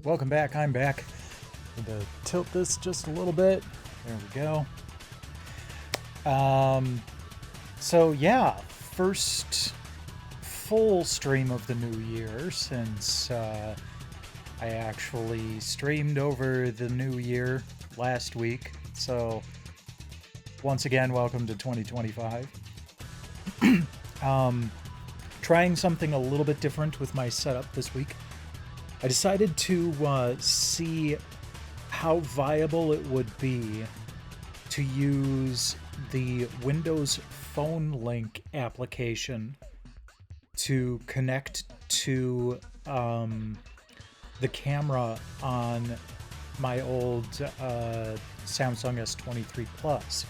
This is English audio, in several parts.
welcome back. I'm back. I'm going to tilt this just a little bit. There we go. So yeah, first full stream of the new year since I actually streamed over the new year last week. So once again, welcome to 2025. Trying something a little bit different with my setup this week. I decided to see how viable it would be to use the Windows Phone Link application to connect to the camera on my old Samsung S23 Plus.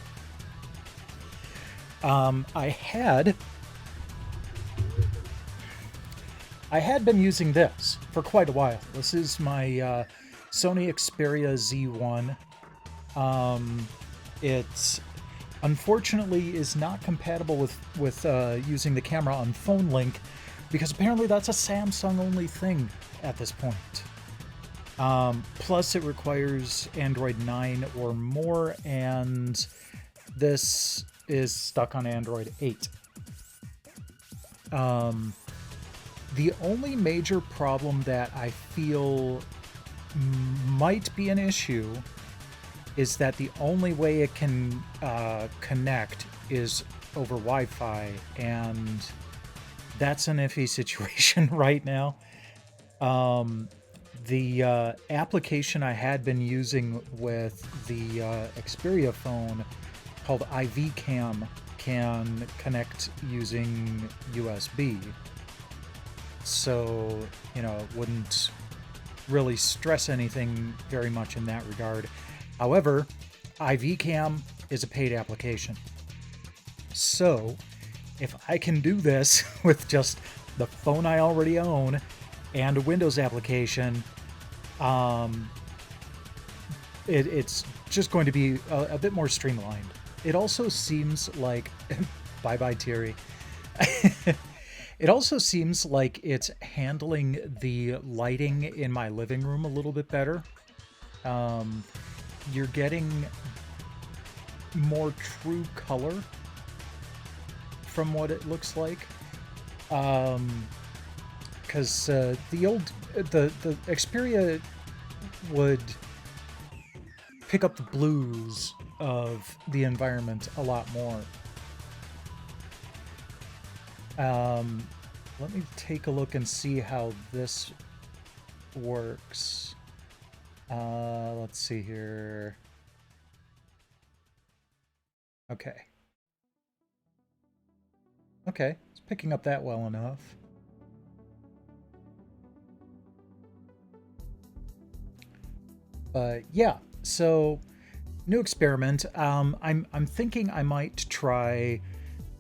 I had been using this for quite a while. This is my Sony Xperia Z1. It unfortunately is not compatible with using the camera on Phone Link because apparently that's a Samsung only thing at this point. Plus it requires Android 9 or more, and this is stuck on Android 8. The only major problem that I feel might be an issue is that the only way it can connect is over Wi-Fi, and that's an iffy situation right now. The application I had been using with the Xperia phone called IV Cam can connect using USB. So, you know, it wouldn't really stress anything very much in that regard. However, IV Cam is a paid application. So, if I can do this with just the phone I already own and a Windows application, it's just going to be a bit more streamlined. It also seems like... Bye-bye, Thierry. It also seems like it's handling the lighting in my living room a little bit better. You're getting more true color from what it looks like. Because the Xperia would pick up the blues of the environment a lot more. Let me take a look and see how this works. Let's see here. Okay. Okay, it's picking up that well enough. Yeah, so new experiment. I'm thinking I might try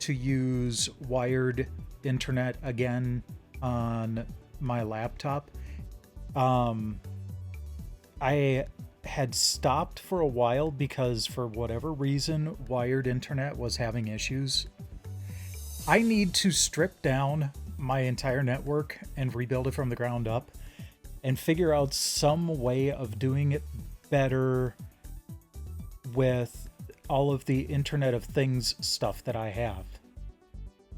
to use wired internet again on my laptop. I had stopped for a while because for whatever reason wired internet was having issues. I need to strip down my entire network and rebuild it from the ground up and figure out some way of doing it better with all of the Internet of Things stuff that I have.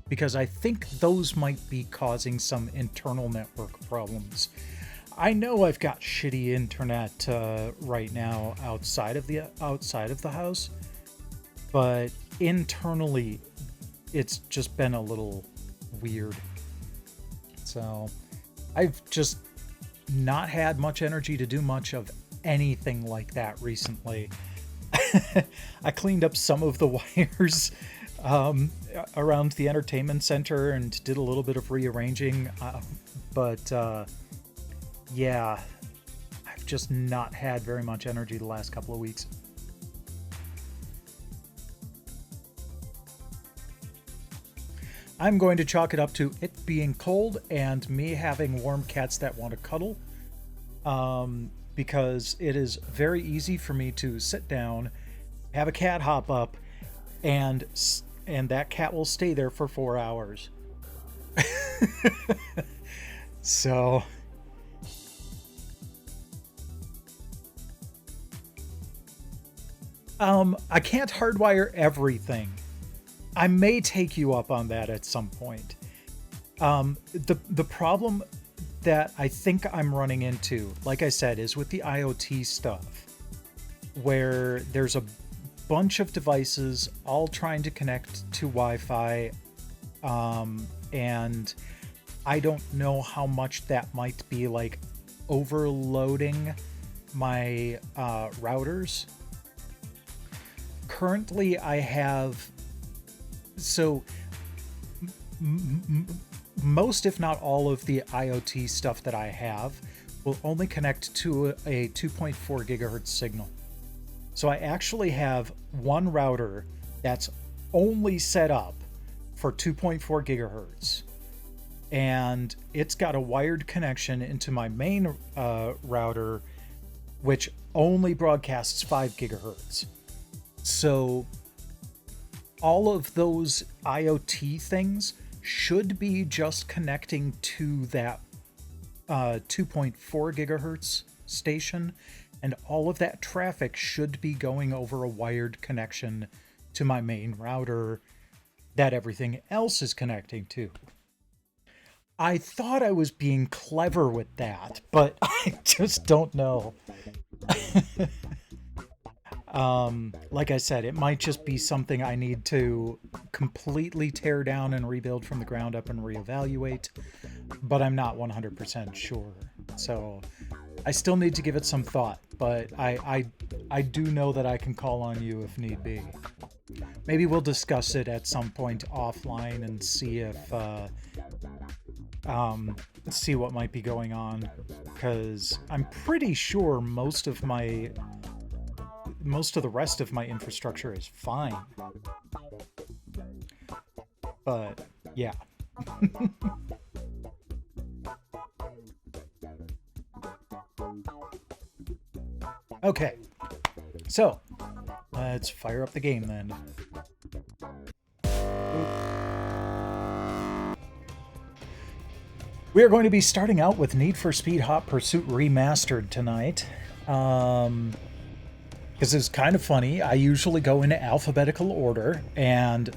Because I think those might be causing some internal network problems. I know I've got shitty internet right now outside of the house, but internally it's just been a little weird. So I've just not had much energy to do much of anything like that recently. I cleaned up some of the wires around the entertainment center and did a little bit of rearranging, but yeah, I've just not had very much energy the last couple of weeks. I'm going to chalk it up to it being cold and me having warm cats that want to cuddle, because it is very easy for me to sit down, have a cat hop up, and that cat will stay there for 4 hours. So I can't hardwire everything. I may take you up on that at some point. The problem that I think I'm running into, like I said, is with the IoT stuff, where there's a bunch of devices all trying to connect to Wi-Fi, and I don't know how much that might be like overloading my routers. Currently, I have so most, if not all, of the IoT stuff that I have will only connect to a 2.4 gigahertz signal. So I actually have one router that's only set up for 2.4 gigahertz. And it's got a wired connection into my main router, which only broadcasts 5 gigahertz. So all of those IoT things should be just connecting to that 2.4 gigahertz station, and all of that traffic should be going over a wired connection to my main router that everything else is connecting to. I thought I was being clever with that, but I just don't know. Like I said, it might just be something I need to completely tear down and rebuild from the ground up and reevaluate, but I'm not 100% sure. So I still need to give it some thought, but I do know that I can call on you if need be. Maybe we'll discuss it at some point offline and see if see what might be going on, because I'm pretty sure most of the rest of my infrastructure is fine. But yeah. Okay, so let's fire up the game then. We are going to be starting out with Need for Speed Hot Pursuit Remastered tonight. Because it's kind of funny. I usually go in alphabetical order, and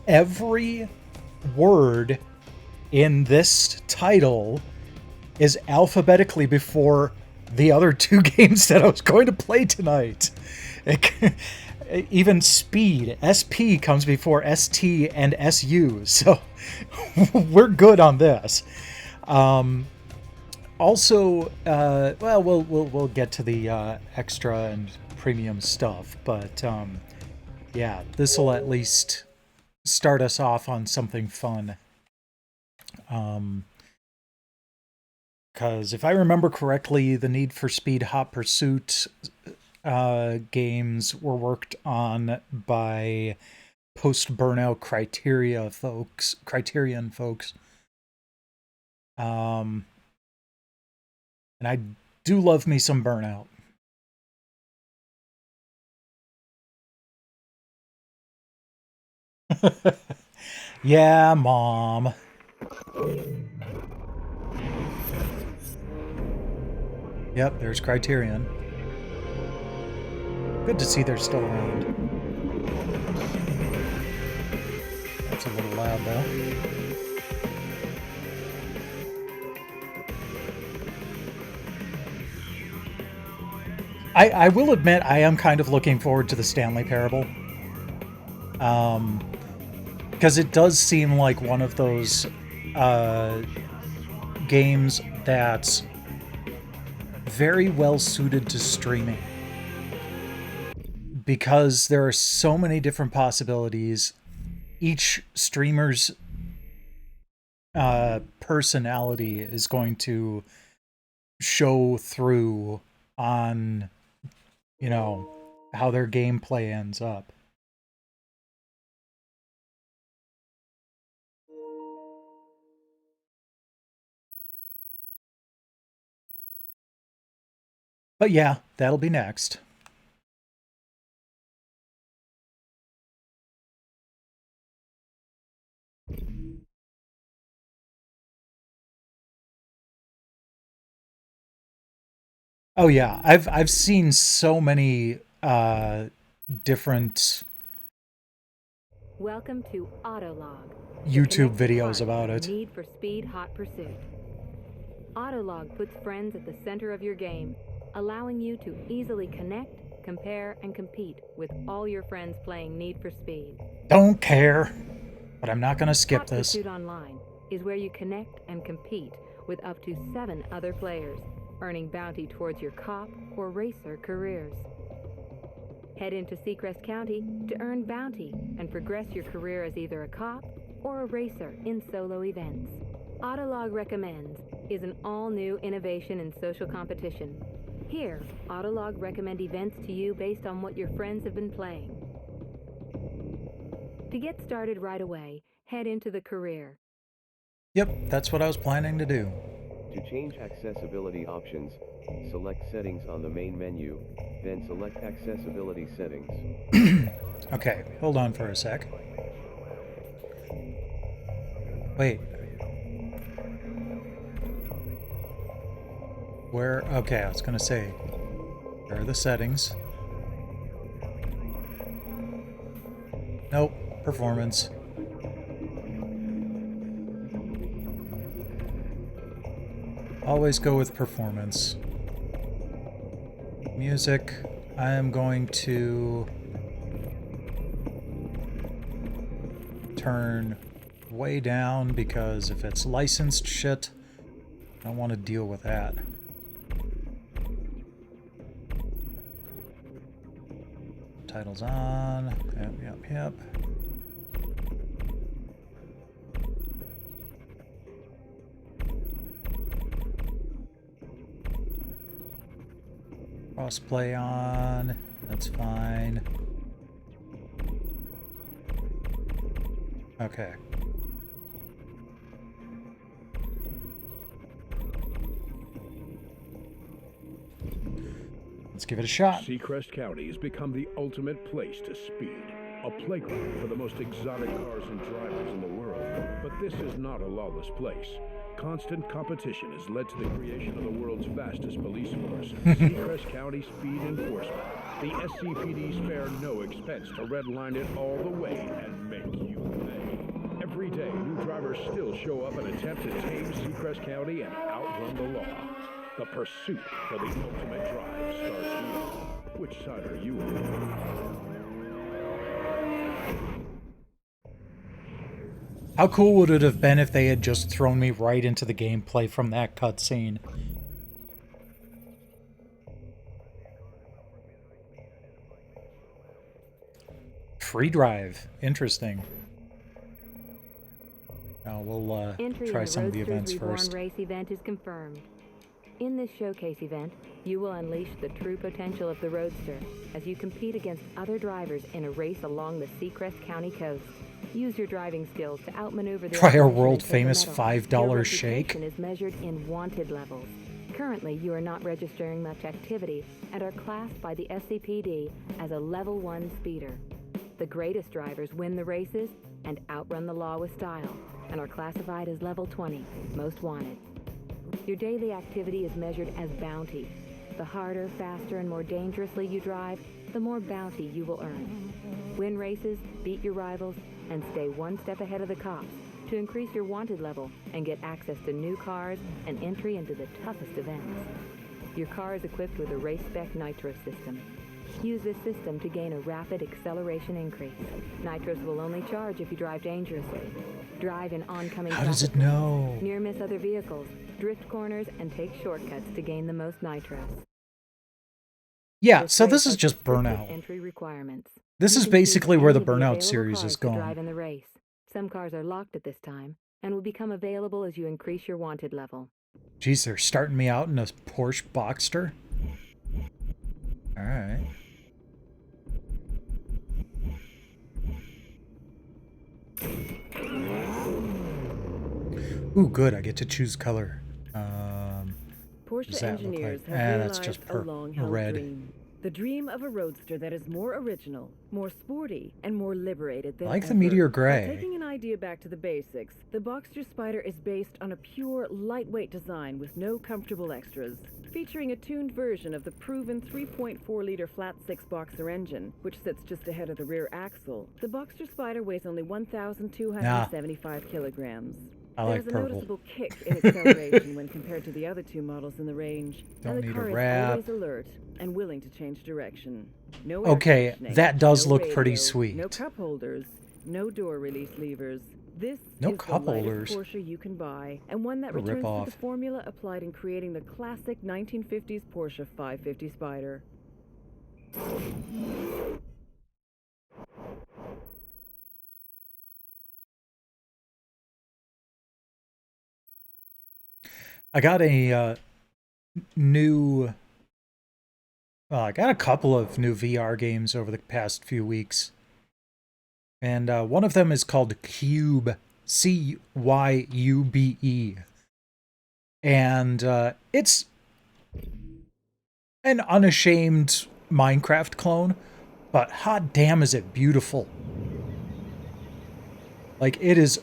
every word in this title is alphabetically before the other two games that I was going to play tonight. Even speed, SP comes before ST and SU, so we're good on this. Also, well, we'll get to the extra and premium stuff, but yeah, this will at least start us off on something fun. Because if I remember correctly, the Need for Speed Hot Pursuit games were worked on by post-burnout Criterion folks. And I do love me some Burnout. Yeah, Mom. Yep, there's Criterion. Good to see they're still around. That's a little loud, though. I will admit I am kind of looking forward to the Stanley Parable. Because it does seem like one of those games that's very well suited to streaming. Because there are so many different possibilities. Each streamer's personality is going to show through on, you know, how their gameplay ends up. But yeah, that'll be next. Oh yeah, I've seen so many different Welcome to Autolog, the YouTube connected videos heart about of it. Need for Speed Hot Pursuit. Autolog puts friends at the center of your game, allowing you to easily connect, compare, and compete with all your friends playing Need for Speed. Don't care, but I'm not gonna skip Hot this. Pursuit Online is where you connect and compete with up to 7 other players, earning bounty towards your cop or racer careers. Head into Seacrest County to earn bounty and progress your career as either a cop or a racer in solo events. Autolog Recommends is an all-new innovation in social competition. Here, Autolog recommend events to you based on what your friends have been playing. To get started right away, head into the career. Yep, that's what I was planning to do. To change accessibility options, select Settings on the main menu, then select Accessibility Settings. Okay, hold on for a sec. Wait. Where? Okay, I was gonna say, where are the settings? Nope, performance. Always go with performance. Music, I am going to turn way down because if it's licensed shit, I don't want to deal with that. Titles on. Yep. Crossplay on. That's fine. Okay. Let's give it a shot. Seacrest County has become the ultimate place to speed. A playground for the most exotic cars and drivers in the world. But this is not a lawless place. Constant competition has led to the creation of the world's fastest police force, Seacrest County Speed Enforcement. The SCPD spare no expense to redline it all the way and make you pay. Every day, new drivers still show up and attempt to tame Seacrest County and outrun the law. The pursuit for the ultimate drive starts here. Which side are you on? How cool would it have been if they had just thrown me right into the gameplay from that cutscene? freeDive. Interesting. Now we'll try some of the events first. Race event is confirmed. In this showcase event, you will unleash the true potential of the Roadster as you compete against other drivers in a race along the Seacrest County coast. Use your driving skills to outmaneuver the Try our world-famous $5 shake. Your reputation is measured in wanted levels. Currently, you are not registering much activity and are classed by the SCPD as a Level 1 speeder. The greatest drivers win the races and outrun the law with style, and are classified as Level 20, most wanted. Your daily activity is measured as bounty. The harder, faster, and more dangerously you drive, the more bounty you will earn. Win races, beat your rivals, and stay one step ahead of the cops to increase your wanted level and get access to new cars and entry into the toughest events. Your car is equipped with a race-spec nitro system. Use this system to gain a rapid acceleration increase. Nitros will only charge if you drive dangerously. Drive in oncoming How does it know? near-miss other vehicles, drift corners, and take shortcuts to gain the most nitros. Yeah, so this is just race has Burnout. entry requirements. This You is can choose basically where the any of Burnout available series cars is to drive going. in the race. Some cars are locked at this time and will become available as you increase your wanted level. Jeez, they're starting me out in a Porsche Boxster. Alright. Ooh, good, I get to choose color. Porsche does that look engineers like? have That's realized just a long-held red. dream. The dream of a roadster that is more original, more sporty, and more liberated than I like the ever. Meteor By Gray. taking an idea back to the basics, the Boxster Spider is based on a pure, lightweight design with no comfortable extras. Featuring a tuned version of the proven 3.4-liter flat-six Boxer engine, which sits just ahead of the rear axle, the Boxster Spider weighs only 1,275 kilograms. I like There's a purple. noticeable kick in acceleration when compared to the other two models in the range. Don't and the need a car is wrap. always alert and willing to change direction. No air Okay, conditioning, that does no look radio, pretty sweet. No cup holders, no door release levers. This No is cup the holders. lightest Porsche you can buy, and one that What a returns to rip-off. the formula applied in creating the classic 1950s Porsche 550 Spider. I got a new... Well, I got a couple of new VR games over the past few weeks. And one of them is called Cube, C-Y-U-B-E. And it's an unashamed Minecraft clone, but hot damn is it beautiful. Like, it is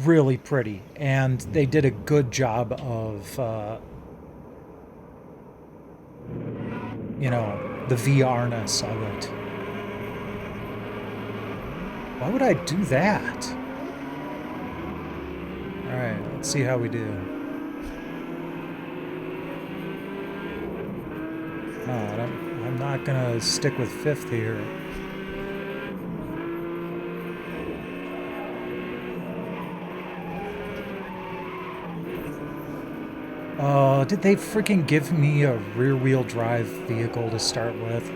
really pretty, and they did a good job of, you know, the VR-ness of it. Why would I do that? Alright, let's see how we do. No, I'm not gonna stick with fifth here. Oh, did they freaking give me a rear-wheel drive vehicle to start with?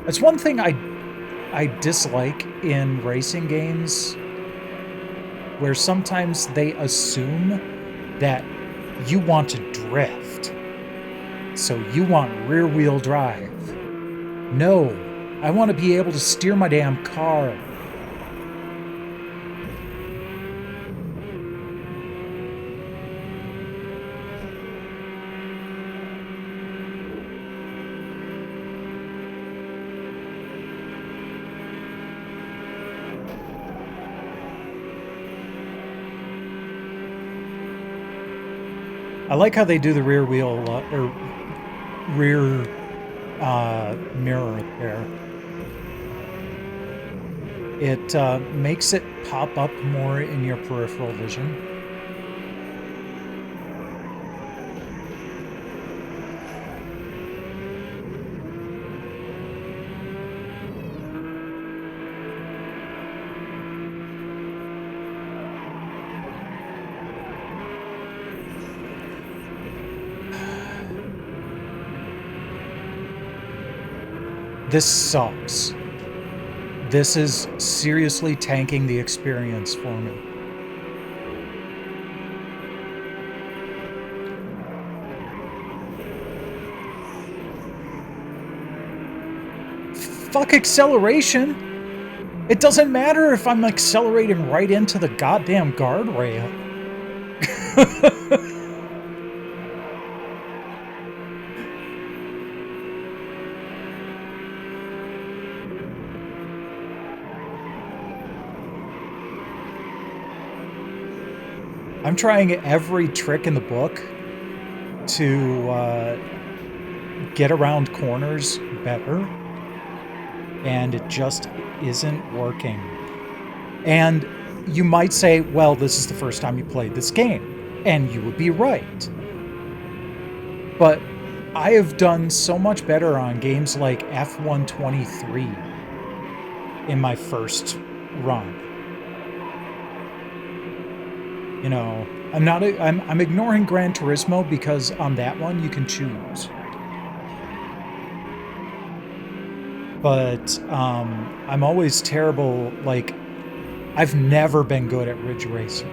That's one thing I dislike in racing games, where sometimes they assume that you want to drift. So you want rear-wheel drive. No, I want to be able to steer my damn car. I like how they do the rear wheel, or rear mirror there. It makes it pop up more in your peripheral vision. This sucks. This is seriously tanking the experience for me. Fuck acceleration! It doesn't matter if I'm accelerating right into the goddamn guardrail. I'm trying every trick in the book to get around corners better, and it just isn't working. And you might say, well, this is the first time you played this game, and you would be right. But I have done so much better on games like F123 in my first run. You know, I'm ignoring Gran Turismo because on that one you can choose. But I'm always terrible, like, I've never been good at Ridge Racer.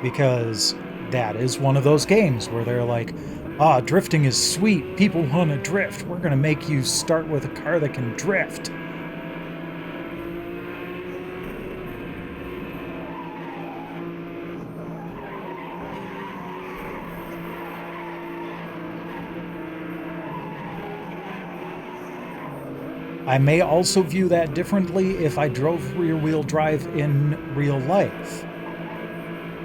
Because that is one of those games where they're like, ah, drifting is sweet, people want to drift, we're going to make you start with a car that can drift. I may also view that differently if I drove rear-wheel drive in real life.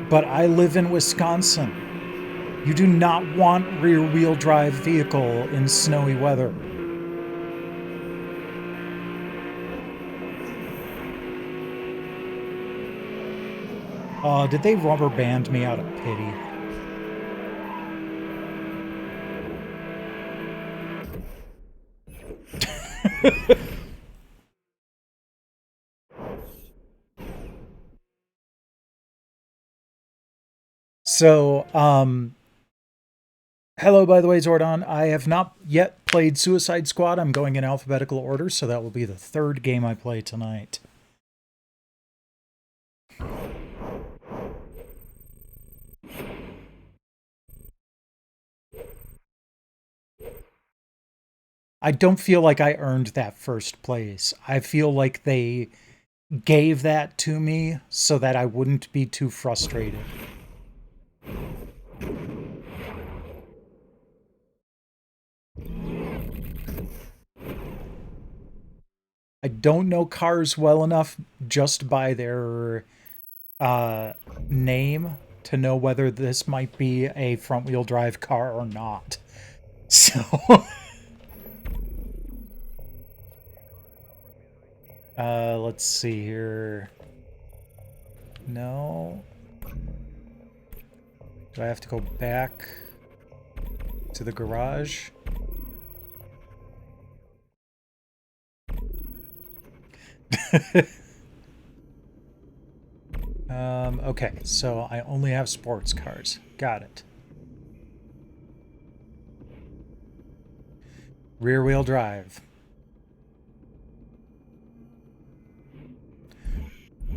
But I live in Wisconsin. You do not want rear-wheel drive vehicle in snowy weather. Oh, did they rubber band me out of pity? So, hello, by the way, Zordon. I have not yet played Suicide Squad. I'm going in alphabetical order, so that will be the third game I play tonight. I don't feel like I earned that first place. I feel like they gave that to me so that I wouldn't be too frustrated. I don't know cars well enough just by their name to know whether this might be a front-wheel drive car or not. So... let's see here. No. Do I have to go back to the garage? Okay, so I only have sports cars. Got it. Rear-wheel drive.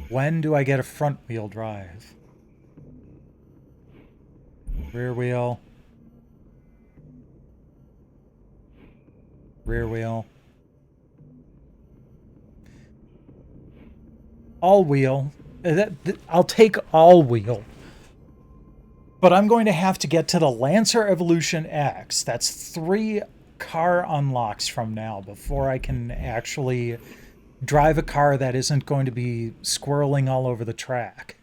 When do I get a front-wheel drive? Rear wheel. Rear wheel. All wheel. I'll take all wheel. But I'm going to have to get to the Lancer Evolution X. That's 3 car unlocks from now before I can actually drive a car that isn't going to be squirreling all over the track.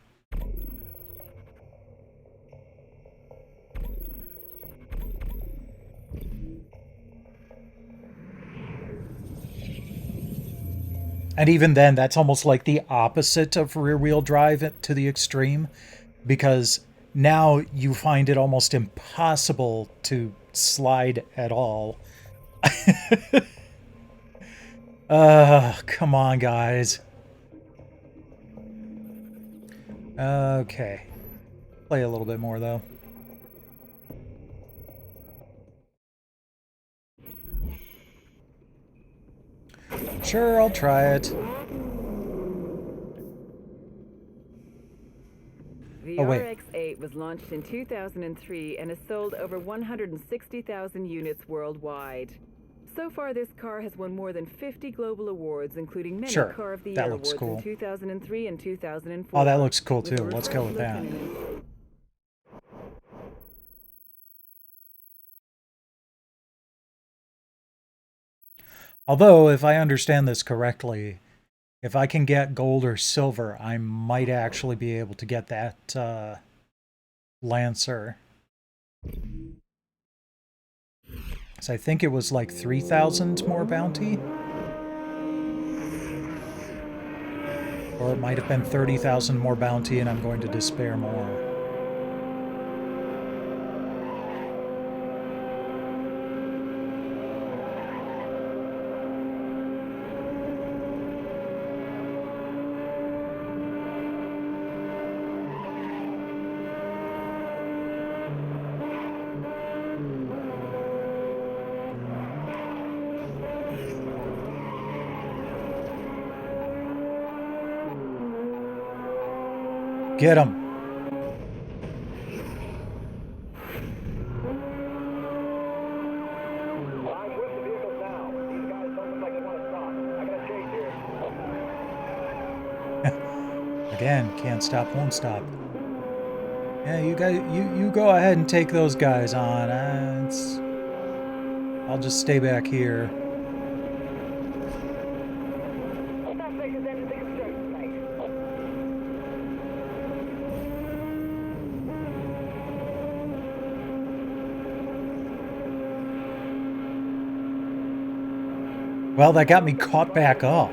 And even then, that's almost like the opposite of rear-wheel drive to the extreme, because now you find it almost impossible to slide at all. Come on, guys. Okay. Play a little bit more, though. Sure, I'll try it. The RX-8 was launched in 2003 and has sold over 160,000 units worldwide. So far, this car has won more than 50 global awards, including many Car of the Year awards in 2003 and 2004. Oh, that looks cool, too. Let's go with that. Although, if I understand this correctly, if I can get gold or silver, I might actually be able to get that Lancer. So I think it was like 3,000 more bounty? Or it might have been 30,000 more bounty and I'm going to despair more. Get him. Again, can't stop, won't stop. Yeah, you guys, you go ahead and take those guys on. I'll just stay back here. Well, that got me caught back up.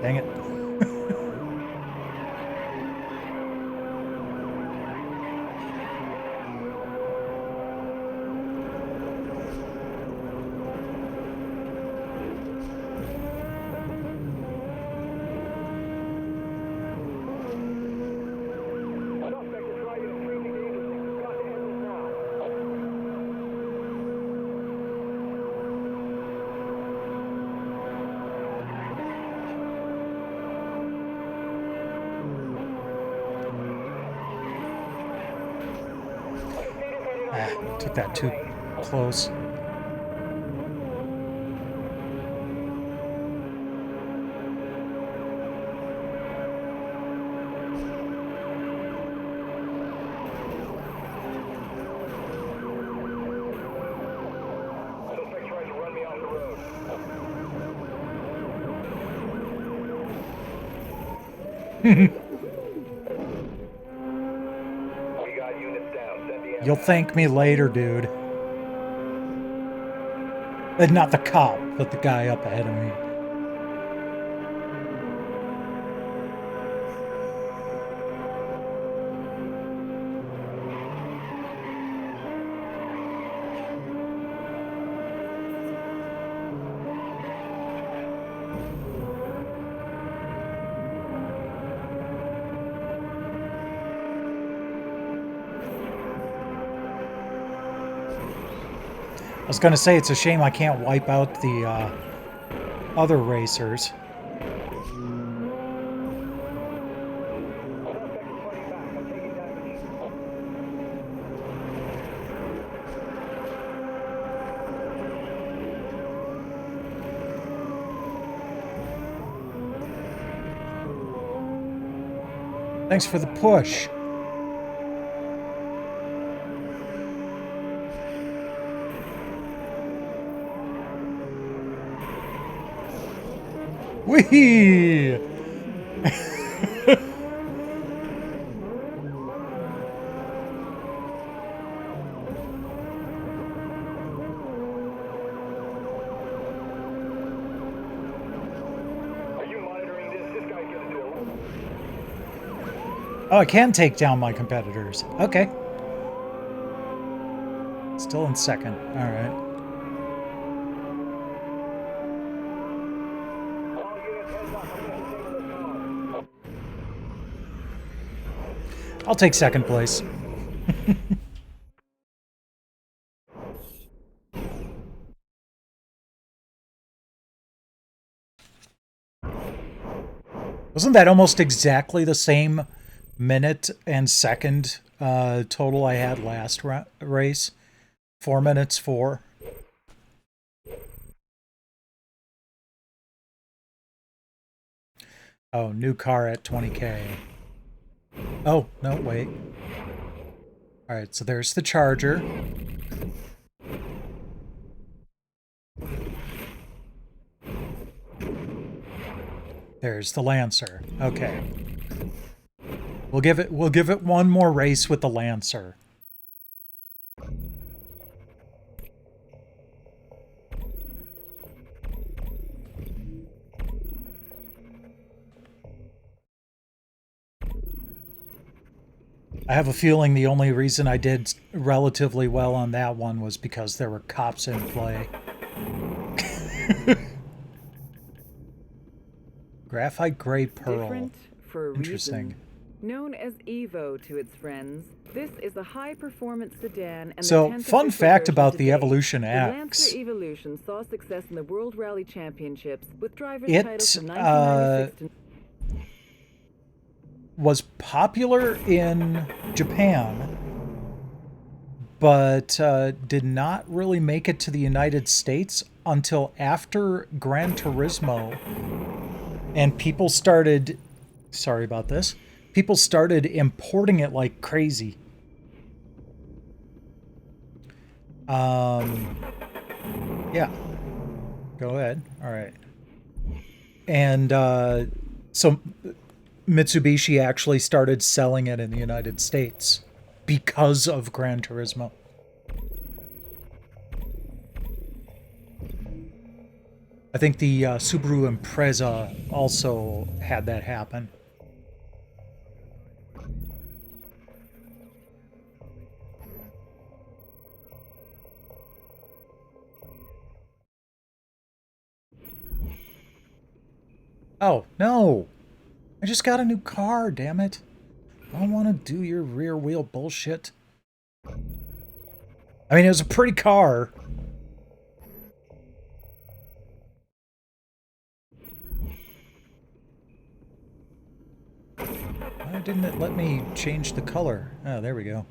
Dang it. Took that too close. Suspect trying to run me off the road. We got units down. Send the You'll thank me later, dude. Not the cop, but the guy up ahead of me. I was gonna say it's a shame I can't wipe out the other racers. Thanks for the push. Whee! Are you monitoring this? This guy's gonna do it. Oh, I can take down my competitors. Okay. Still in second. All right. All units, heads up. I'm gonna take the car. I'll take second place. Wasn't that almost exactly the same minute and second total I had last race? 4 minutes 4. Oh, new car at 20K. Oh, no, wait. All right, so there's the Charger. There's the Lancer. Okay. We'll give it one more race with the Lancer. I have a feeling the only reason I did relatively well on that one was because there were cops in play. Graphite gray pearl. Different for a Interesting. reason. Known as Evo to its friends, this is a high-performance sedan and So, the 10th fun official fact version about to the date. Evolution The X. Lancer Evolution saw success in the World Rally Championships with drivers It, titles from 1996 to was popular in Japan, but did not really make it to the United States until after Gran Turismo, and people started Sorry about this. People started importing it like crazy. Yeah. Go ahead. All right. And so Mitsubishi actually started selling it in the United States because of Gran Turismo. I think the Subaru Impreza also had that happen. Oh, no! I just got a new car, damn it. I don't want to do your rear wheel bullshit. I mean, it was a pretty car. Why didn't it let me change the color? Oh, there we go.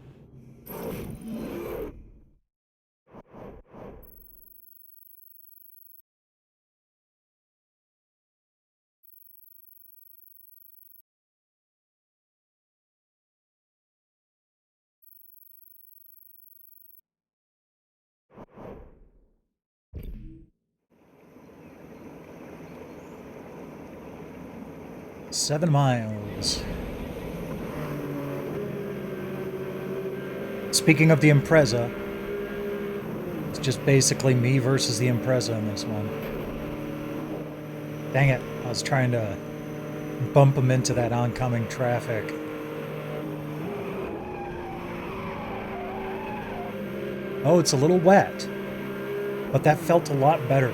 $7 miles. Speaking of the Impreza, it's just basically me versus the Impreza in this one. Dang it, I was trying to bump him into that oncoming traffic. Oh, it's a little wet, but that felt a lot better.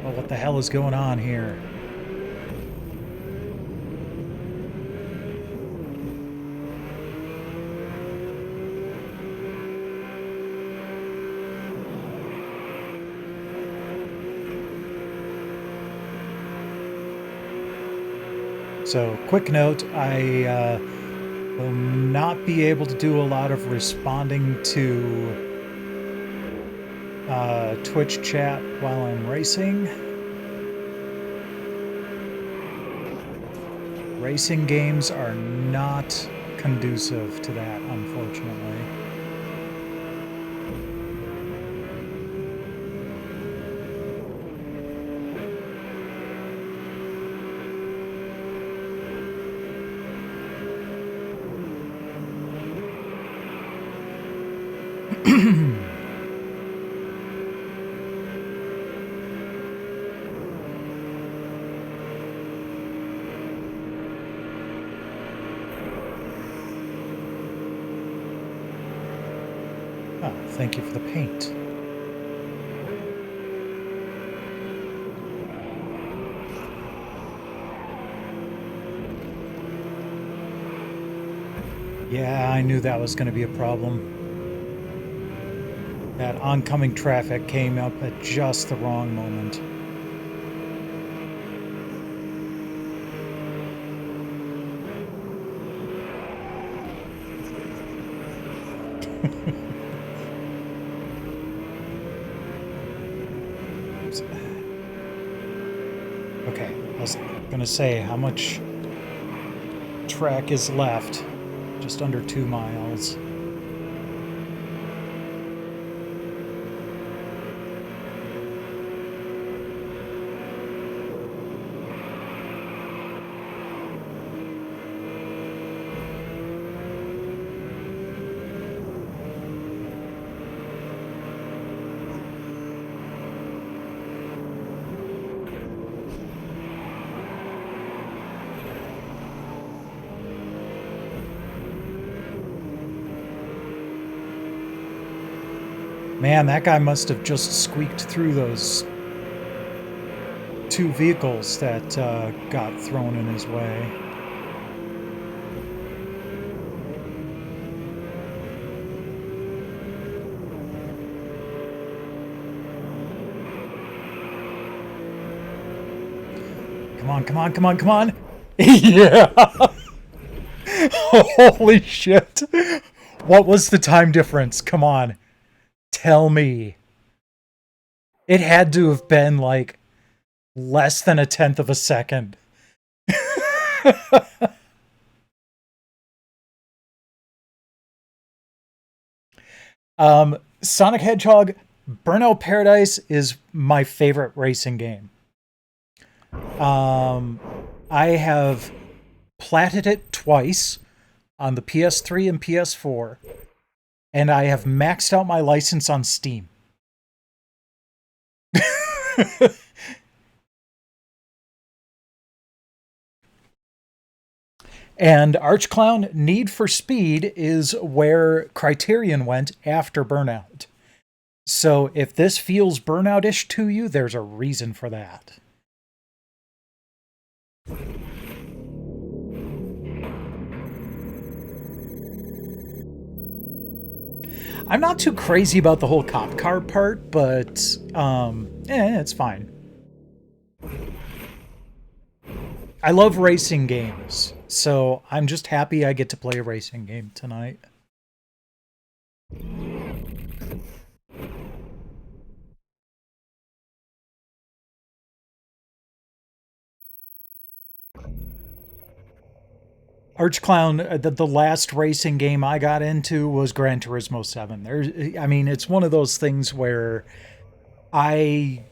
Well, what the hell is going on here? So, quick note, I will not be able to do a lot of responding to Twitch chat while I'm racing. Racing games are not conducive to that, unfortunately. Thank you for the paint. Yeah, I knew that was going to be a problem. That oncoming traffic came up at just the wrong moment. Okay, I was gonna say, how much track is left? Just under 2 miles. Man, that guy must have just squeaked through those 2 vehicles that got thrown in his way. on, come on, come on, come on. Yeah. Holy shit. What was the time difference? Come on. Tell me. It had to have been like less than 1/10 of a second. Sonic Hedgehog Burnout Paradise is my favorite racing game. I have platted it twice on the PS3 and PS4, and I have maxed out my license on Steam. And Archclown Need for Speed is where Criterion went after Burnout. So if this feels burnout-ish to you, there's a reason for that. I'm not too crazy about the whole cop car part, but it's fine. I love racing games, so I'm just happy I get to play a racing game tonight. Archclown, the last racing game I got into was Gran Turismo 7. It's one of those things where I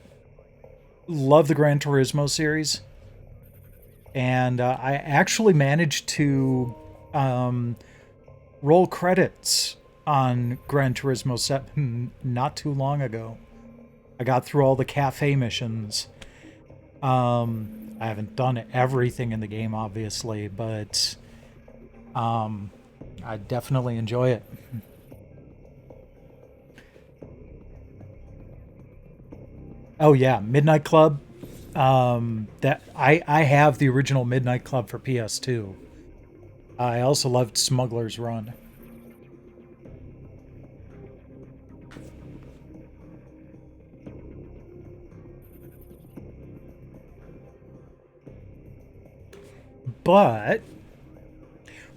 love the Gran Turismo series, and I actually managed to roll credits on Gran Turismo 7 not too long ago. I got through all the cafe missions. I haven't done everything in the game, obviously, but I definitely enjoy it. Oh yeah, Midnight Club. That I have the original Midnight Club for PS2. I also loved Smuggler's Run. But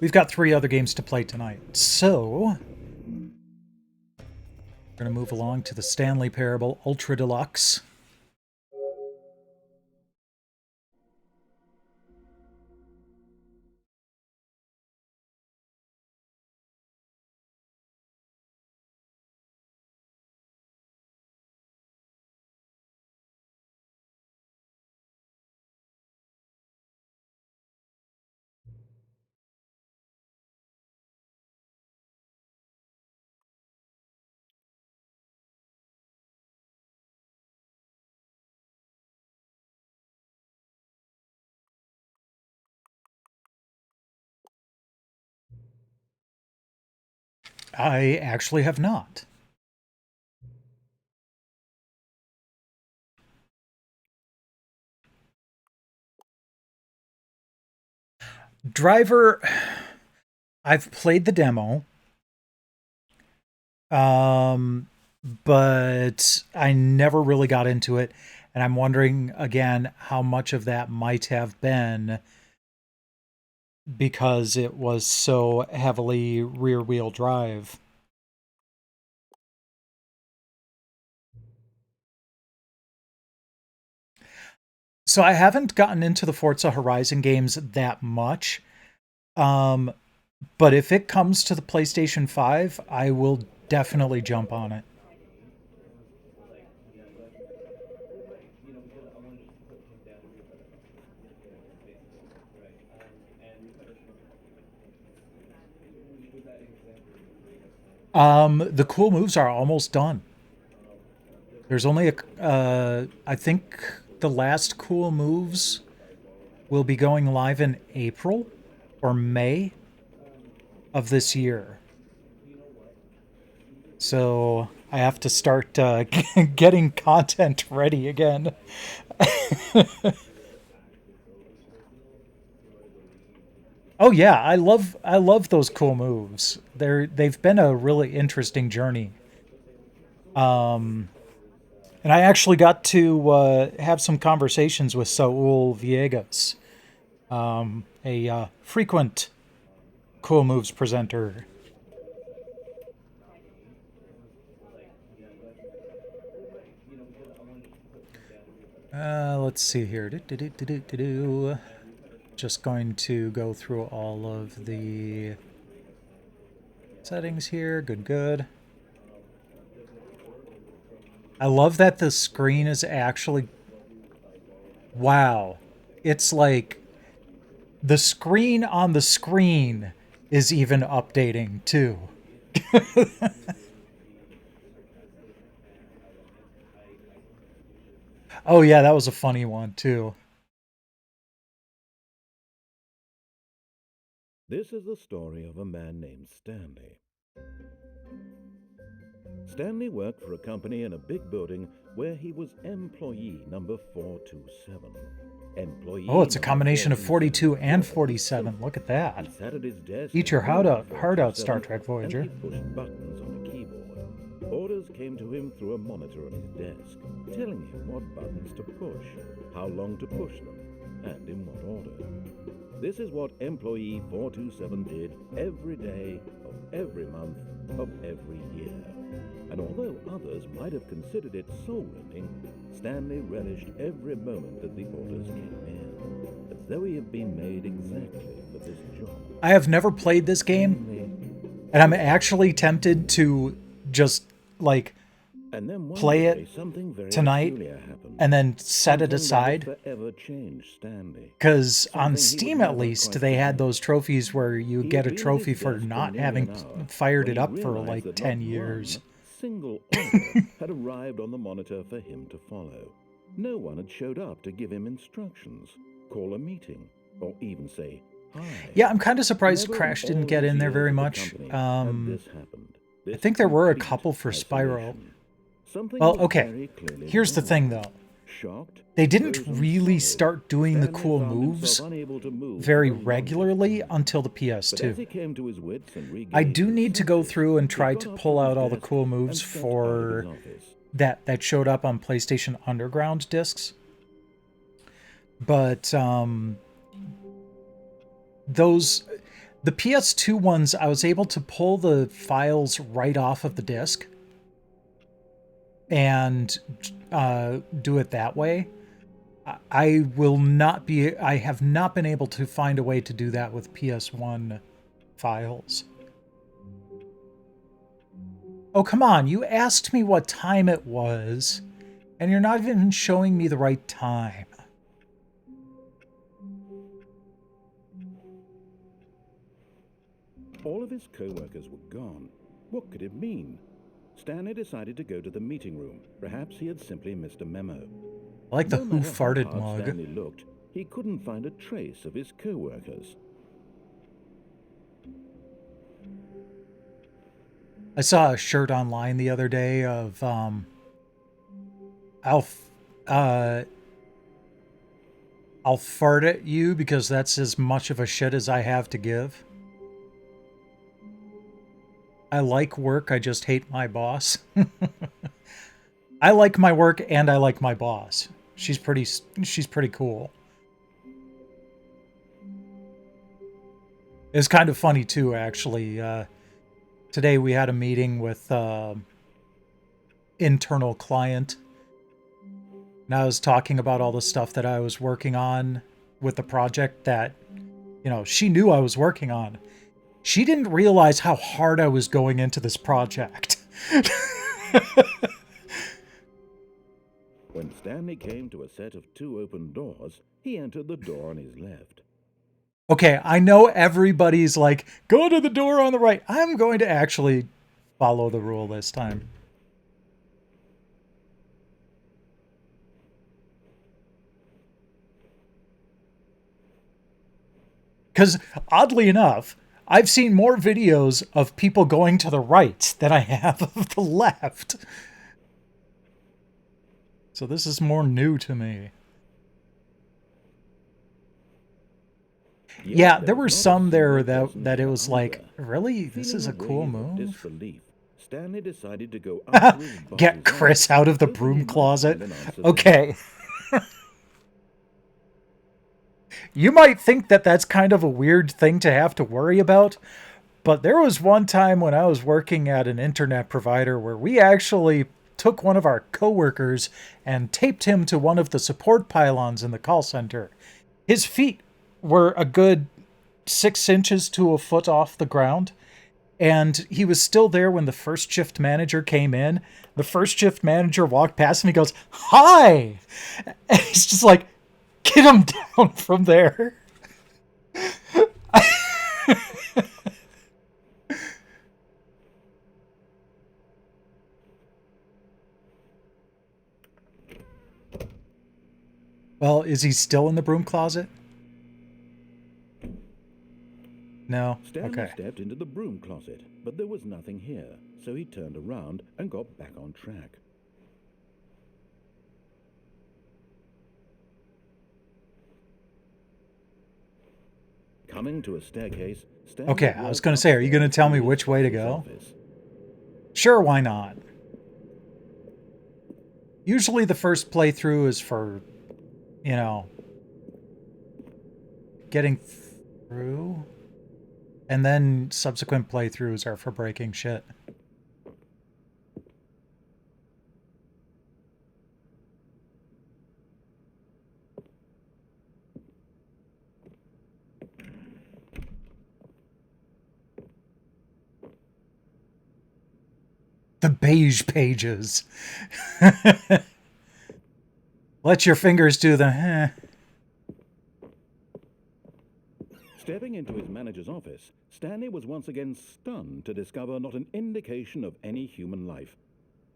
we've got 3 other games to play tonight, so we're going to move along to the Stanley Parable Ultra Deluxe. I actually have not. Driver, I've played the demo. But I never really got into it, and I'm wondering again how much of that might have been because it was so heavily rear-wheel drive. So I haven't gotten into the Forza Horizon games that much, but if it comes to the PlayStation 5, I will definitely jump on it. The cool moves are almost done. There's only I think the last cool moves will be going live in April or May of this year. So I have to start getting content ready again. Oh yeah, I love those cool moves. They've been a really interesting journey. And I actually got to have some conversations with Saul Viegas, a frequent Cool Moves presenter. Let's see here. Just going to go through all of the settings here. Good. I love that the screen is actually... Wow. It's like the screen on the screen is even updating too. Oh yeah, that was a funny one too. This is the story of a man named Stanley. Stanley worked for a company in a big building where he was employee number 427. Oh, it's a combination of 42 and 47. Look at that. He sat at his desk. Eat your heart out, Star Trek Voyager. And he pushed buttons on a keyboard. Orders came to him through a monitor on his desk, telling him what buttons to push, how long to push them, and in what order. This is what employee 427 did every day of every month of every year. And although others might have considered it soul-rending, Stanley relished every moment that the orders came in, as though he had been made exactly for this job. I have never played this game, and I'm actually tempted to just, like, play it tonight and then set it aside. Because on Steam, at least, they had those trophies where you get a trophy for not having fired it up for like 10 years. Single order had arrived on the monitor for him to follow. No one had showed up to give him instructions, call a meeting, or even say hi. Yeah, I'm kind of surprised Crash didn't get in there very much. I think there were a couple for Spyro. Well, okay. Here's the thing, though. They didn't really start doing the cool moves very regularly until the PS2. I do need to go through and try to pull out all the cool moves for that showed up on PlayStation Underground discs. But the PS2 ones, I was able to pull the files right off of the disc and do it that way. I have not been able to find a way to do that with PS1 files. Oh, come on, you asked me what time it was, and you're not even showing me the right time. All of his co-workers were gone. What could it mean? Stanley decided to go to the meeting room. Perhaps he had simply missed a memo. I like the No Who matter how Farted hard mug. Stanley looked, he couldn't find a trace of his co-workers. I saw a shirt online the other day of I'll fart at you because that's as much of a shit as I have to give. I like work, I just hate my boss. I like my work and I like my boss. She's pretty cool. It's kind of funny too, actually. Today we had a meeting with internal client. And I was talking about all the stuff that I was working on with the project that, she knew I was working on. She didn't realize how hard I was going into this project. When Stanley came to a set of 2 open doors, he entered the door on his left. Okay, I know everybody's like, go to the door on the right. I'm going to actually follow the rule this time. Because, oddly enough, I've seen more videos of people going to the right than I have of the left. So this is more new to me. Yeah, there were some there that it was like, really? This is a cool move? Disbelief, Stanley decided to go up to his boss's Get Chris office, out of the hoping broom he might closet. find an answer Okay. You might think that that's kind of a weird thing to have to worry about, but there was one time when I was working at an internet provider where we actually took one of our coworkers and taped him to one of the support pylons in the call center. His feet were a good 6 inches to a foot off the ground, and he was still there when the first shift manager came in. The first shift manager walked past him. He goes, "Hi!" And he's just like, "Get him down from there." Well, is he still in the broom closet? No? Stanley Okay. stepped into the broom closet, but there was nothing here, so he turned around and got back on track. Coming to a staircase, Stanley Okay, I was walked going to say, are you going to upstairs tell me his which way to boss's go? office. Sure, why not? Usually the first playthrough is for, you know, getting through, and then subsequent playthroughs are for breaking shit. The beige pages. Let your fingers do the Stepping into his manager's office, Stanley was once again stunned to discover not an indication of any human life.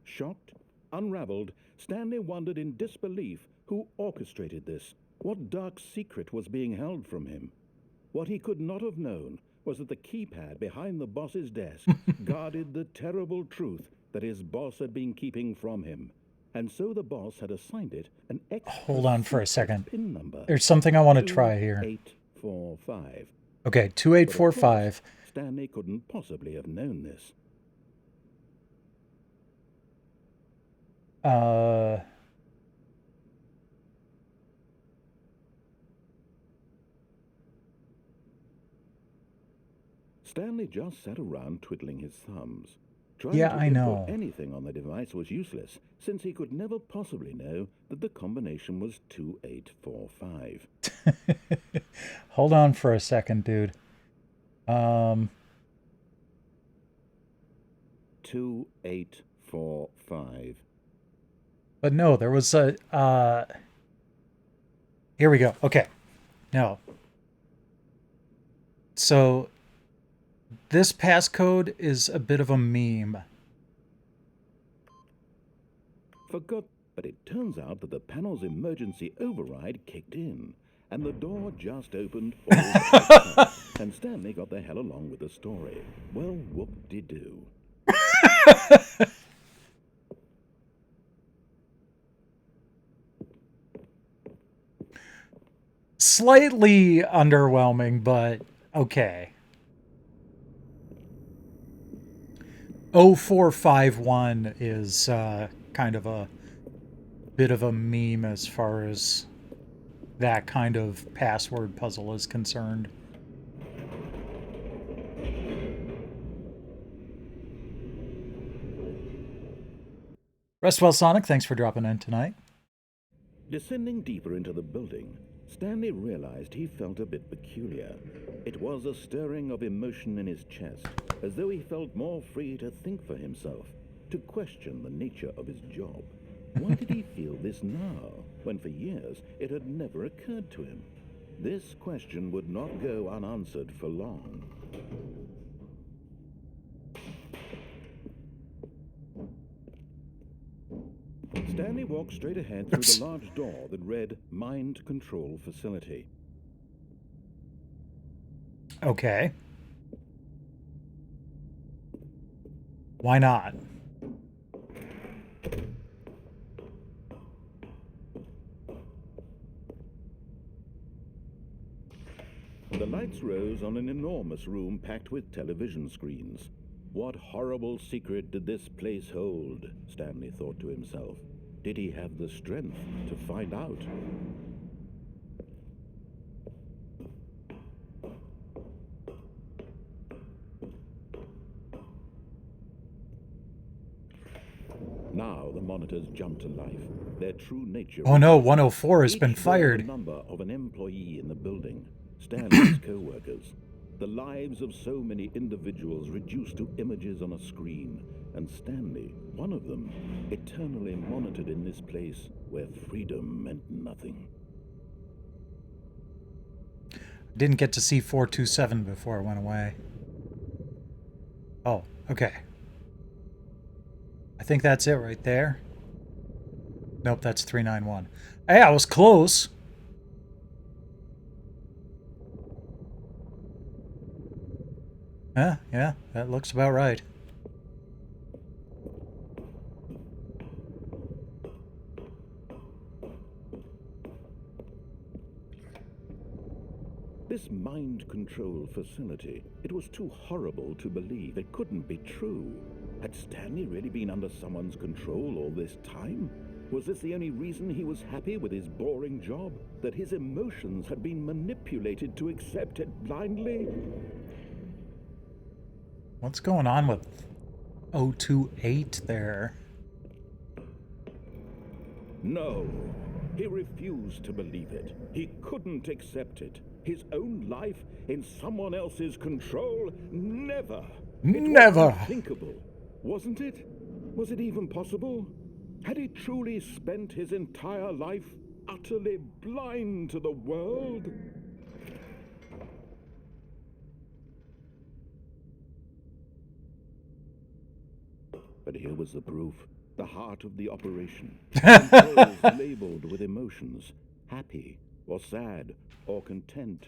Shocked, unraveled, Stanley wondered in disbelief who orchestrated this, what dark secret was being held from him. What he could not have known was that the keypad behind the boss's desk guarded the terrible truth that his boss had been keeping from him. And so the boss had assigned it an extra Hold on for a second. PIN number. There's something I want to try here. 2845. Okay, But of 2845. course, Stanley couldn't possibly have known this. Stanley just sat around twiddling his thumbs. Trying Yeah, to I input know. anything on the device was useless, since he could never possibly know that the combination was 2845. Hold on for a second, dude. 2845. But no, there was a, here we go. Okay. No. So, this passcode is a bit of a meme. Forgot, but it turns out that the panel's emergency override kicked in, and the door just opened all by itself, and Stanley got the hell along with the story. Well, whoop-de-doo. Slightly underwhelming, but okay. 0451 is kind of a bit of a meme as far as that kind of password puzzle is concerned. Rest well, Sonic. Thanks for dropping in tonight. Descending deeper into the building, Stanley realized he felt a bit peculiar. It was a stirring of emotion in his chest, as though he felt more free to think for himself, to question the nature of his job. Why did he feel this now, when for years it had never occurred to him? This question would not go unanswered for long. Stanley walked straight ahead through the large door that read Mind Control Facility. Okay. Why not? The lights rose on an enormous room packed with television screens. What horrible secret did this place hold? Stanley thought to himself. Did he have the strength to find out? Now the monitors jump to life. Their true nature. Oh no, 104 has been Each bears fired. the number of an employee in the building. Stanley's co-workers. The lives of so many individuals reduced to images on a screen. And Stanley, one of them, eternally monitored in this place where freedom meant nothing. Didn't get to see 427 before it went away. Oh, okay. I think that's it right there. Nope, that's 391. Hey, I was close. Yeah, that looks about right. This mind control facility, it was too horrible to believe. It couldn't be true. Had Stanley really been under someone's control all this time? Was this the only reason he was happy with his boring job? That his emotions had been manipulated to accept it blindly? What's going on with 028 there? No. He refused to believe it. He couldn't accept it. His own life in someone else's control? Never. Never. It was unthinkable, wasn't it? Was it even possible? Had he truly spent his entire life utterly blind to the world? But here was the proof. The heart of the operation. Controls labeled with emotions. Happy, or sad, or content.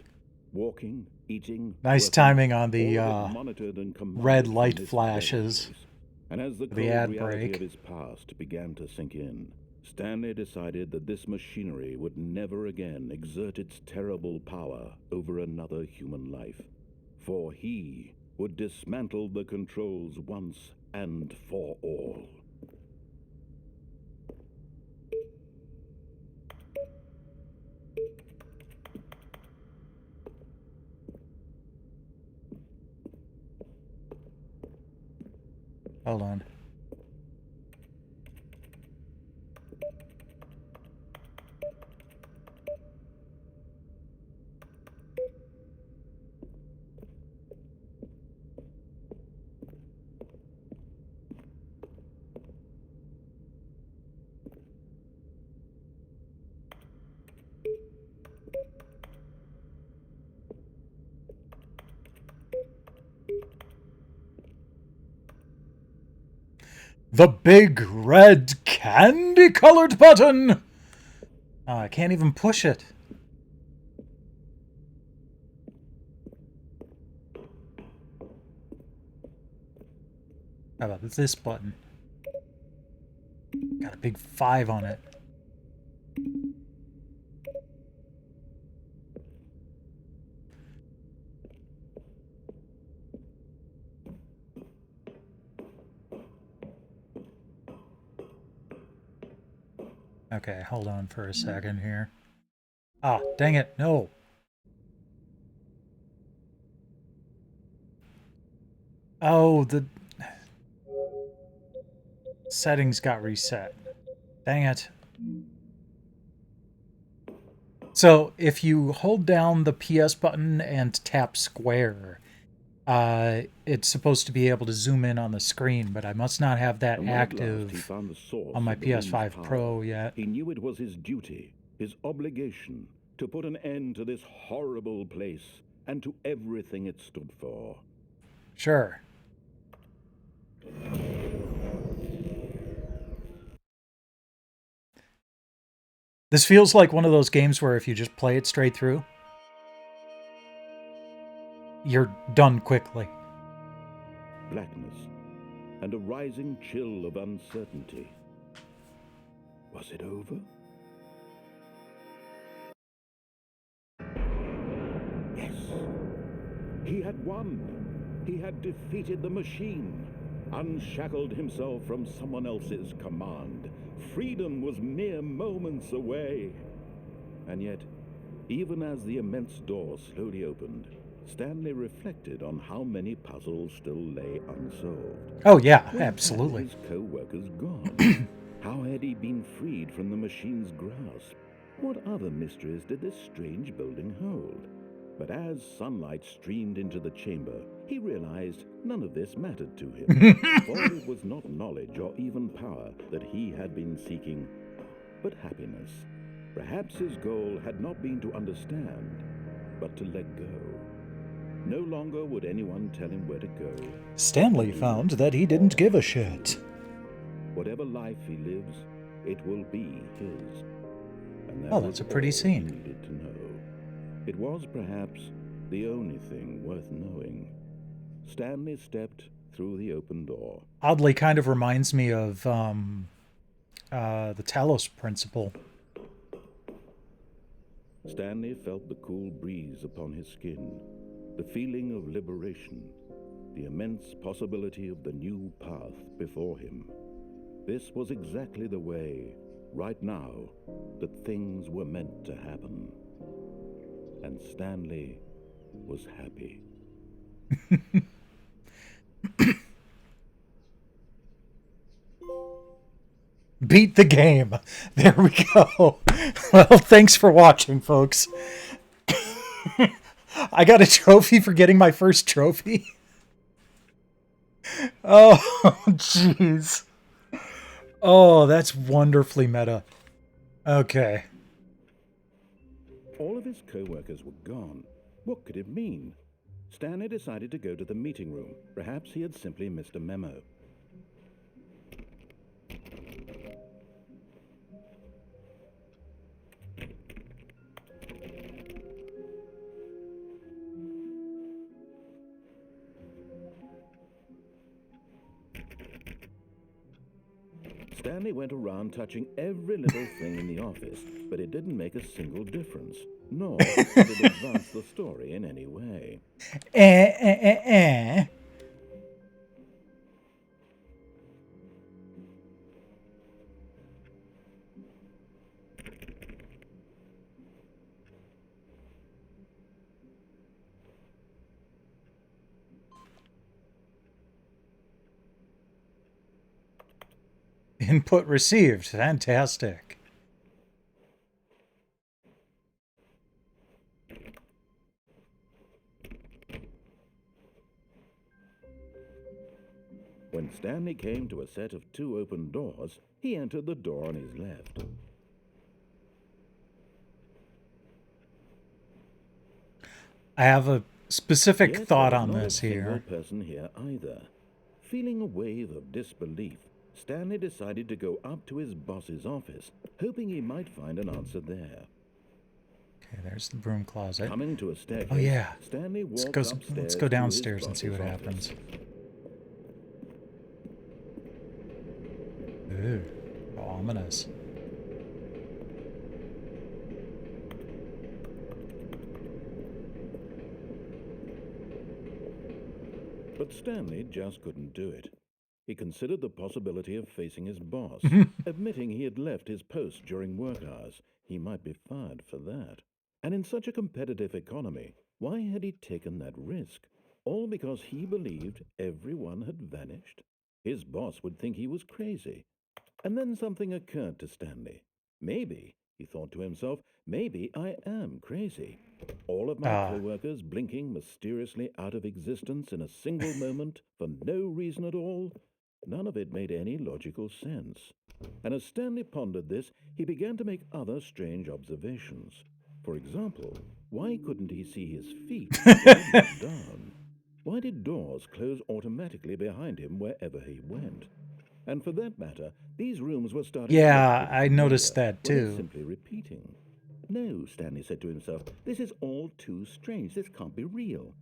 Walking, eating. Nice working, timing on the all monitored and commanded red from light this flashes. place. And as the The cold ad reality break. of his past began to sink in, Stanley decided that this machinery would never again exert its terrible power over another human life. For he would dismantle the controls once and for all. Hold on. The big red candy-colored button! Oh, I can't even push it. How about this button? Got a big 5 on it. Okay, hold on for a second here. Ah, dang it, no. Oh, the settings got reset. Dang it. So, if you hold down the PS button and tap square, it's supposed to be able to zoom in on the screen, but I must not have that And when at last he active found the source on my of the wind's PS5 power, Pro yet. He knew it was his duty, his obligation, to put an end to this horrible place and to everything it stood for. Sure. This feels like one of those games where if you just play it straight through, you're done quickly. Blackness and a rising chill of uncertainty. Was it over? Yes. He had won. He had defeated the machine, unshackled himself from someone else's command. Freedom was mere moments away. And yet, even as the immense door slowly opened, Stanley reflected on how many puzzles still lay unsolved. Oh, yeah, Where absolutely. had his co-workers gone? How had he been freed from the machine's grasp? What other mysteries did this strange building hold? But as sunlight streamed into the chamber, he realized none of this mattered to him. For it was not knowledge or even power that he had been seeking, but happiness. Perhaps his goal had not been to understand, but to let go. No longer would anyone tell him where to go. Stanley found that he didn't give a shit. Whatever life he lives, it will be his. And that Oh, that's was a pretty all scene. he needed to know. It was perhaps the only thing worth knowing. Stanley stepped through the open door. Oddly kind of reminds me of the Talos Principle. Stanley felt the cool breeze upon his skin, the feeling of liberation, the immense possibility of the new path before him. This was exactly the way, right now, that things were meant to happen. And Stanley was happy. Beat the game. There we go. Well, thanks for watching, folks. I got a trophy for getting my first trophy. Oh, jeez. Oh, that's wonderfully meta. Okay. All of his co-workers were gone. What could it mean? Stanley decided to go to the meeting room. Perhaps he had simply missed a memo. Stanley went around touching every little thing in the office, but it didn't make a single difference, nor did it advance the story in any way. Input received. Fantastic. When Stanley came to a set of 2 open doors, he entered the door on his left. I have a specific Yet thought there was on not this a single here. person here either. Feeling a wave of disbelief, Stanley decided to go up to his boss's office, hoping he might find an answer there. Okay, there's the broom closet. Coming to a staircase, Oh yeah. Stanley walked Let's upstairs go to his downstairs and see what boss's office. happens. Ooh, ominous. But Stanley just couldn't do it. He considered the possibility of facing his boss, admitting he had left his post during work hours. He might be fired for that. And in such a competitive economy, why had he taken that risk? All because he believed everyone had vanished? His boss would think he was crazy. And then something occurred to Stanley. Maybe, he thought to himself, maybe I am crazy. All of my co-workers blinking mysteriously out of existence in a single moment for no reason at all. None of it made any logical sense. And as Stanley pondered this, he began to make other strange observations. For example, why couldn't he see his feet when he went down? Why did doors close automatically behind him wherever he went? And for that matter, these rooms were starting to Yeah, look I noticed that familiar, too. simply repeating. No, Stanley said to himself, this is all too strange. This can't be real.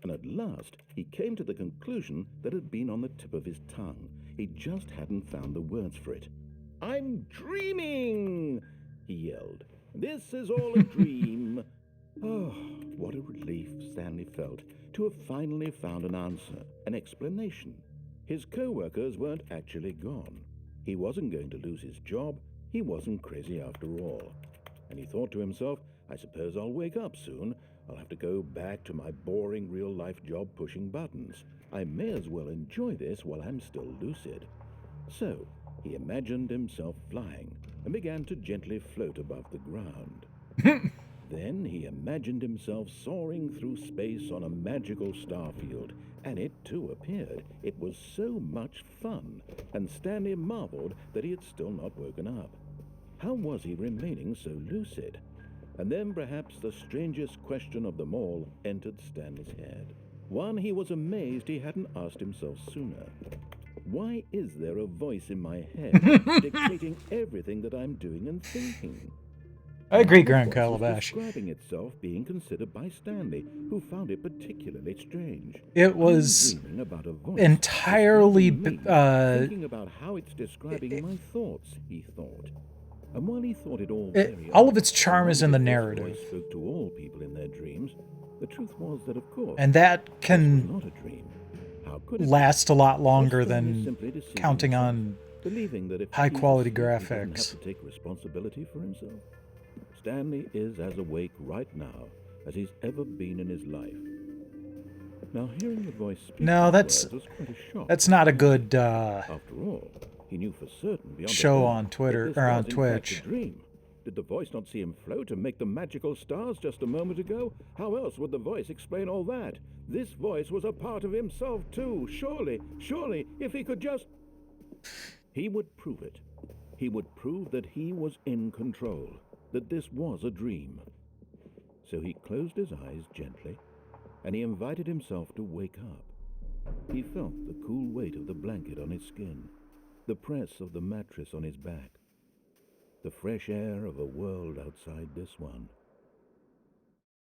And at last, he came to the conclusion that had been on the tip of his tongue. He just hadn't found the words for it. I'm dreaming, he yelled. This is all a dream. Oh, what a relief Stanley felt to have finally found an answer, an explanation. His co-workers weren't actually gone. He wasn't going to lose his job. He wasn't crazy after all. And he thought to himself, I suppose I'll wake up soon. I'll have to go back to my boring real-life job pushing buttons. I may as well enjoy this while I'm still lucid. So, he imagined himself flying and began to gently float above the ground. Then he imagined himself soaring through space on a magical starfield, and it too appeared. It was so much fun, and Stanley marveled that he had still not woken up. How was he remaining so lucid? And then perhaps the strangest question of them all entered Stanley's head. One he was amazed he hadn't asked himself sooner. Why is there a voice in my head dictating everything that I'm doing and thinking? I agree, The Grand voice was Calabash. describing itself being considered by Stanley, who found it particularly strange. It was Dreaming about a voice entirely describing me, thinking about how it's describing my thoughts, he thought. And while he thought it all very all odd, of its charm is in the this narrative. voice spoke to all people in their dreams. The truth was that, of course, And that this was can not a dream. How could it last a lot longer Was Stanley than simply deceiving counting himself, on believing that if high he was quality asleep, he didn't have graphics. to take responsibility for himself? Stanley is as awake right now as he's ever been in his life. Now, hearing the voice speak No, these words was quite a shock. that's not a good After all, he knew for certain beyond a show doubt on Twitter that this or on was, in fact, Twitch. a dream. Did the voice not see him float and make the magical stars just a moment ago? How else would the voice explain all that? This voice was a part of himself too. Surely, if he could just... He would prove it. He would prove that he was in control, that this was a dream. So he closed his eyes gently, and he invited himself to wake up. He felt the cool weight of the blanket on his skin, the press of the mattress on his back, the fresh air of a world outside this one.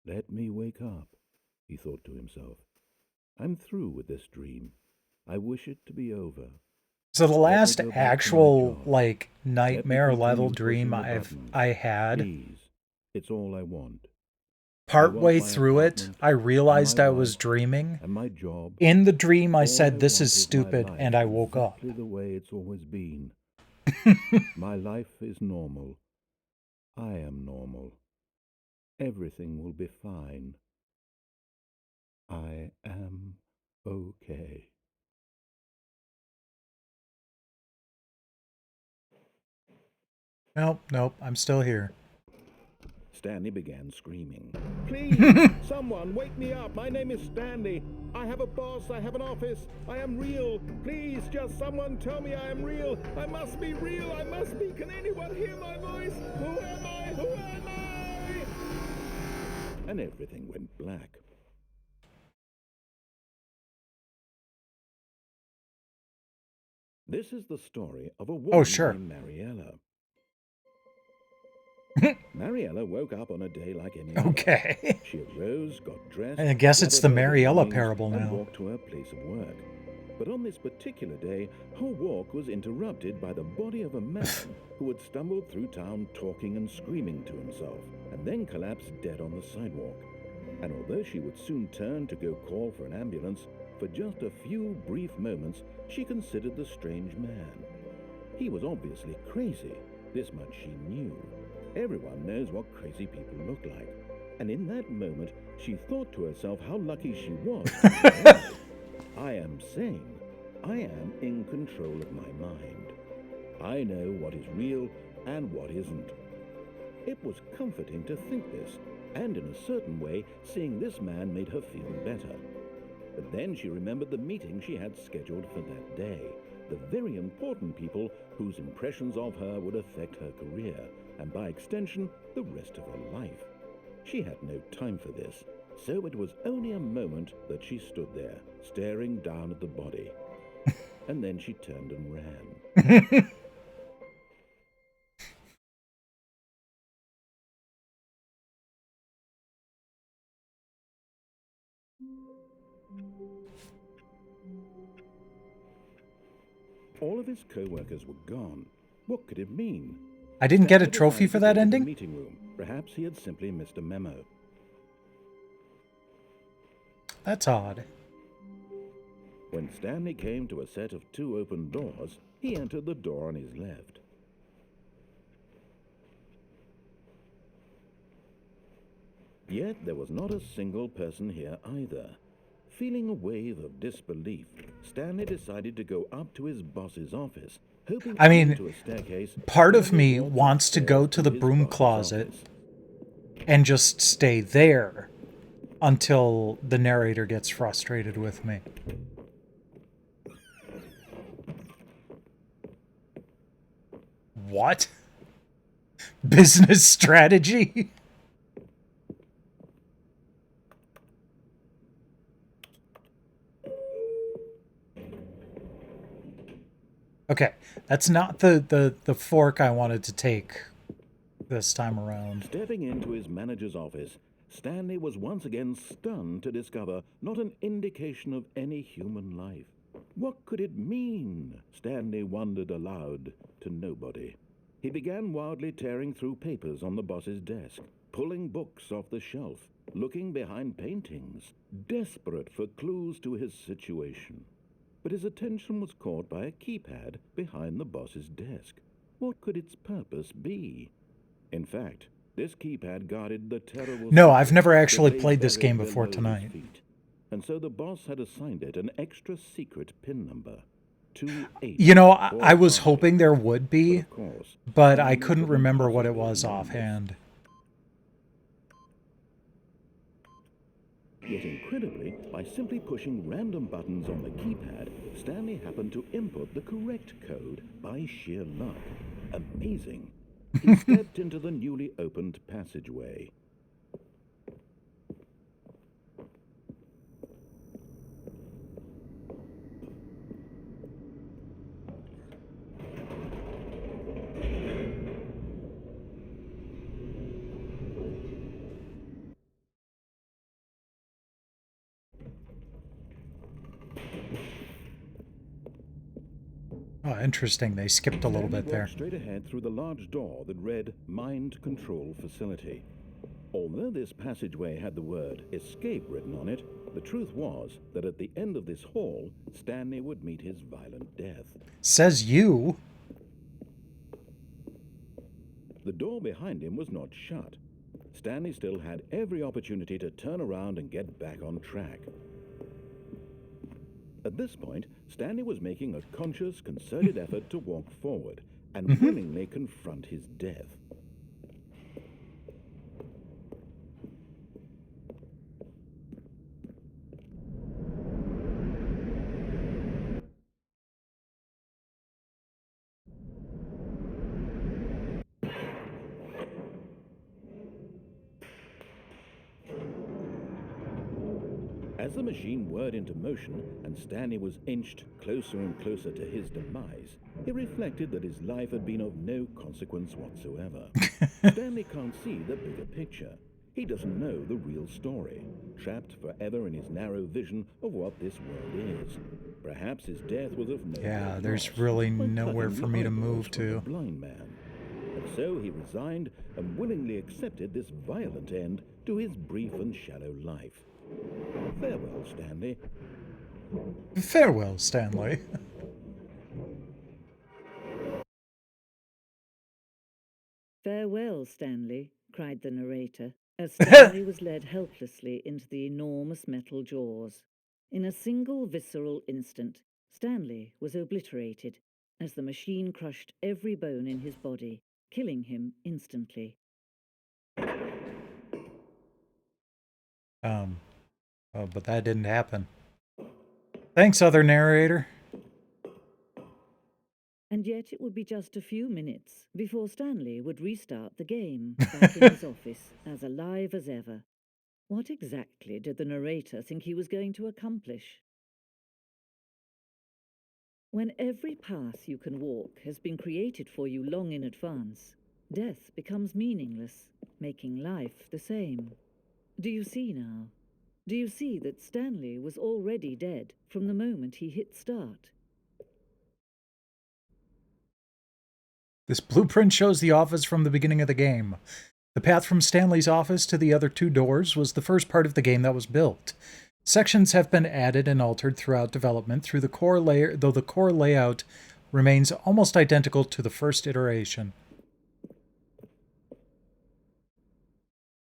Let me wake up, he thought to himself. I'm through with this dream. I wish it to be over. So the last go back to my actual job. like Let me nightmare level continue dream pushing the buttons. I had, Please, it's all I want. partway my through it, apartment, I realized my I was wife, dreaming. And my job. In the dream, I All said, "This want is my stupid," life and I woke up. exactly the way it's always been. My life is normal. I am normal. Everything will be fine. I am okay. Nope, I'm still here. Stanley began screaming. Please, someone, wake me up. My name is Stanley. I have a boss. I have an office. I am real. Please, just someone tell me I am real. I must be real. I must be. Can anyone hear my voice? Who am I? Who am I? And everything went black. This is the story of a woman sure. named Mariella. Mariella woke up on a day like any other. Okay. She arose, got dressed. I guess it's the gathered her Mariella belongings, parable and now. walked to her place of work. But on this particular day, her walk was interrupted by the body of a man who had stumbled through town talking and screaming to himself, and then collapsed dead on the sidewalk. And although she would soon turn to go call for an ambulance, for just a few brief moments she considered the strange man. He was obviously crazy. This much she knew. Everyone knows what crazy people look like. And in that moment, she thought to herself how lucky she was. I am sane. I am in control of my mind. I know what is real and what isn't. It was comforting to think this, and in a certain way, seeing this man made her feel better. But then she remembered the meeting she had scheduled for that day, the very important people whose impressions of her would affect her career, and by extension, the rest of her life. She had no time for this, so it was only a moment that she stood there, staring down at the body. And then she turned and ran. All of his co-workers were gone. What could it mean? I didn't get a Stanley trophy decided for to that go to the ending? meeting room. Perhaps he had simply missed a memo. That's odd. When Stanley came to a set of 2 open doors, he entered the door on his left. Yet there was not a single person here either. Feeling a wave of disbelief, Stanley decided to go up to his boss's office, hoping I mean, to a staircase. part of me wants to go to the broom closet and just stay there until the narrator gets frustrated with me. What? Business strategy? Okay, that's not the fork I wanted to take this time around. Stepping into his manager's office, Stanley was once again stunned to discover not an indication of any human life. What could it mean? Stanley wondered aloud to nobody. He began wildly tearing through papers on the boss's desk, pulling books off the shelf, looking behind paintings, desperate for clues to his situation. But his attention was caught by a keypad behind the boss's desk. What could its purpose be? In fact, this keypad guarded the terrible... No, I've never actually played this game before tonight. And so the boss had assigned it an extra secret PIN number. 28. You know, I was hoping there would be, but I couldn't remember what it was offhand. Yet incredibly, by simply pushing random buttons on the keypad, Stanley happened to input the correct code by sheer luck. Amazing. He stepped into the newly opened passageway. Oh, interesting. They skipped a little bit there. Straight ahead through the large door that read Mind Control Facility. Although this passageway had the word escape written on it, the truth was that at the end of this hall, Stanley would meet his violent death. Says you. The door behind him was not shut. Stanley still had every opportunity to turn around and get back on track. At this point, Stanley was making a conscious, concerted effort to walk forward and willingly confront his death. As the machine whirred into motion and Stanley was inched closer and closer to his demise, he reflected that his life had been of no consequence whatsoever. Stanley can't see the bigger picture. He doesn't know the real story, trapped forever in his narrow vision of what this world is. Perhaps his death was of no Yeah, great there's loss, really by nowhere cutting for the me to eyeballs move from a to. blind man. And so he resigned and willingly accepted this violent end to his brief and shallow life. Farewell, Stanley. Farewell, Stanley. "Farewell, Stanley," cried the narrator, as Stanley was led helplessly into the enormous metal jaws. In a single visceral instant, Stanley was obliterated as the machine crushed every bone in his body, killing him instantly. Oh, but that didn't happen. Thanks, other narrator. And yet it would be just a few minutes before Stanley would restart the game, back in his office, as alive as ever. What exactly did the narrator think he was going to accomplish? When every path you can walk has been created for you long in advance, death becomes meaningless, making life the same. Do you see now? Do you see that Stanley was already dead from the moment he hit start? This blueprint shows the office from the beginning of the game. The path from Stanley's office to the other 2 doors was the first part of the game that was built. Sections have been added and altered throughout development through the core layer, though the core layout remains almost identical to the first iteration.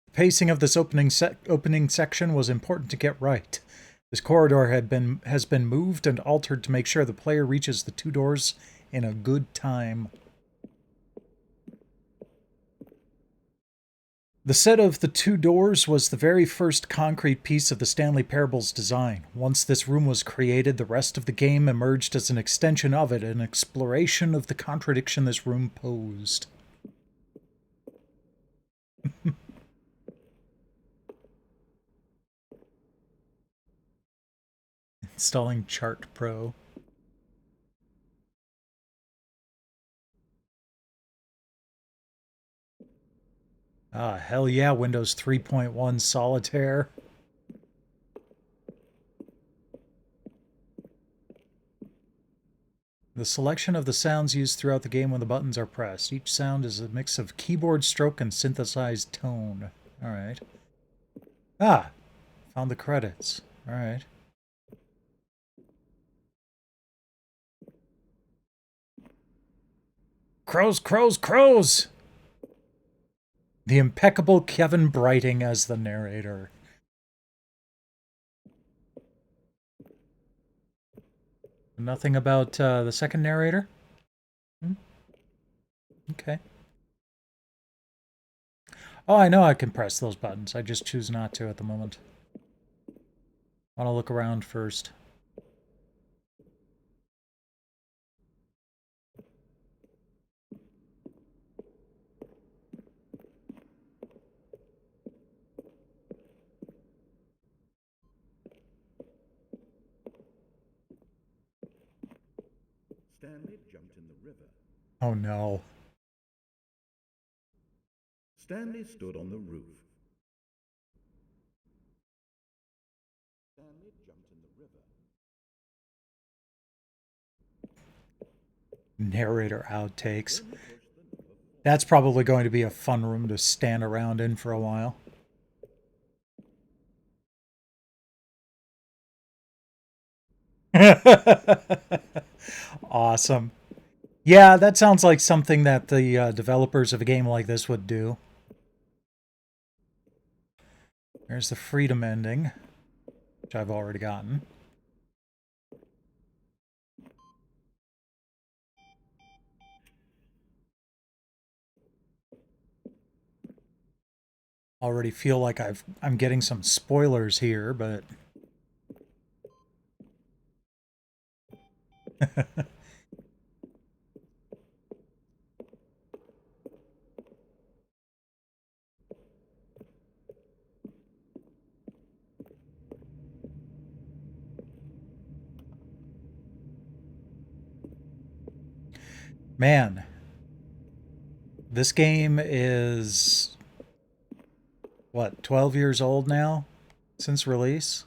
The pacing of this opening section was important to get right. This corridor has been moved and altered to make sure the player reaches the 2 doors in a good time. The set of the 2 doors was the very first concrete piece of the Stanley Parable's design. Once this room was created, the rest of the game emerged as an extension of it, an exploration of the contradiction this room posed. Installing Chart Pro. Ah, hell yeah, Windows 3.1 Solitaire. The selection of the sounds used throughout the game when the buttons are pressed. Each sound is a mix of keyboard stroke and synthesized tone. Alright. Ah! Found the credits. Alright. Crows, crows, crows! The impeccable Kevin Brighting as the narrator. Nothing about the second narrator? Okay. Oh, I know I can press those buttons. I just choose not to at the moment. I want to look around first. Stanley jumped in the river. Oh no. Stanley stood on the roof. Stanley jumped in the river. Narrator outtakes. That's probably going to be a fun room to stand around in for a while. Awesome. Yeah, that sounds like something that the developers of a game like this would do. There's the freedom ending, which I've already gotten. Already feel like I'm getting some spoilers here, but man, this game is what, 12 years old now since release?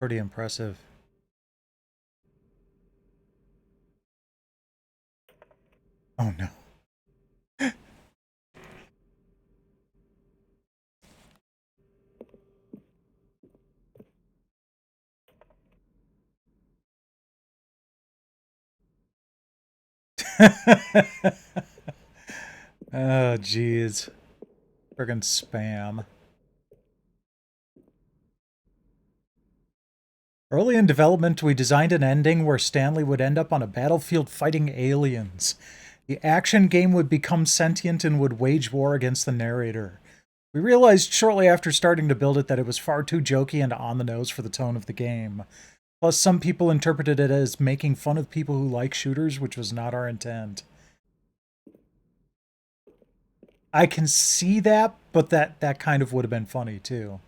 Pretty impressive. Oh no. Oh, jeez. Friggin' spam. Early in development, we designed an ending where Stanley would end up on a battlefield fighting aliens. The action game would become sentient and would wage war against the narrator. We realized shortly after starting to build it that it was far too jokey and on the nose for the tone of the game. Plus, some people interpreted it as making fun of people who like shooters, which was not our intent. I can see that, but that kind of would have been funny too.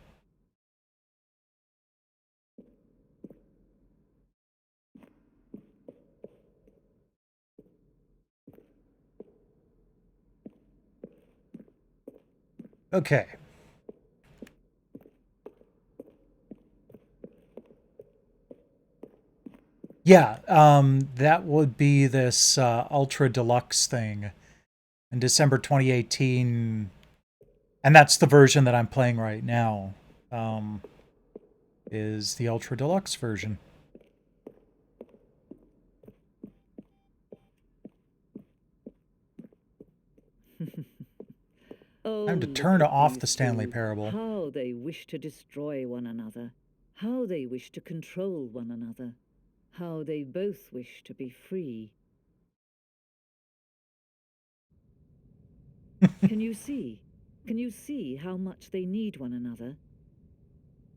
Okay. Yeah, that would be this Ultra Deluxe thing in December 2018. And that's the version that I'm playing right now. is the Ultra Deluxe version. Oh, Time to look turn at off these the Stanley two. Parable. How they wish to destroy one another. How they wish to control one another. How they both wish to be free. Can you see? Can you see how much they need one another?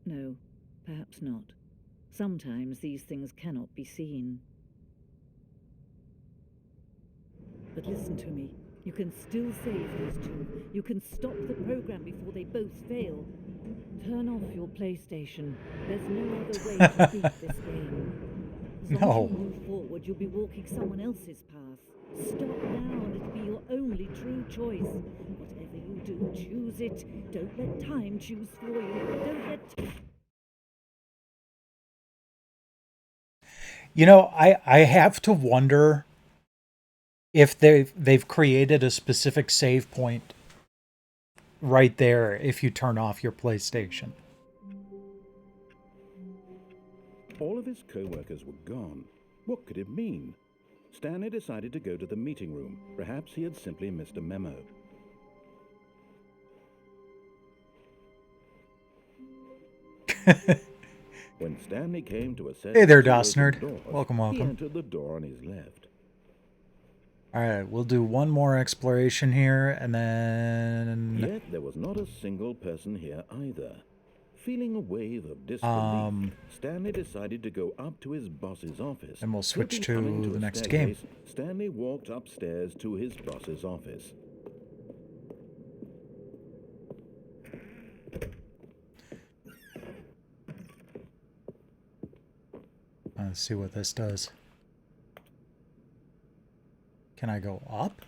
No, perhaps not. Sometimes these things cannot be seen. But listen to me. You can still save these two. You can stop the program before they both fail. Turn off your PlayStation. There's no other way to beat this game. As long as you move forward, you'll be walking someone else's path. Stop now and it'll be your only true choice. Whatever you do, choose it. Don't let time choose for you. Don't let... You know, I have to wonder if they've created a specific save point right there if you turn off your PlayStation. All of his co-workers were gone. What could it mean? Stanley decided to go to the meeting room. Perhaps he had simply missed a memo. When Stanley came to assess... Hey there, the two open Dosnerd. doors, Welcome, he welcome. entered the door on his left. Alright, we'll do one more exploration here, and then... Yet there was not a single person here either. Feeling a wave of disbelief, Stanley decided to go up to his boss's office. And we'll switch Hoping coming to a the next game. staircase, Stanley walked upstairs to his boss's office. Let's see what this does. Can I go up?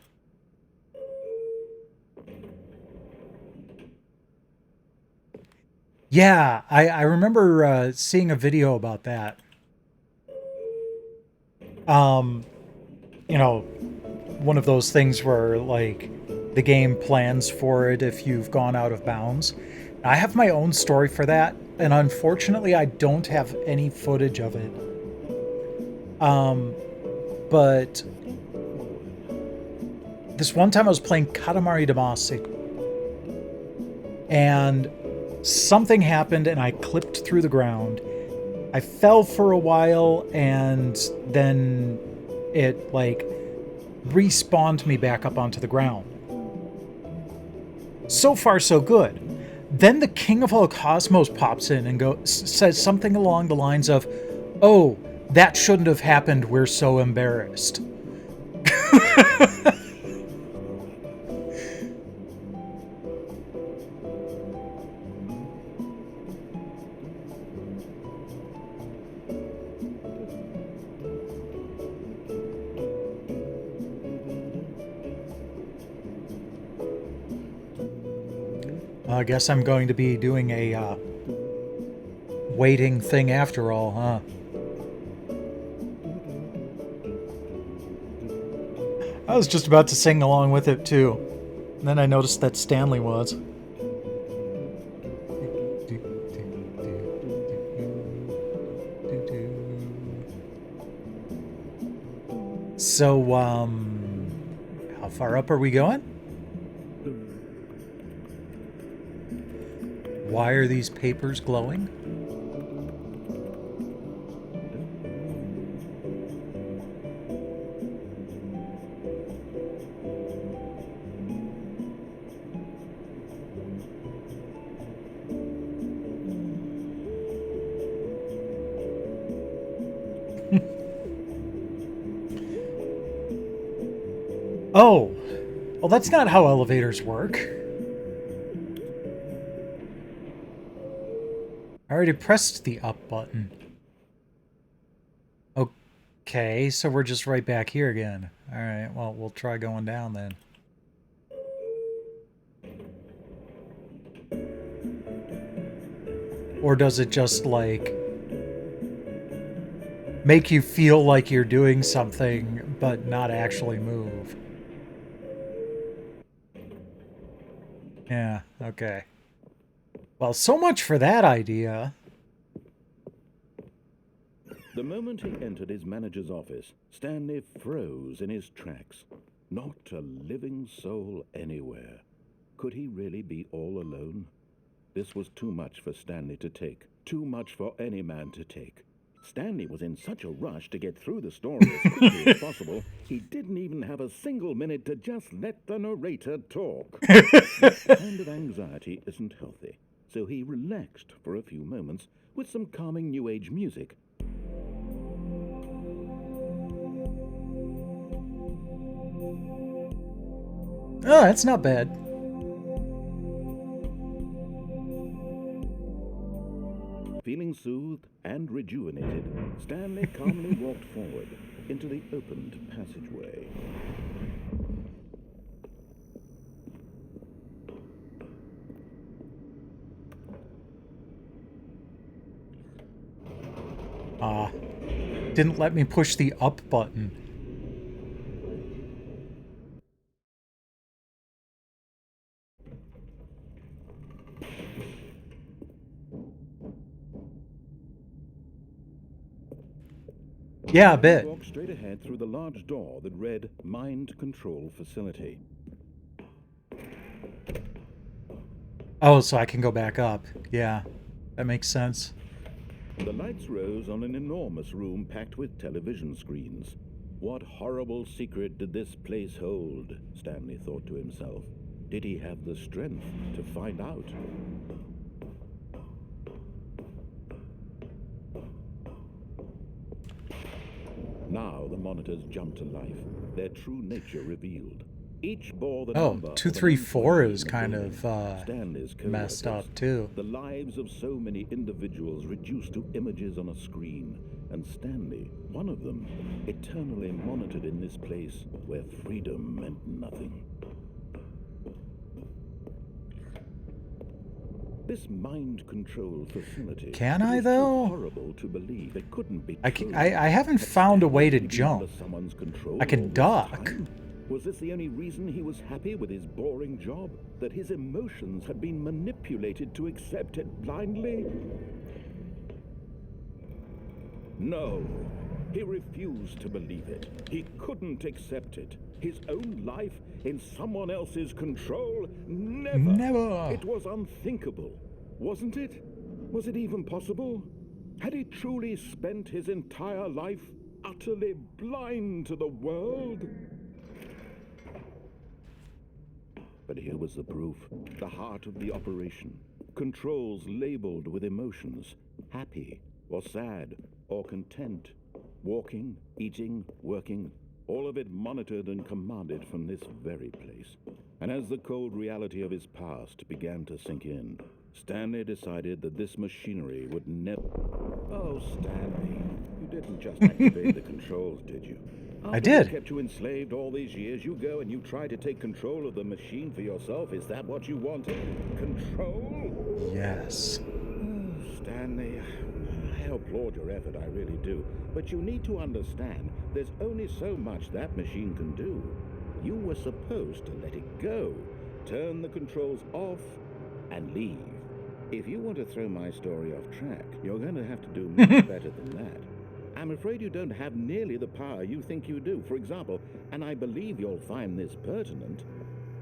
Yeah, I remember seeing a video about that. You know, one of those things where, like, the game plans for it if you've gone out of bounds. I have my own story for that, and unfortunately I don't have any footage of it. But this one time I was playing Katamari Damacy, and something happened and I clipped through the ground. I fell for a while and then it, like, respawned me back up onto the ground. So far, so good. Then the King of All Cosmos pops in and says something along the lines of, "Oh, that shouldn't have happened. We're so embarrassed." I guess I'm going to be doing a waiting thing after all, huh? I was just about to sing along with it too. And then I noticed that Stanley was. So, how far up are we going? Why are these papers glowing? Oh, well, that's not how elevators work. I already pressed the up button. Okay, so we're just right back here again. Alright, well, we'll try going down then. Or does it just, like, make you feel like you're doing something, but not actually move? Yeah, okay. Well, so much for that idea. The moment he entered his manager's office, Stanley froze in his tracks. Not a living soul anywhere. Could he really be all alone? This was too much for Stanley to take. Too much for any man to take. Stanley was in such a rush to get through the story as quickly as possible, he didn't even have a single minute to just let the narrator talk. This kind of anxiety isn't healthy, so he relaxed for a few moments with some calming New Age music. Oh, that's not bad. Feeling soothed and rejuvenated, Stanley calmly walked forward into the opened passageway. Didn't let me push the up button. Yeah, a bit. He walked straight ahead through the large door that read Mind Control Facility. Oh, so I can go back up. Yeah, that makes sense. The lights rose on an enormous room packed with television screens. What horrible secret did this place hold? Stanley thought to himself. Did he have the strength to find out? Now the monitors jumped to life, their true nature revealed. Each bore the number 234 is kind of Stanley's messed up too. The lives of so many individuals reduced to images on a screen, and Stanley, one of them, eternally monitored in this place where freedom meant nothing. This mind control facility. Can I though? Horrible to believe it couldn't be. I haven't found a way to jump. I can duck. Was this the only reason he was happy with his boring job? That his emotions had been manipulated to accept it blindly? No. He refused to believe it. He couldn't accept it. His own life in someone else's control? Never. Never. It was unthinkable, wasn't it? Was it even possible? Had he truly spent his entire life utterly blind to the world? But here was the proof, the heart of the operation. Controls labeled with emotions, happy or sad or content. Walking, eating, working, all of it monitored and commanded from this very place. And as the cold reality of his past began to sink in, Stanley decided that this machinery would never... Oh, Stanley, you didn't just activate the controls, did you? I did. Kept you enslaved all these years, you go and you try to take control of the machine for yourself. Is that what you wanted? Control? Yes. Oh, Stanley, I applaud your effort, I really do. But you need to understand, there's only so much that machine can do. You were supposed to let it go, turn the controls off, and leave. If you want to throw my story off track, you're going to have to do much better than that. I'm afraid you don't have nearly the power you think you do. For example, and I believe you'll find this pertinent,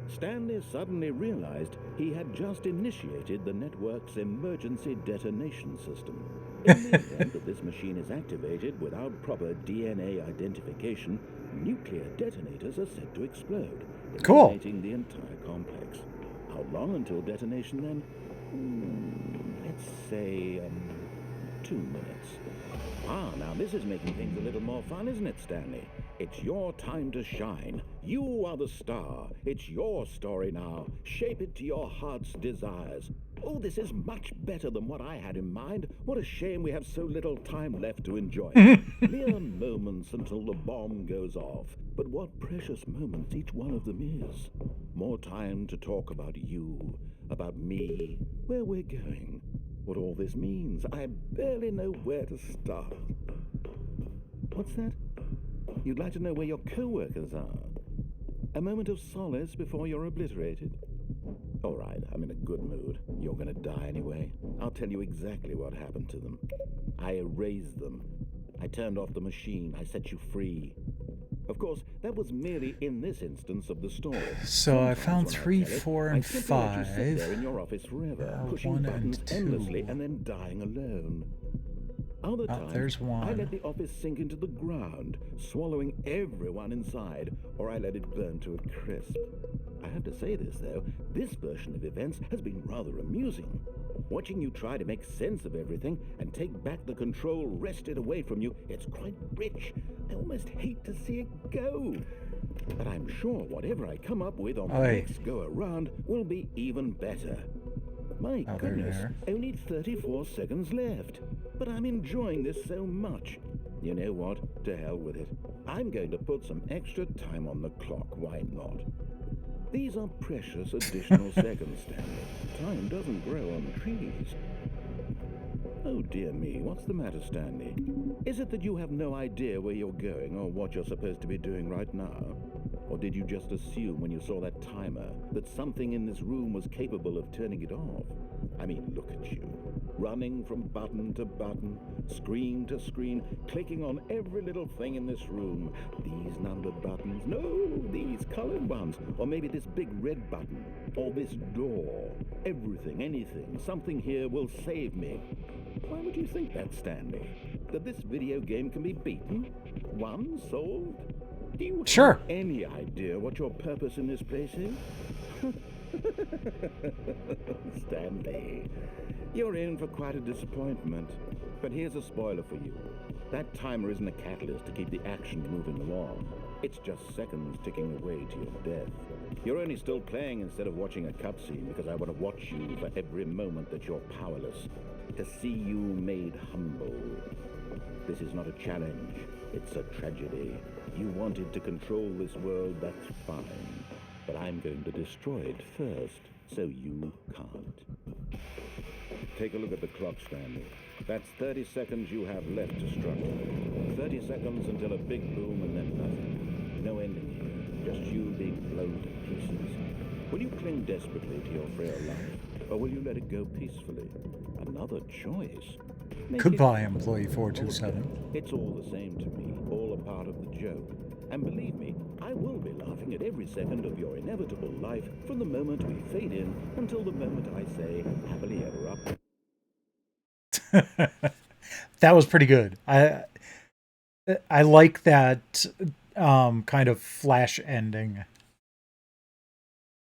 Stanley suddenly realized he had just initiated the network's emergency detonation system. In the event that this machine is activated without proper DNA identification, nuclear detonators are set to explode, eliminating the entire complex. How long until detonation then? Let's say 2 minutes. Now this is making things a little more fun, isn't it, Stanley? It's your time to shine. You are the star. It's your story now. Shape it to your heart's desires. Oh, this is much better than what I had in mind. What a shame we have so little time left to enjoy it. Mere moments until the bomb goes off. But what precious moments each one of them is. More time to talk about you, about me, where we're going, what all this means. I barely know where to start. What's that? You'd like to know where your co-workers are? A moment of solace before you're obliterated? All right, I'm in a good mood. You're gonna die anyway. I'll tell you exactly what happened to them. I erased them. I turned off the machine. I set you free. Of course, that was merely in this instance of the story. So I Sometimes found when I 3, tell it, 4, I and simply let you 5. sit there in your office forever, pushing 1 buttons and 2. endlessly and then dying alone. Other times, there's 1. I let the office sink into the ground, swallowing everyone inside, or I let it burn to a crisp. I have to say this, though, this version of events has been rather amusing. Watching you try to make sense of everything and take back the control wrested away from you, it's quite rich. I almost hate to see it go. But I'm sure whatever I come up with on the next go-around will be even better. My goodness, only 34 seconds left. But I'm enjoying this so much. You know what? To hell with it. I'm going to put some extra time on the clock. Why not? These are precious additional seconds, Stanley. Time doesn't grow on trees. Oh dear me, what's the matter, Stanley? Is it that you have no idea where you're going or what you're supposed to be doing right now? Or did you just assume when you saw that timer that something in this room was capable of turning it off? I mean, look at you. Running from button to button, screen to screen, clicking on every little thing in this room. These numbered buttons, no, these colored ones. Or maybe this big red button, or this door. Everything, anything, something here will save me. Why would you think that, Stanley? That this video game can be beaten? Won? Solved? Do you have any idea what your purpose in this place is? Stanley, you're in for quite a disappointment. But here's a spoiler for you. That timer isn't a catalyst to keep the action moving along. It's just seconds ticking away to your death. You're only still playing instead of watching a cutscene because I want to watch you for every moment that you're powerless. To see you made humble. This is not a challenge. It's a tragedy. You wanted to control this world, that's fine. But I'm going to destroy it first, so you can't. Take a look at the clock, Stanley. That's 30 seconds you have left to struggle. 30 seconds until a big boom and then nothing. No ending here, just you being blown to pieces. Will you cling desperately to your frail life, or will you let it go peacefully? Another choice. Goodbye, Employee 427. It's all the same to me, all a part of the joke. And believe me, I will be laughing at every second of your inevitable life from the moment we fade in until the moment I say, happily ever up. That was pretty good. I like that kind of flash ending.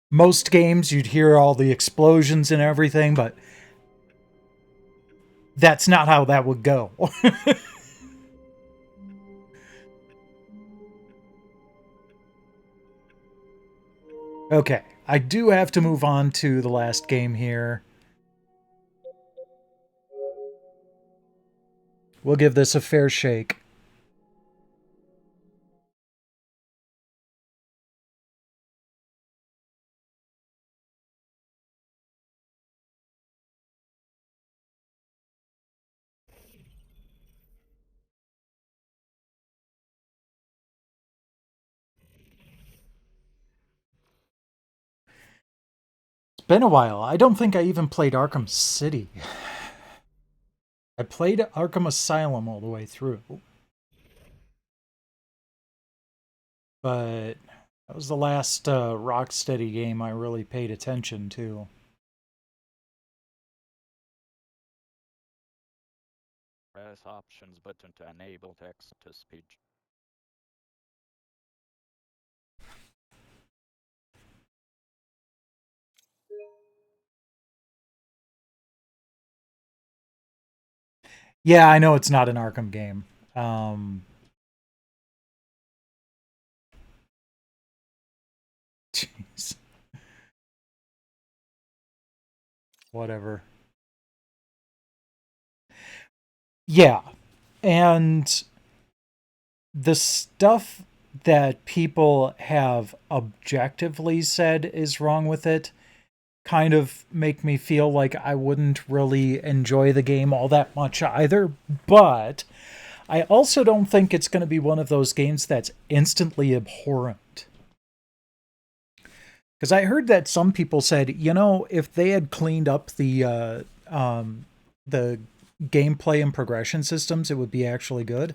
Most games, you'd hear all the explosions and everything, but that's not how that would go. Okay, I do have to move on to the last game here. We'll give this a fair shake. It's been a while. I don't think I even played Arkham City. I played Arkham Asylum all the way through. But that was the last Rocksteady game I really paid attention to. Press Options button to enable text-to-speech. Yeah, I know it's not an Arkham game. Jeez. Whatever. Yeah, and the stuff that people have objectively said is wrong with it kind of make me feel like I wouldn't really enjoy the game all that much either, but I also don't think it's going to be one of those games that's instantly abhorrent. Because I heard that some people said, you know, if they had cleaned up the gameplay and progression systems, it would be actually good.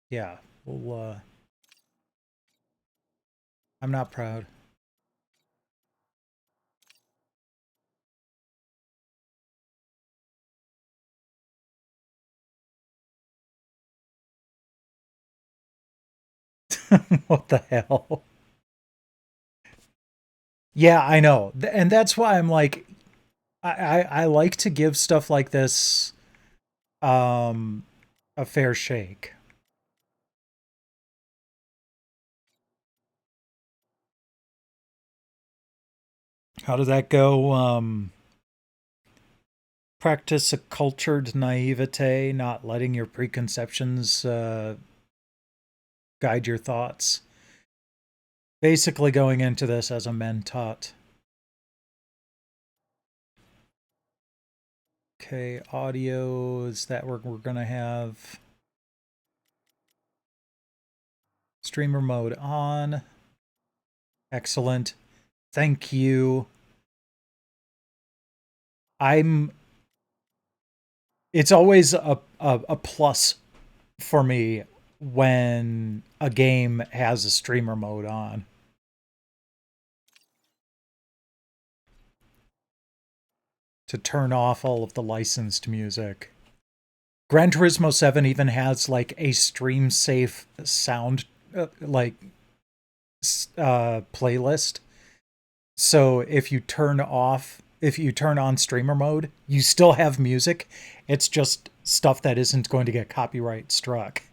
Yeah, well, I'm not proud. What the hell? Yeah, I know. And that's why I'm like, I like to give stuff like this a fair shake. How did that go? Practice a cultured naivete, not letting your preconceptions guide your thoughts. Basically going into this as a men taught. Okay, audio is that we're gonna have streamer mode on. Excellent. Thank you. It's always a plus for me when a game has a streamer mode on. To turn off all of the licensed music. Gran Turismo 7 even has like a stream safe sound playlist. So if you turn on streamer mode, you still have music. It's just stuff that isn't going to get copyright struck.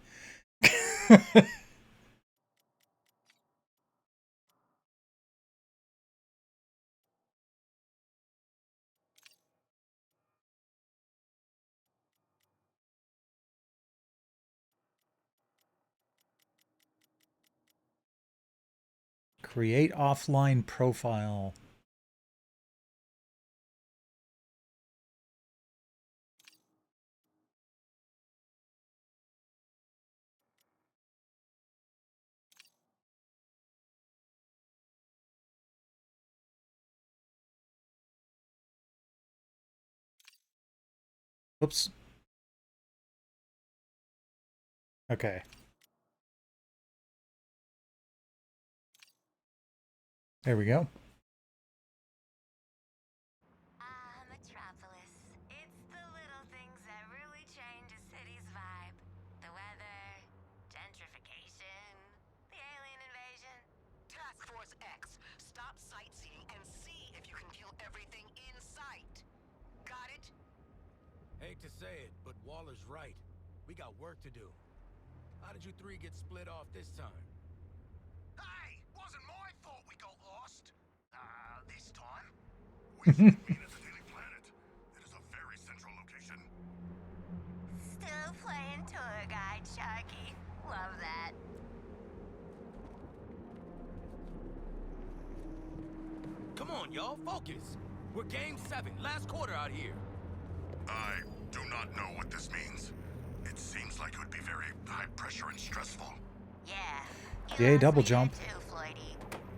Create offline profile. Oops. Okay. There we go. Metropolis. It's the little things that really change a city's vibe. The weather, gentrification, the alien invasion. Task Force X. Stop sightseeing and see if you can kill everything in sight. Got it? Hate to say it, but Waller's right. We got work to do. How did you three get split off this time? Hey! Wasn't my fault we got lost. This time. We should meet at the Daily Planet. It is a very central location. Still playing tour guide, Sharky. Love that. Come on, y'all, focus. We're game 7, last quarter out here. I do not know what this means. It seems like it would be very high pressure and stressful. Yeah. Yay, double jump. Too, Floydie.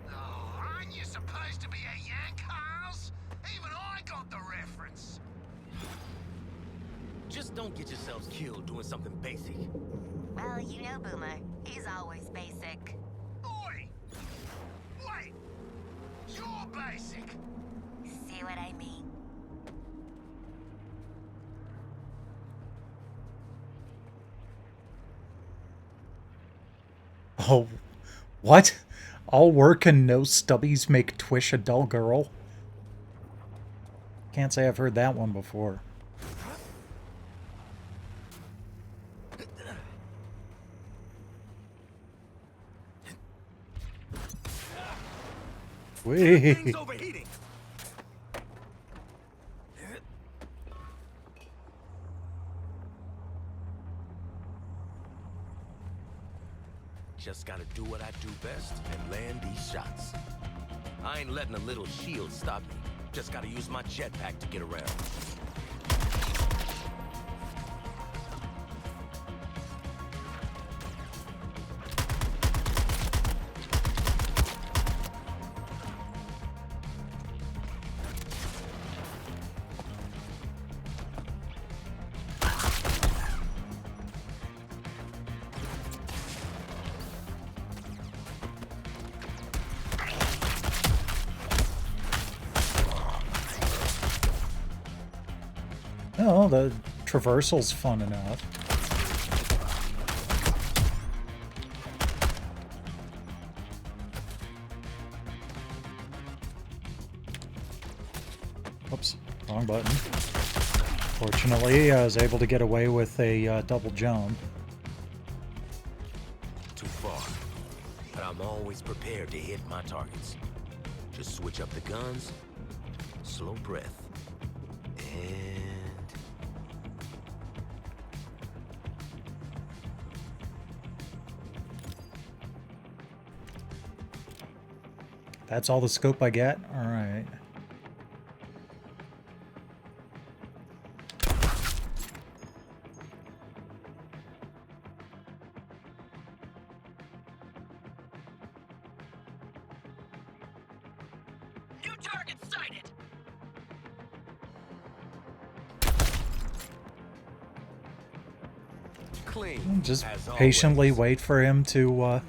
Oh, aren't you supposed to be a yank, Carls? Even I got the reference. Just don't get yourselves killed doing something basic. Well, you know Boomer. He's always basic. Oi! Wait! You're basic! See what I mean? Oh, what? All work and no stubbies make Twish a dull girl? Can't say I've heard that one before. Wait. Thing's overheating. Just gotta do what I do best and land these shots. I ain't letting a little shield stop me. Just gotta use my jetpack to get around. Well, the traversal's fun enough. Oops, wrong button. Fortunately, I was able to get away with a double jump. Too far. But I'm always prepared to hit my targets. Just switch up the guns, slow breath, and... That's all the scope I get? Alright. New target sighted! Clean. Just as patiently always. wait for him to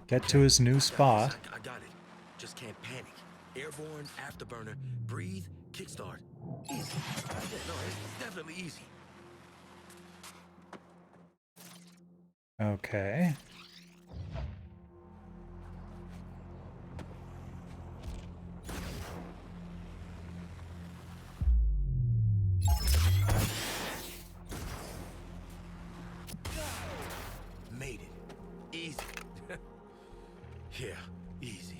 get to his new spot. I got it. Just can't panic. Airborne, afterburner, breathe, kickstart. Easy. Yeah, no, it's definitely easy. Okay. Made it. Easy. Yeah, easy.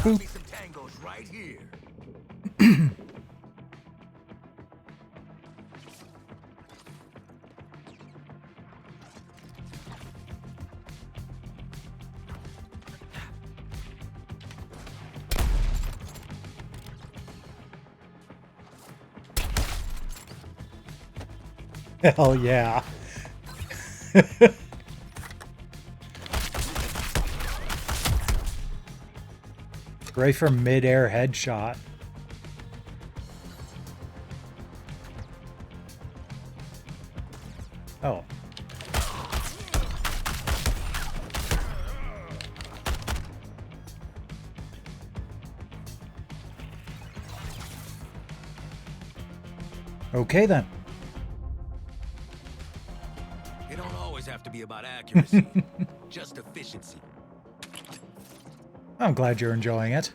Got me some tangos right here. Hell yeah. Right from mid-air headshot. Oh. Okay then. It don't always have to be about accuracy, just efficiency. I'm glad you're enjoying it.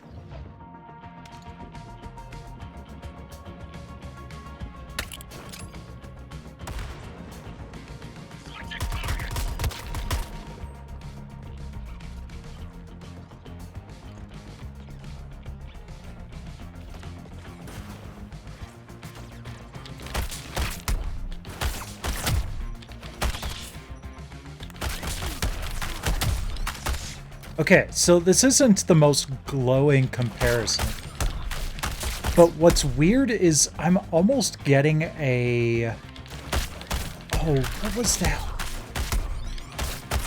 Okay, so this isn't the most glowing comparison. But what's weird is I'm almost getting a... Oh, what was that?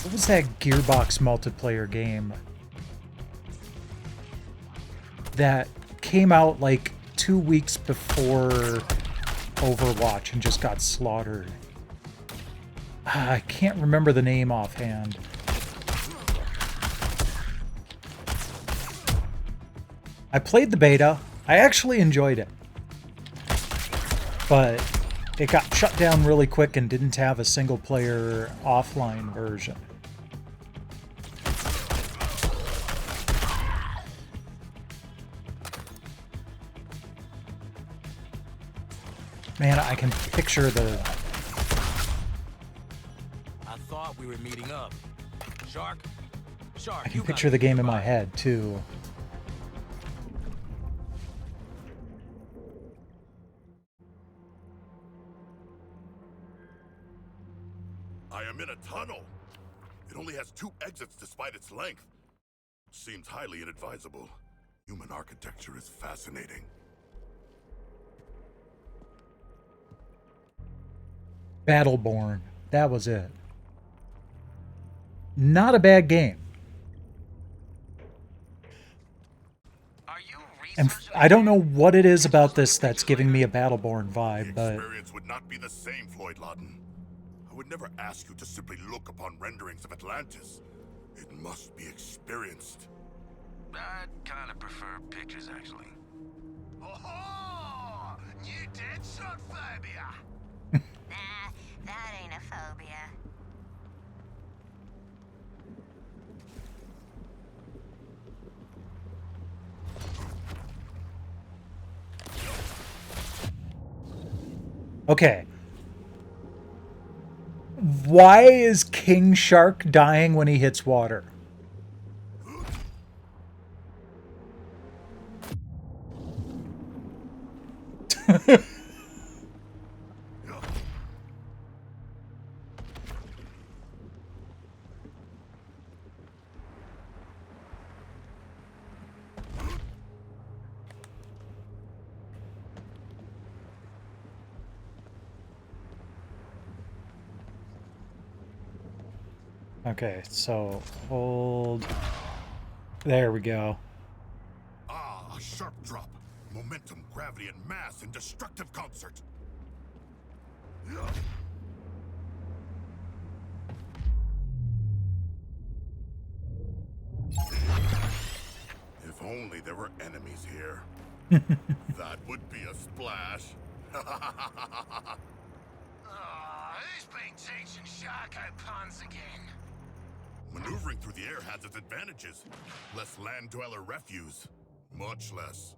What was that Gearbox multiplayer game that came out like 2 weeks before Overwatch and just got slaughtered? I can't remember the name offhand. I played the beta. I actually enjoyed it. But it got shut down really quick and didn't have a single player offline version. Man, I can picture the... I thought we were meeting up. Shark? Shark, I can picture the game in my head, too. I am in a tunnel. It only has 2 exits despite its length. Seems highly inadvisable. Human architecture is fascinating. Battleborn. That was it. Not a bad game. And I don't know what it is about this that's giving me a Battleborn vibe, The but experience would not be the same, Floyd Lawton. I would never ask you to simply look upon renderings of Atlantis. It must be experienced. I'd kind of prefer pictures, actually. Oh, new Deadshot phobia. Nah, that ain't a phobia. okay. Why is King Shark dying when he hits water? Okay, so hold. There we go. Ah, a sharp drop. Momentum, gravity, and mass in destructive concert. If only there were enemies here. That would be a splash. Oh, who's been teaching Sharko puns again? Maneuvering through the air has its advantages. Less land dweller refuse. Much less.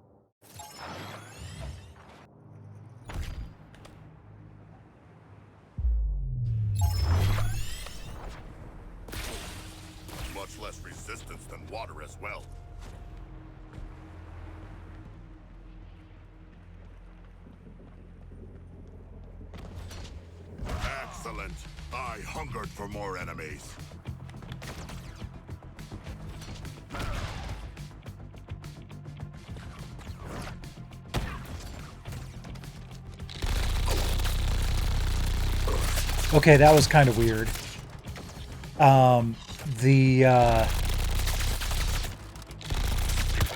Much less resistance than water as well. Excellent. I hungered for more enemies. Okay, that was kind of weird. And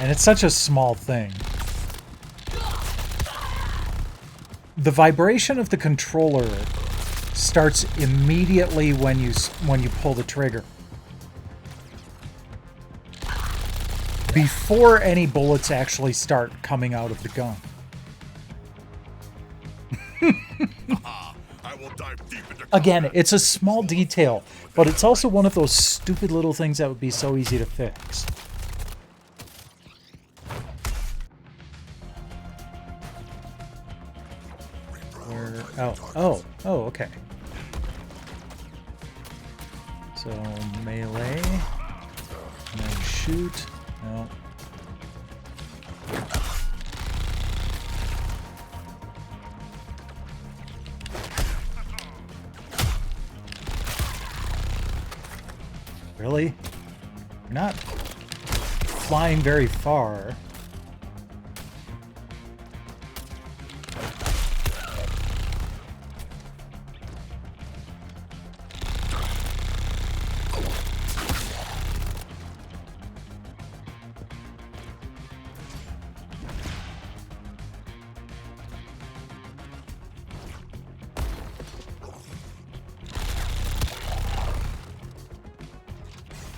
it's such a small thing. The vibration of the controller starts immediately when you pull the trigger. Before any bullets actually start coming out of the gun. Again, it's a small detail, but it's also one of those stupid little things that would be so easy to fix. Oh, okay. So, melee, and then shoot. No. Really? You're not flying very far.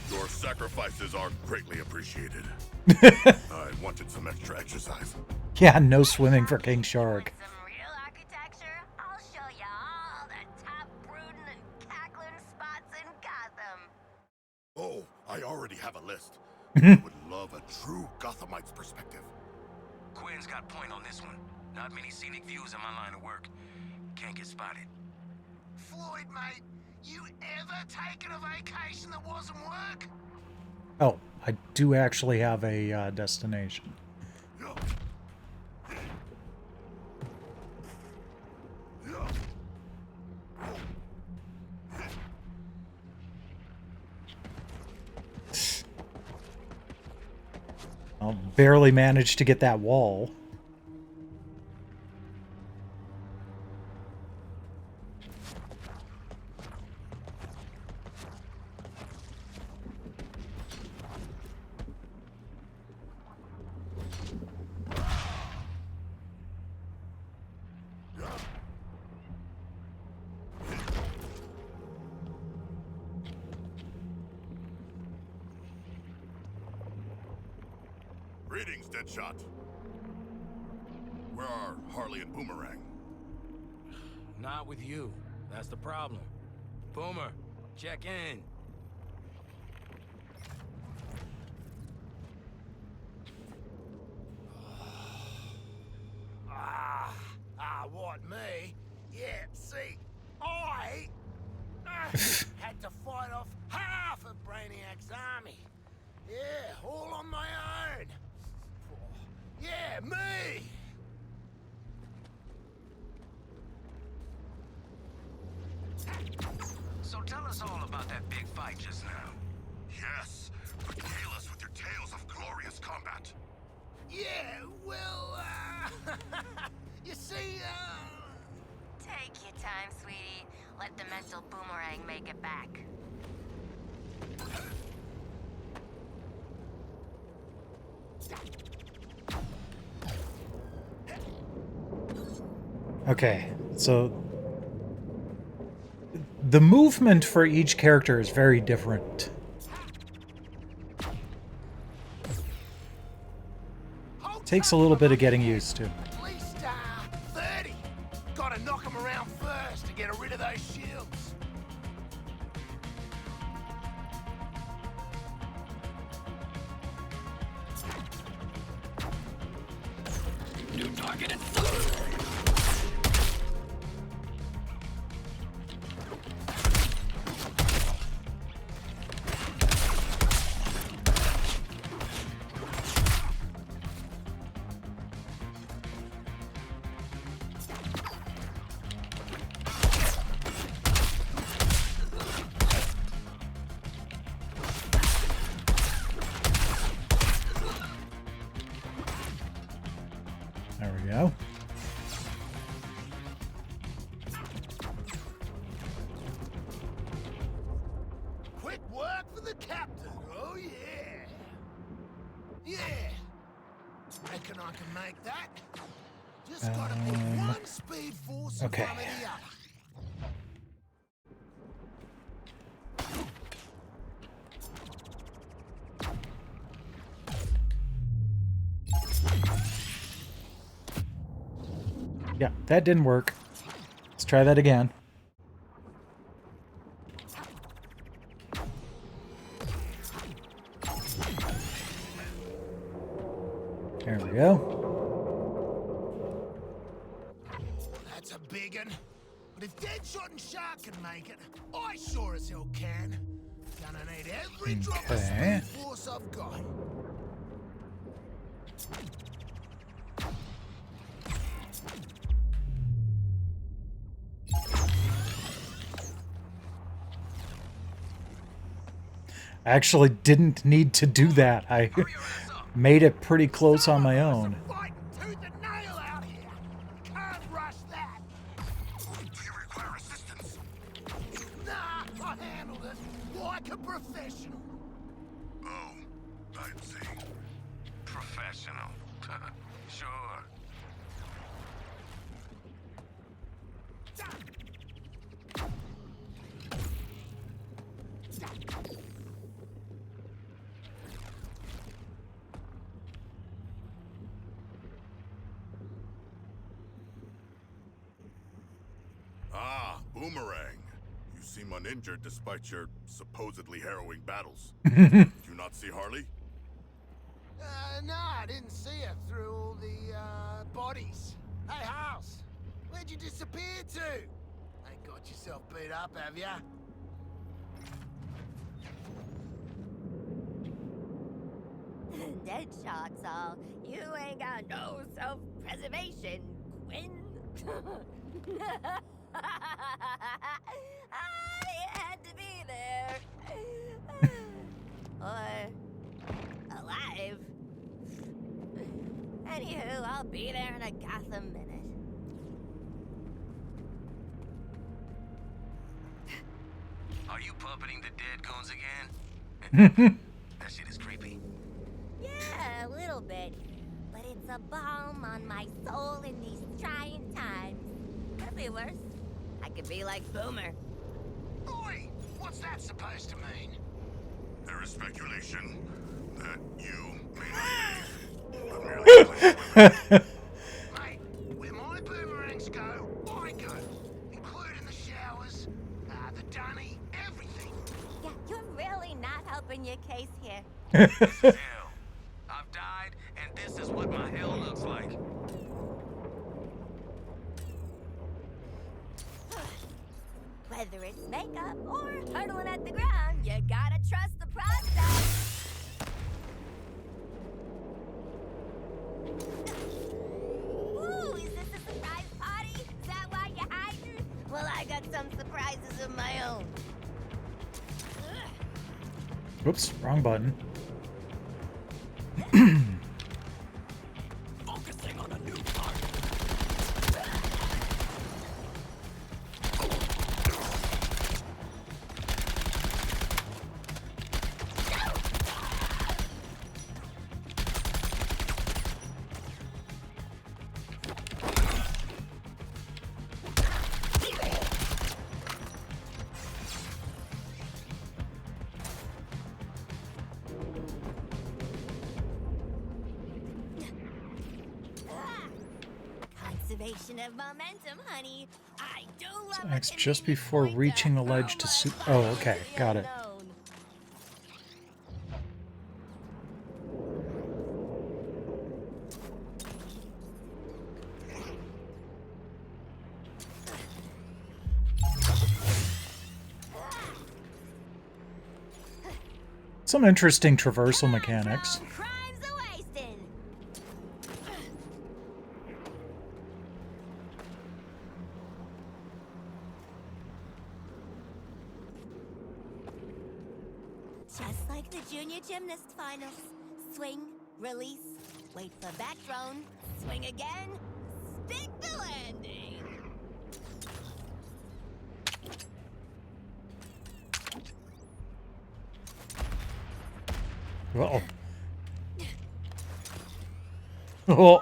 Your sacrifices are greatly appreciated. I wanted some extra exercise. Yeah, no swimming for King Shark. Some real architecture? I'll show you all the top brooding and cackling spots in Gotham. Oh, I already have a list. I would love a true Gothamite's perspective. Quinn's got point on this one. Not many scenic views in my line of work. Can't get spotted. Floyd, mate, you ever taken a vacation that wasn't work? Oh, I do actually have a destination. I'll barely manage to get that wall. Greetings, Deadshot. Where are Harley and Boomerang? Not with you. That's the problem. Boomer, check in. What, me? Yeah, see, I had to fight off half of Brainiac's army. Yeah, all on my own. Yeah, me! So tell us all about that big fight just now. Yes, regale us with your tales of glorious combat. Yeah, well, you see, Take your time, sweetie. Let the mental boomerang make it back. Okay, so the movement for each character is very different. Takes a little bit of getting used to. at least, 30. Gotta knock them around first to get rid of those shields. New target and There we go. Quick work for the captain. Oh, yeah. Yeah. Reckon I can make that. Just gotta put one speed force in okay. front of the other. Yeah, that didn't work. Let's try that again. There we go. That's a big un. But if Deadshot and Shark can make it, I sure as hell can. Gonna need every drop of Okay. speed force I've got. I actually didn't need to do that. I made it pretty close on my own. Fighting tooth and nail out here. Can't rush that. Do you require assistance? Nah, I handled it like a professional. Oh, I see. professional. Sure. Ah, Boomerang. You seem uninjured despite your supposedly harrowing battles. Did you not see Harley? No, I didn't see her through all the, bodies. Hey, House, where'd you disappear to? Ain't got yourself beat up, have ya? Deadshot, all. You ain't got no self-preservation, Quinn. I had to be there. Or alive. Anywho, I'll be there in a Gotham minute. Are you puppeting the dead goons again? That shit is creepy. Yeah, a little bit. But it's a balm on my soul in these trying times. Could be worse. I could be like Boomer. Oi! What's that supposed to mean? There is speculation that you may not Mate, where my boomerangs go, I go. Including the showers, the dunny, everything. Yeah, you're really not helping your case here. This is hell. I've died, and this is what my hell looks like. Whether it's makeup or hurtling at the ground, you gotta trust the process. Ooh, is this a surprise party? Is that why you're hiding? Well, I got some surprises of my own. Whoops, wrong button. Focusing on a new target. Conservation of momentum, honey. I do love a X just before reaching the ledge to su- Oh, okay, got it. Some interesting traversal mechanics. Crimes a wasting. Just like the junior gymnast finals. Swing, release, wait for back thrown, swing again, stick the landing. Uh-oh. Oh.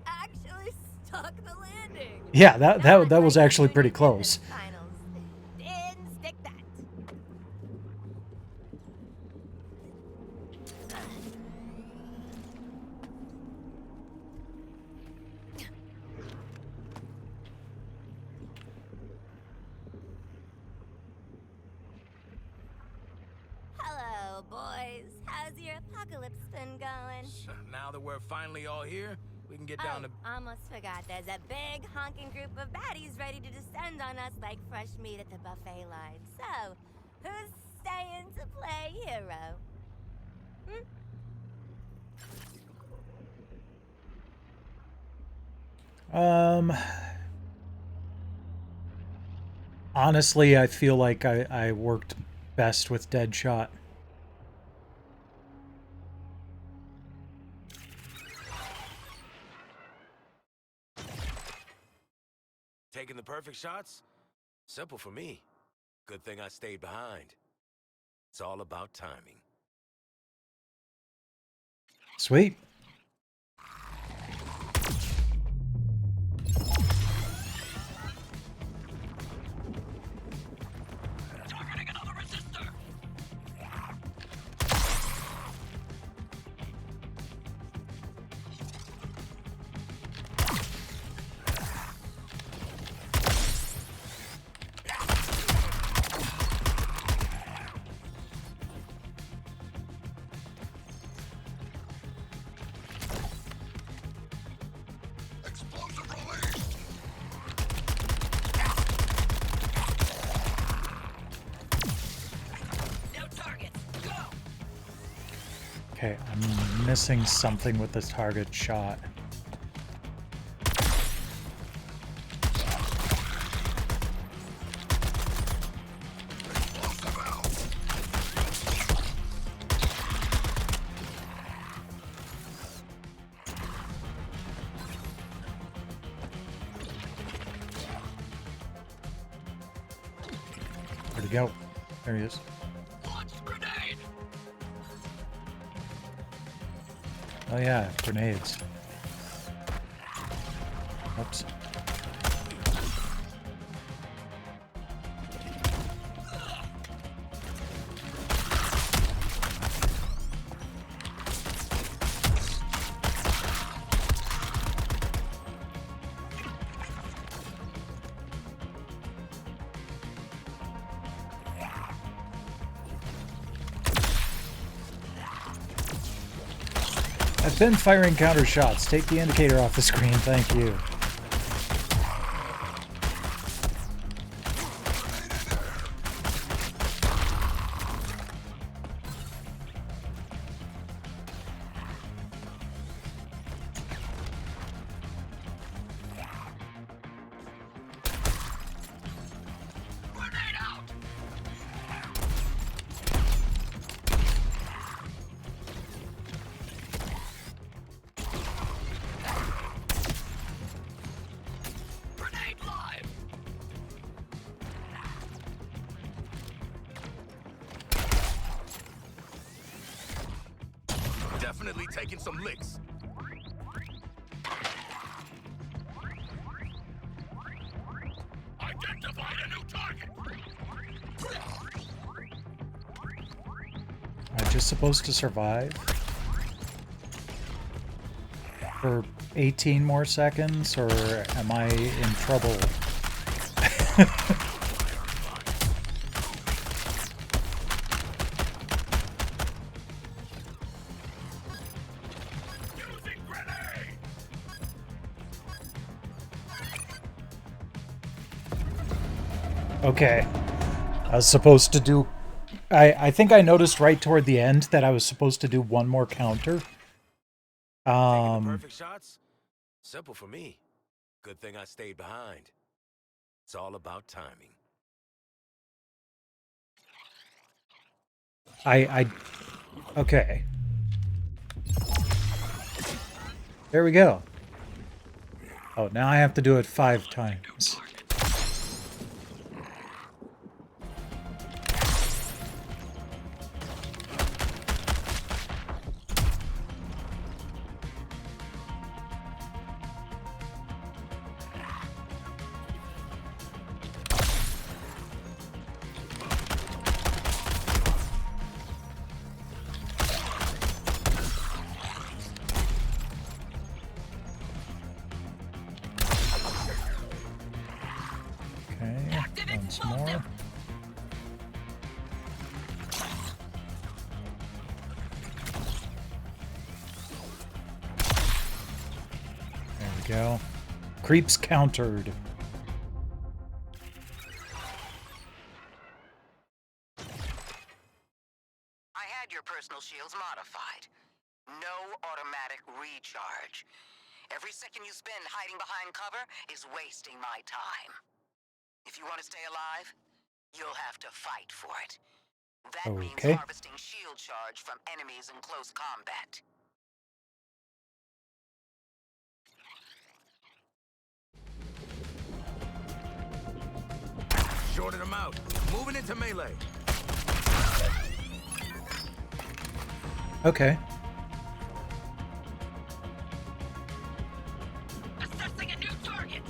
Actually stuck the landing. Yeah, that was actually pretty close. Finals. Didn't stick that. Hello, boys. How's your apocalypse been going? Now that we're finally all here, we can get down to... Almost forgot. There's a big honking group of baddies ready to descend on us like fresh meat at the buffet line. So, who's staying to play hero? Honestly, I feel like I worked best with Deadshot. Taking the perfect shots? Simple for me. Good thing I stayed behind. It's all about timing. Sweet. Targeting another resistor. Explosive release! No targets. Go. Okay, I'm missing something with this target shot. Explosive out! Where'd he go? There he is. Launch grenade. Oh yeah, grenades. Oops. I've been firing counter shots. Take the indicator off the screen. Thank you. Definitely taking some licks. Identified a new target. Am I just supposed to survive for 18 more seconds, or am I in trouble? Okay. I was supposed to do... I think I noticed right toward the end that I was supposed to do one more counter. Perfect shots? Simple for me. Good thing I stayed behind. It's all about timing. Okay. There we go. Oh, now I have to do it 5 times. Once more. There we go. Creeps countered. I had your personal shields modified. No automatic recharge. Every second you spend hiding behind cover is wasting my time. If you want to stay alive, you'll have to fight for it. That means harvesting shield charge from enemies in close combat. Shorted them out. Moving into melee. Okay. Assessing a new target.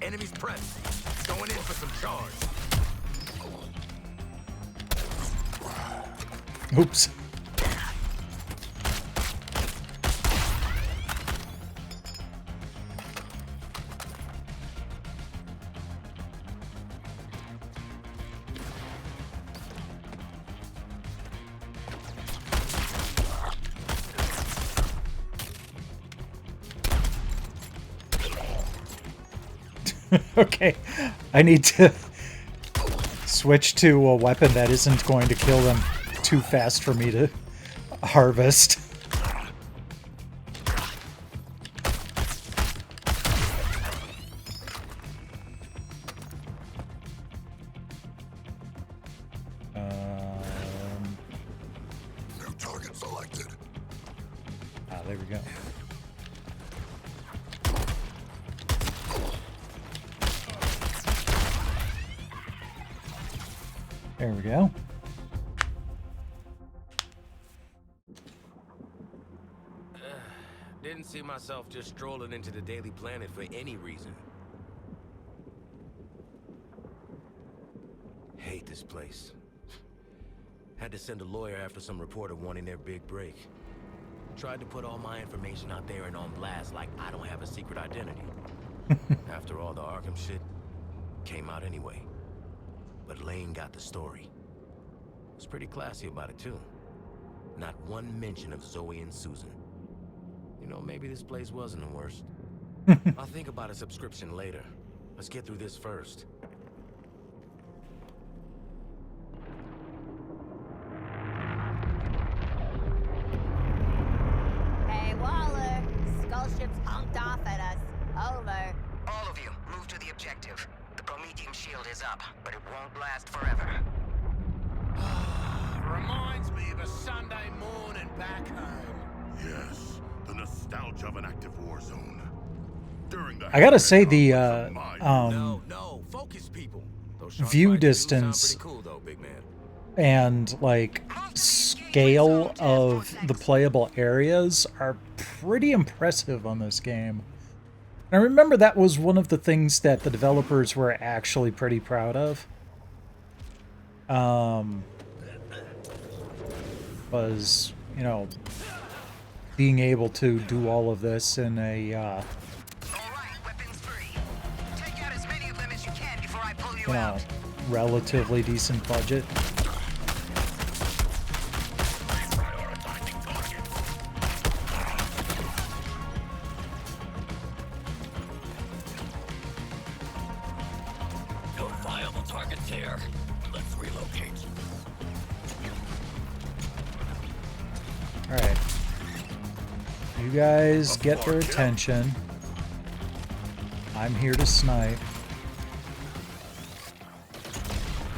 Enemies pressed. Going in for some charge. Oops. Okay, I need to switch to a weapon that isn't going to kill them too fast for me to harvest. New target selected. Ah, there we go. There we go. Didn't see myself just strolling into the Daily Planet for any reason. Hate this place. Had to send a lawyer after some reporter wanting their big break. Tried to put all my information out there and on blast like I don't have a secret identity. After all the Arkham shit, came out anyway. But Lane got the story. Was pretty classy about it too. Not one mention of Zoe and Susan. You know, maybe this place wasn't the worst. I'll think about a subscription later. Let's get through this first. Hey, Waller. Skull ship's honked off at us. Over. All of you, move to the objective. The Prometheum shield is up, but it won't last forever. Reminds me of a Sunday morning back home. Yes, the nostalgia of an active war zone. During the I gotta say the no, focus people. view distance Cool though, big man. and like scale of the playable areas are pretty impressive on this game. I remember that was one of the things that the developers were actually pretty proud of. Was, you know, being able to do all of this in a you know, relatively decent budget. No viable targets here. Let's relocate. Alright. You guys get their attention. I'm here to snipe.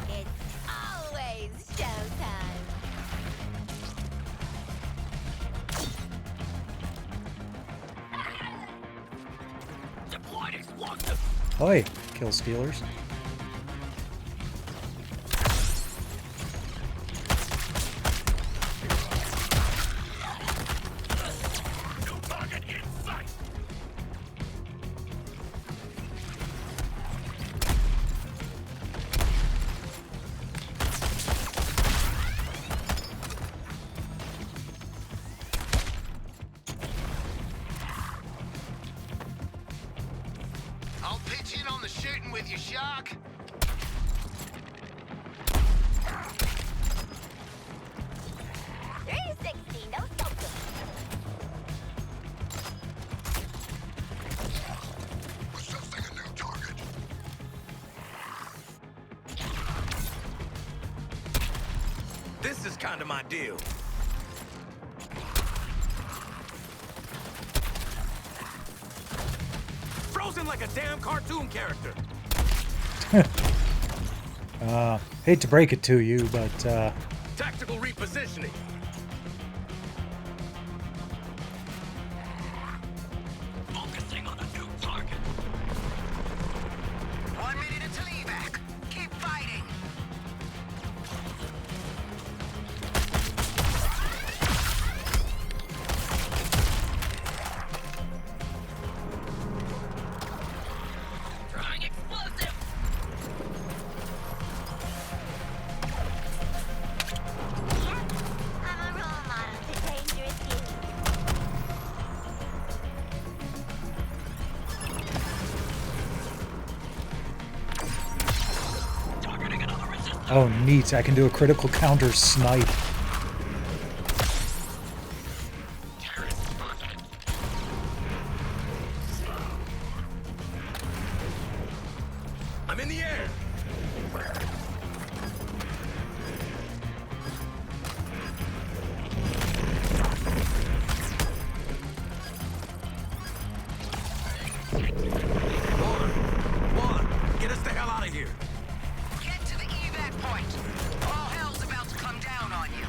It's always showtime. Deployed explosive. Oi, kill stealers. No target in sight. I'll pitch in on the shooting with you, Shark. No filter. Assessing a new target. This is kind of my deal. Frozen like a damn cartoon character. Hate to break it to you, but Tactical repositioning. Focusing on a new target. 1 minute until evac. Keep fighting. Trying explosive. I'm a role model to dangerous youth. Targeting another resistance. oh neat, I can do a critical counter snipe. I'm in the air. One, get us the hell out of here. Get to the evac point. All hell's about to come down on you.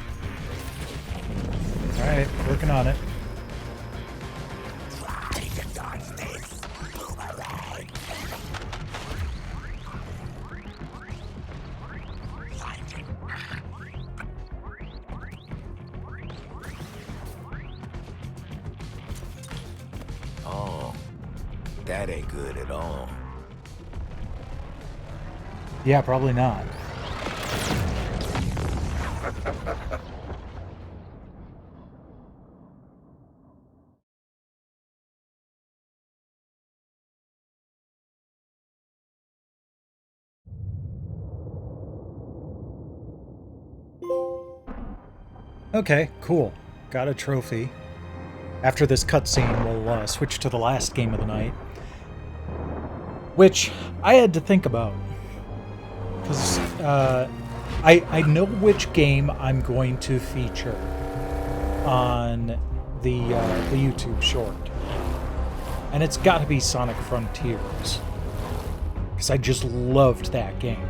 Alright, working on it. Oh, that ain't good at all. Yeah, probably not. Okay, cool. Got a trophy. After this cutscene, we'll switch to the last game of the night. Which I had to think about. Because I know which game I'm going to feature on the YouTube short. And it's got to be Sonic Frontiers. Because I just loved that game.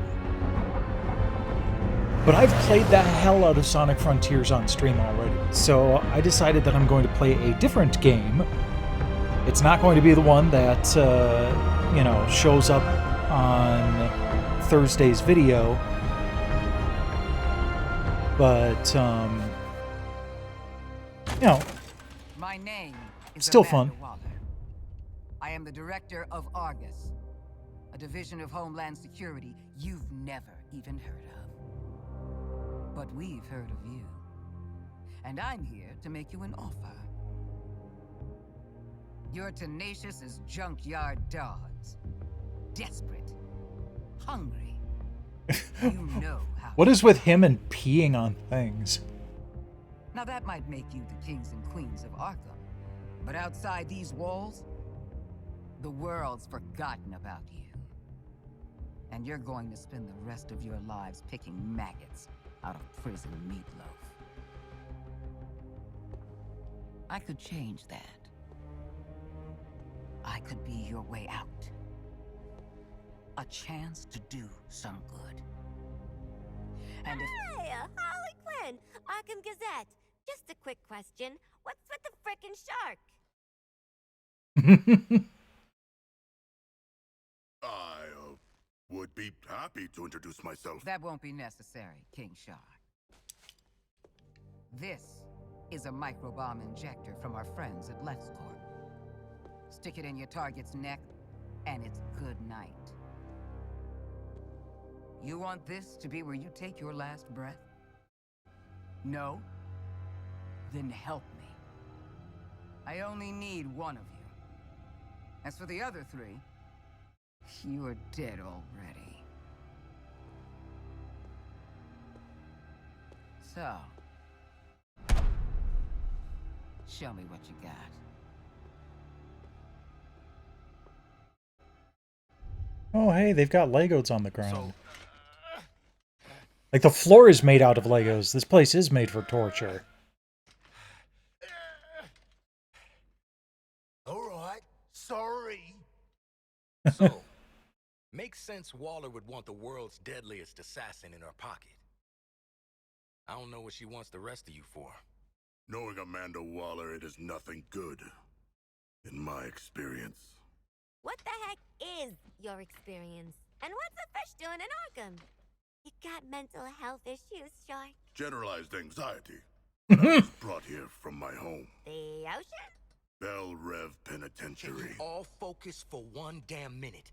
But I've played the hell out of Sonic Frontiers on stream already. So I decided that I'm going to play a different game. It's not going to be the one that, you know, shows up on Thursday's video. But, you know, my name is still Amanda fun. Waller. I am the director of Argus, a division of Homeland Security you've never even heard of. But we've heard of you. And I'm here to make you an offer. You're tenacious as junkyard dogs. Desperate. Hungry. You know how. What is with him and peeing on things? Now that might make you the kings and queens of Arkham. But outside these walls, the world's forgotten about you. And you're going to spend the rest of your lives picking maggots out of prison meatloaf. I could change that. I could be your way out. A chance to do some good. And if... Hey, Harley Quinn, Arkham Gazette. Just a quick question. What's with the frickin' shark? I would be happy to introduce myself. That won't be necessary, King Shark. This is a microbomb injector from our friends at LexCorp. Stick it in your target's neck, and it's good night. You want this to be where you take your last breath? No? Then help me. I only need one of you. As for the other three, you are dead already. So, show me what you got. Oh, hey, they've got Legos on the ground. Like, the floor is made out of Legos. This place is made for torture. Alright, sorry. So, makes sense Waller would want the world's deadliest assassin in her pocket. I don't know what she wants the rest of you for. Knowing Amanda Waller, it is nothing good. In my experience. What the heck is your experience? And what's a fish doing in Arkham? You got mental health issues, Shark? Generalized anxiety. I was brought here from my home. The ocean? Bell Rev Can Penitentiary. you all focus for one damn minute?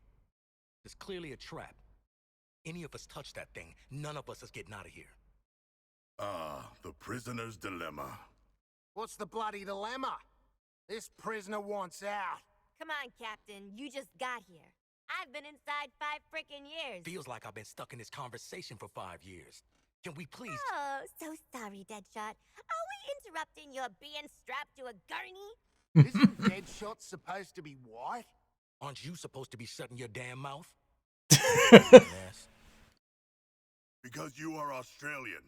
It's clearly a trap. Any of us touch that thing, none of us is getting out of here. Ah, the prisoner's dilemma. What's the bloody dilemma? This prisoner wants out. Come on, Captain. You just got here. I've been inside 5 frickin' years. Feels like I've been stuck in this conversation for 5 years. Can we please... Oh, so sorry, Deadshot. Are we interrupting your being strapped to a gurney? Isn't Deadshot supposed to be white? Aren't you supposed to be shutting your damn mouth? Because you are Australian.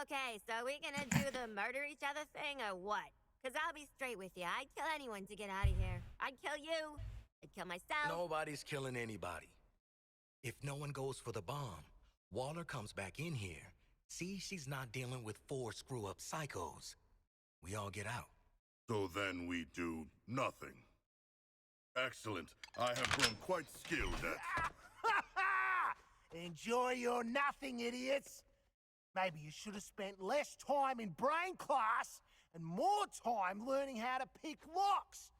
Okay, so are we gonna do the murder each other thing or what? Because I'll be straight with you. I'd kill anyone to get out of here. I'd kill you. I'd kill myself. Nobody's killing anybody. If no one goes for the bomb, Waller comes back in here, sees she's not dealing with 4 screw-up psychos. We all get out. So then we do nothing. Excellent. I have grown quite skilled at... Enjoy your nothing, idiots. Maybe you should have spent less time in brain class and more time learning how to pick locks.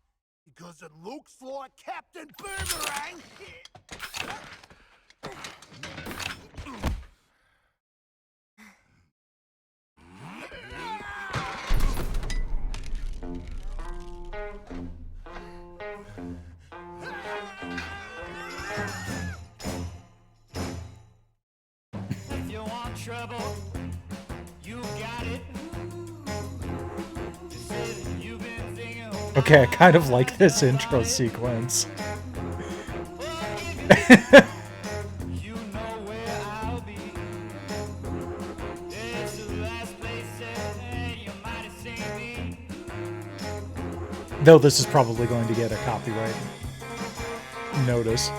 Because it looks like Captain Boomerang... If you want trouble, Okay, I kind of like this intro sequence. Though this is probably going to get a copyright notice.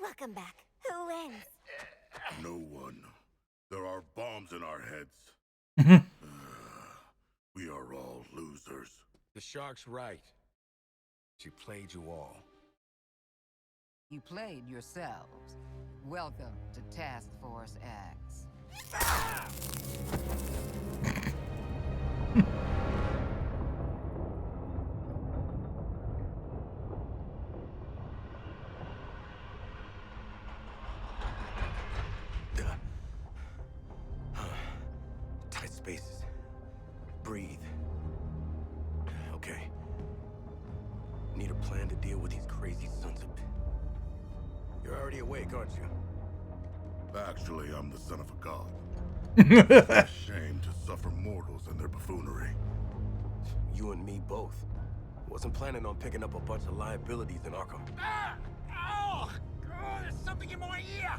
Welcome back. Who wins? No one. There are bombs in our heads. We are all losers. The shark's right. She played you all. You played yourselves. Welcome to Task Force X. Tight spaces. Breathe. Okay. Need a plan to deal with these crazy sons of... You're already awake, aren't you? Actually, I'm the son of a god. It's a shame to suffer mortals and their buffoonery. You and me both. Wasn't planning on picking up a bunch of liabilities in Arkham. Oh, there's something in my ear.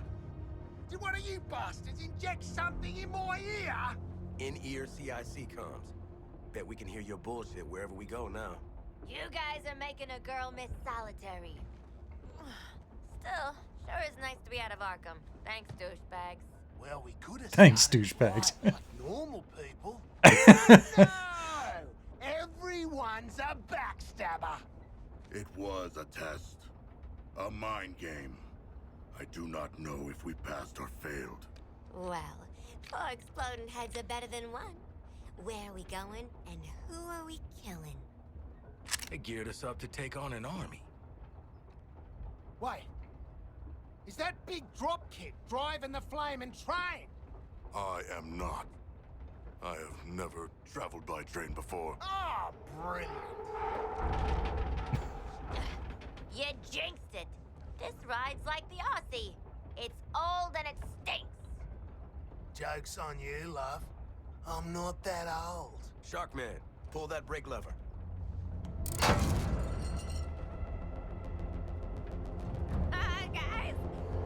Did one of you bastards inject something in my ear? In-ear CIC comms. Bet we can hear your bullshit wherever we go now. You guys are making a girl miss solitary. Still, sure is nice to be out of Arkham. Thanks, douchebags. Well, we could have. Thanks, douchebags. Like normal people. No! Everyone's a backstabber. It was a test. A mind game. I do not know if we passed or failed. Well, 4 exploding heads are better than 1. Where are we going, and who are we killing? They geared us up to take on an army. Wait. Is that big dropkick driving the flaming train? I am not. I have never traveled by train before. Oh, brilliant. You jinxed it. This ride's like the Aussie. It's old and it stinks. Joke's on you, love. I'm not that old. Sharkman, pull that brake lever. Guys,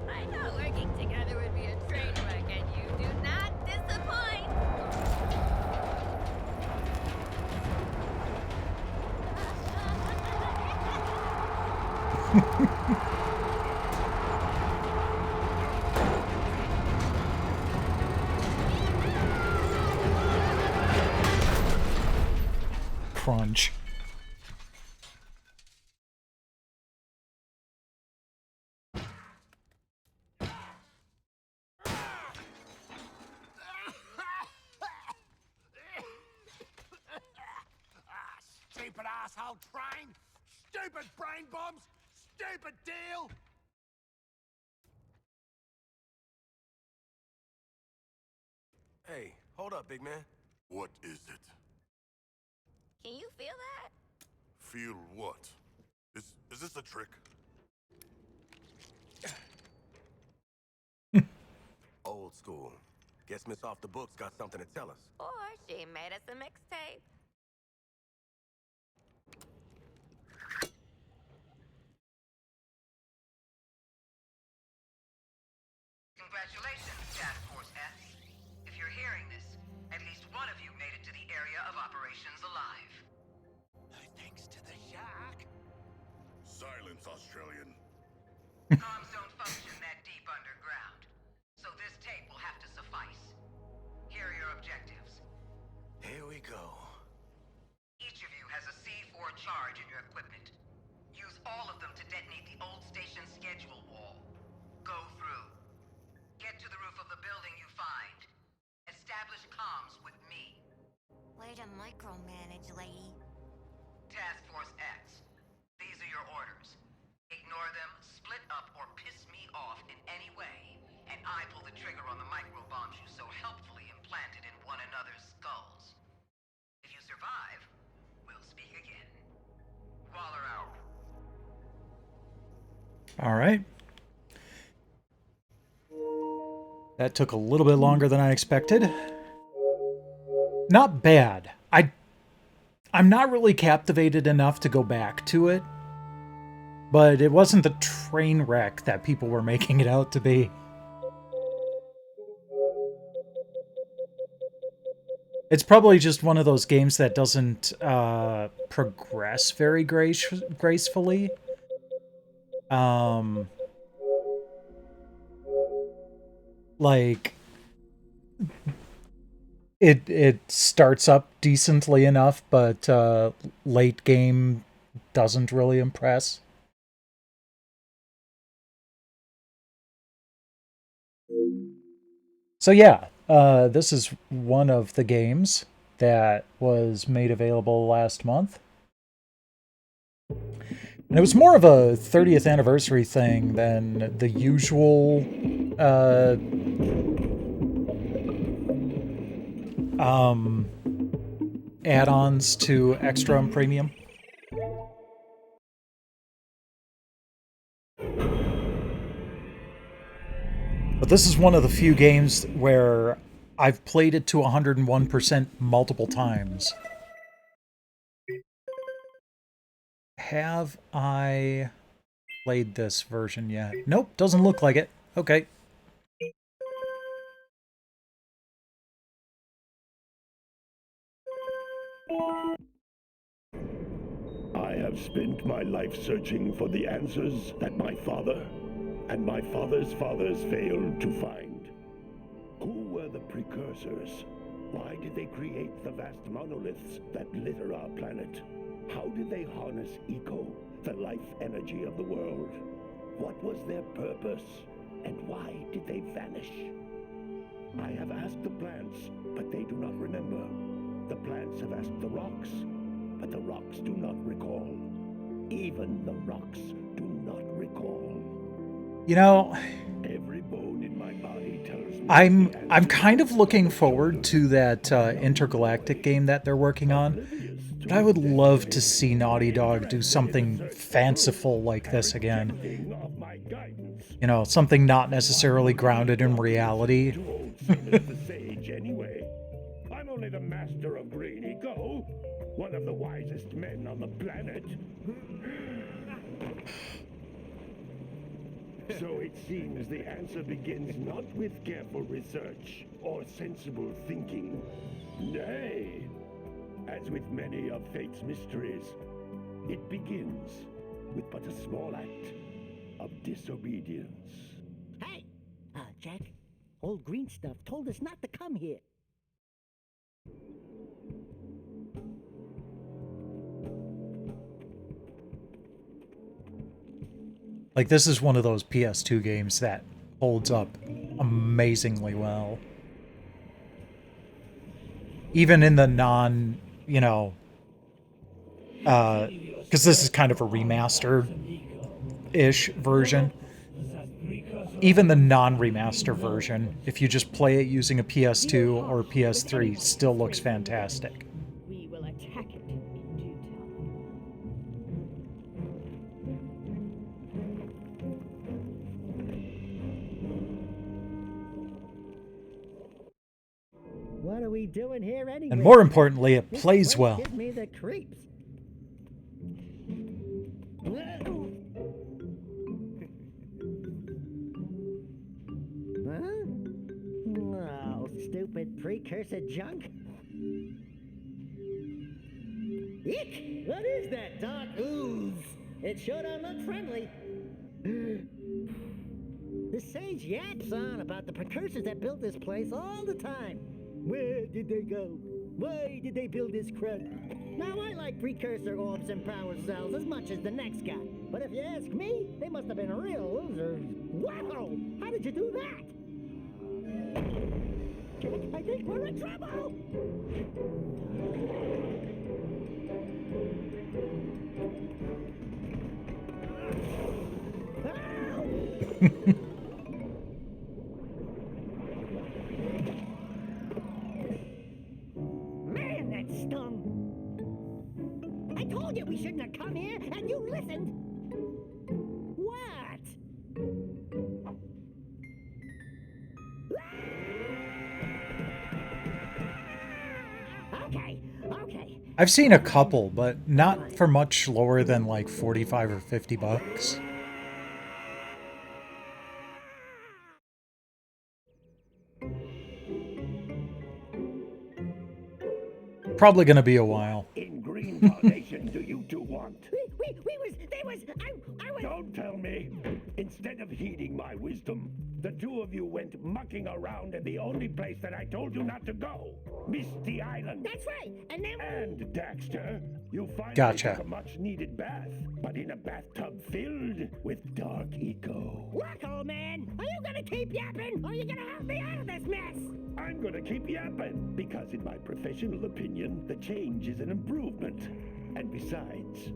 I know working together would be a train wreck, and you do not disappoint. Crunch. Stupid asshole train! Stupid brain bombs! Stupid deal! Hey, hold up, big man. What is it? Can you feel that? Feel what? Is this a trick? Old school. Guess Miss Off the Books got something to tell us. Or she made us a mixtape. Congratulations, Task Force X. If you're hearing this, at least one of you made it to the area of operations alive. No thanks to the shark. Silence, Australian. Comms don't function that deep underground, so this tape will have to suffice. Here are your objectives. charge in your equipment. Use all of them to detonate the old station schedule wall. Go through. Get to the roof of the building you find. Establish comms with me. Way to micromanage, lady. Task Force X. These are your orders. Ignore them, split up, or piss me off in any way, and I pull the trigger on the microbombs you so helpfully implanted in one another's skulls. If you survive, we'll speak again. Waller out. All right. That took a little bit longer than I expected. Not bad. I'm not really captivated enough to go back to it, but it wasn't the train wreck that people were making it out to be. It's probably just one of those games that doesn't progress very gracefully. Like, it starts up decently enough, but late game doesn't really impress. So yeah, this is one of the games that was made available last month. And it was more of a 30th anniversary thing than the usual add-ons to Extra and Premium. But this is one of the few games where I've played it to 101% multiple times. Have I played this version yet? Nope, doesn't look like it. Okay. I have spent my life searching for the answers that my father and my father's fathers failed to find. Who were the precursors? Why did they create the vast monoliths that litter our planet? How did they harness eco, the life energy of the world? What was their purpose? And why did they vanish? I have asked the plants, but they do not remember. The plants have asked the rocks, but the rocks do not recall. Even the rocks do not recall. You know, every bone in my body tells me I'm kind of looking forward to that intergalactic game that they're working on. But I would love to see Naughty Dog do something fanciful like this again. You know, something not necessarily grounded in reality. the sage anyway. I'm only the master of green eco, one of the wisest men on the planet. So it seems the answer begins not with careful research or sensible thinking. Nay, as with many of fate's mysteries, it begins with but a small act of disobedience. Hey! Jack, old green stuff told us not to come here. Like, this is one of those PS2 games that holds up amazingly well. Even in the non, you know, because this is kind of a remastered-ish version. Even the non-remaster version, if you just play it using a PS2 or PS3, still looks fantastic. We will attack it in due time. What are we doing here anyway? And more importantly, it plays well. Give me the creeps. Huh? Oh, stupid precursor junk. Eek! What is that dark ooze? It sure don't look friendly. The sage yaps on about the precursors that built this place all the time. Where did they go? Why did they build this crud? Now, I like precursor orbs and power cells as much as the next guy. But if you ask me, they must have been real losers. Wow! How did you do that? I think we're in trouble! Man, that stung! I told you we shouldn't have come here, and you listened! What? Okay. I've seen a couple, but not for much lower than like 45 or 50 bucks. Probably gonna be a while. In green foundation do you two want? I was... Don't tell me. Instead of heeding my wisdom, the two of you went mucking around in the only place that I told you not to go. Misty Island. That's right, and then... And, Daxter, you finally Gotcha. took a much-needed bath, but in a bathtub filled with dark eco. Look, old man, are you gonna keep yapping, or are you gonna help me out of this mess? I'm gonna keep yapping, because in my professional opinion, the change is an improvement. And besides,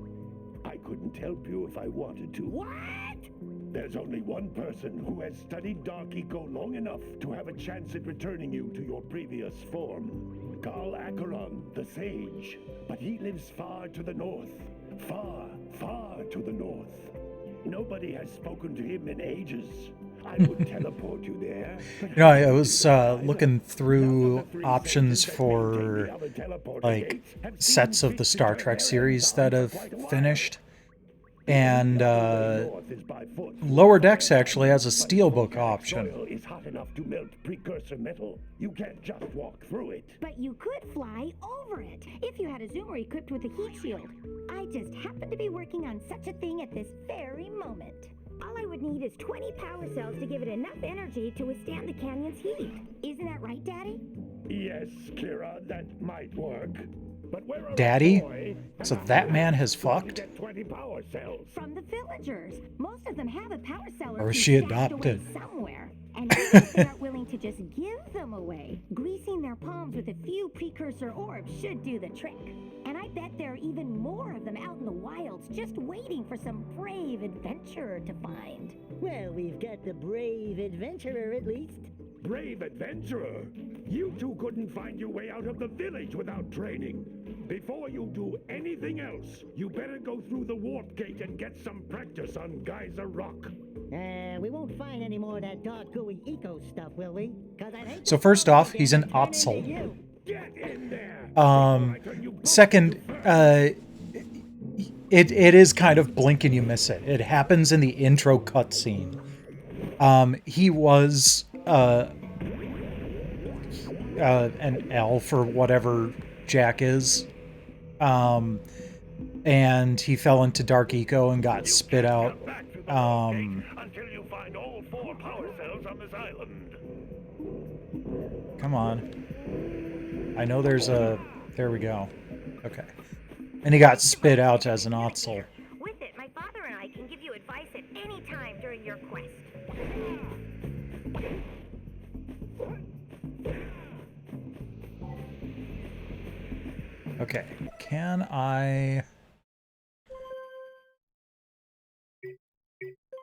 I couldn't help you if I wanted to. What? There's only one person who has studied Dark Eco long enough to have a chance at returning you to your previous form. Carl Acheron, the Sage. But he lives far to the north. Far, far to the north. Nobody has spoken to him in ages. I would teleport you there. You know, I was looking through options for like sets of the Star Trek series that have finished, and Lower Decks actually has a steelbook option. Is hot enough to melt precursor metal. You can't just walk through it. But you could fly over it if you had a zoomer equipped with a heat shield. I just happen to be working on such a thing at this very moment. All I would need is 20 power cells to give it enough energy to withstand the canyon's heat. Isn't that right, Daddy? Yes, Kira, that might work. But where are Daddy? boy? So that man has fucked? Get 20 power cells. From the villagers. Most of them have a power cell Or is two she stashed away adopted? somewhere. And even if they aren't willing to just give them away, greasing their palms with a few precursor orbs should do the trick. And I bet there are even more of them out in the wilds just waiting for some brave adventurer to find. Well, we've got the brave adventurer at least. Brave adventurer? You two couldn't find your way out of the village without training. Before you do anything else, you better go through the warp gate and get some practice on Geyser Rock. We won't find any more of that dark gooey eco stuff, will we? 'Cause I'd hate So to first fall off, again he's an and turn into Otzel. you. Get in there! Second, it is kind of blink and you miss it. It happens in the intro cutscene. He was an elf or whatever Jack is, and he fell into Dark Eco and got spit out. Until you find all 4 power cells on this island. Come on. I know there's a... There we go. Okay. And he got spit out as an Otzel. With it, my father and I can give you advice at any time during your quest. Okay. Can I...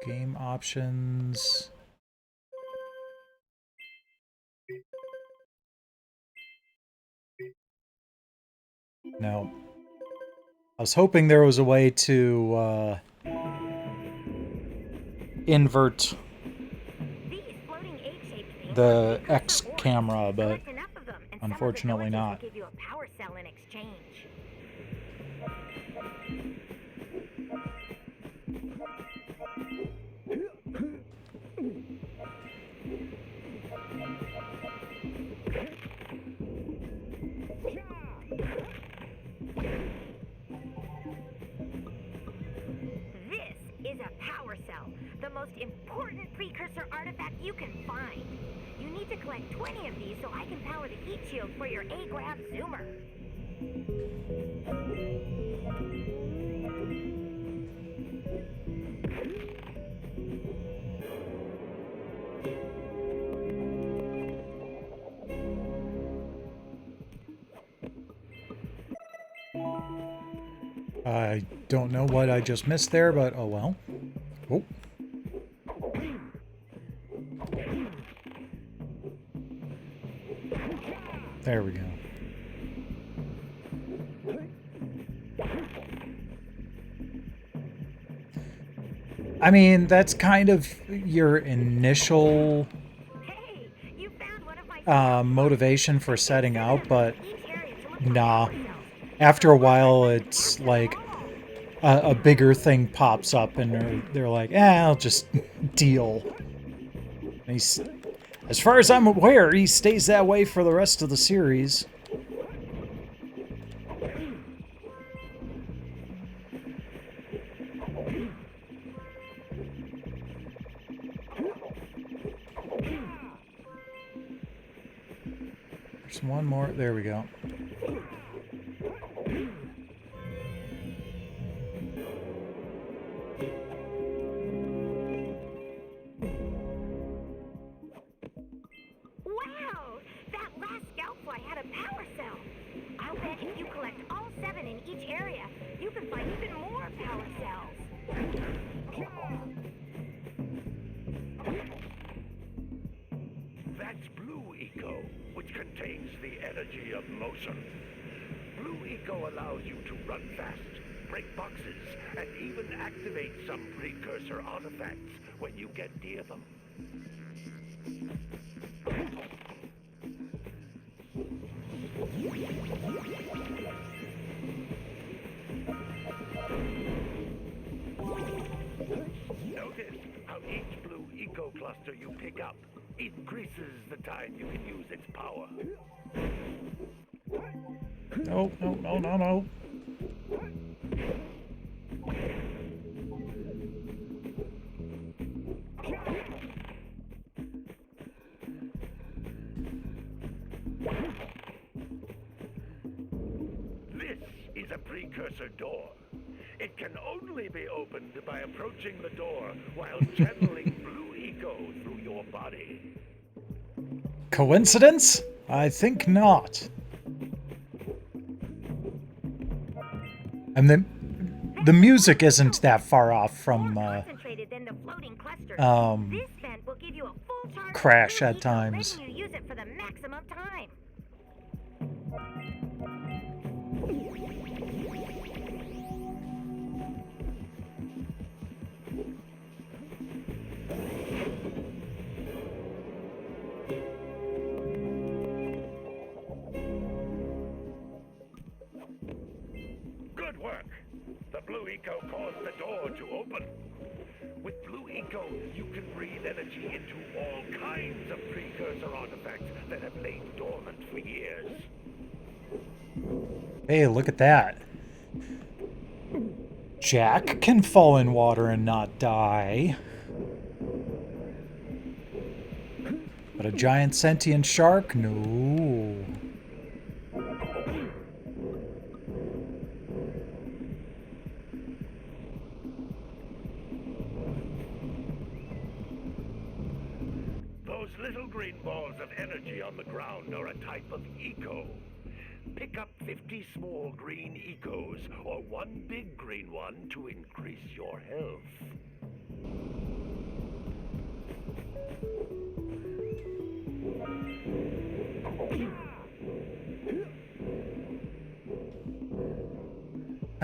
Game options... No. I was hoping there was a way to invert the X camera, but unfortunately not. Give you a power cell in exchange. This is a power cell, the most important precursor artifact you can find. You need to collect 20 of these so I can power the heat shield for your A-Grab zoomer. I don't know what I just missed there, but oh well. Oh. There we go. I mean, that's kind of your initial motivation for setting out, but nah. After a while, it's like a bigger thing pops up and they're like, I'll just deal. And as far as I'm aware, he stays that way for the rest of the series. There's one more. There we go. Wow! That last scoutfly had a power cell. I'll bet if you collect all 7 in each area, you can find even more power cells. That's Blue Eco, which contains the energy of motion. Blue Eco allows you to run fast, break boxes, and even activate some precursor artifacts when you get near them. Notice how each Blue Eco cluster you pick up increases the time you can use its power. No, no, no, no, no. This is a precursor door. It can only be opened by approaching the door while channeling Blue Eco through your body. Coincidence? I think not. And the music isn't that far off from Crash at times. Letting you use it for the maximum time. Good work! The Blue Eco caused the door to open. With Blue Eco, you can breathe energy into all kinds of precursor artifacts that have lain dormant for years. Hey, look at that. Jack can fall in water and not die. But a giant sentient shark? No. Those little green balls of energy on the ground are a type of eco. Pick up 50 small green ecos or one big green one to increase your health.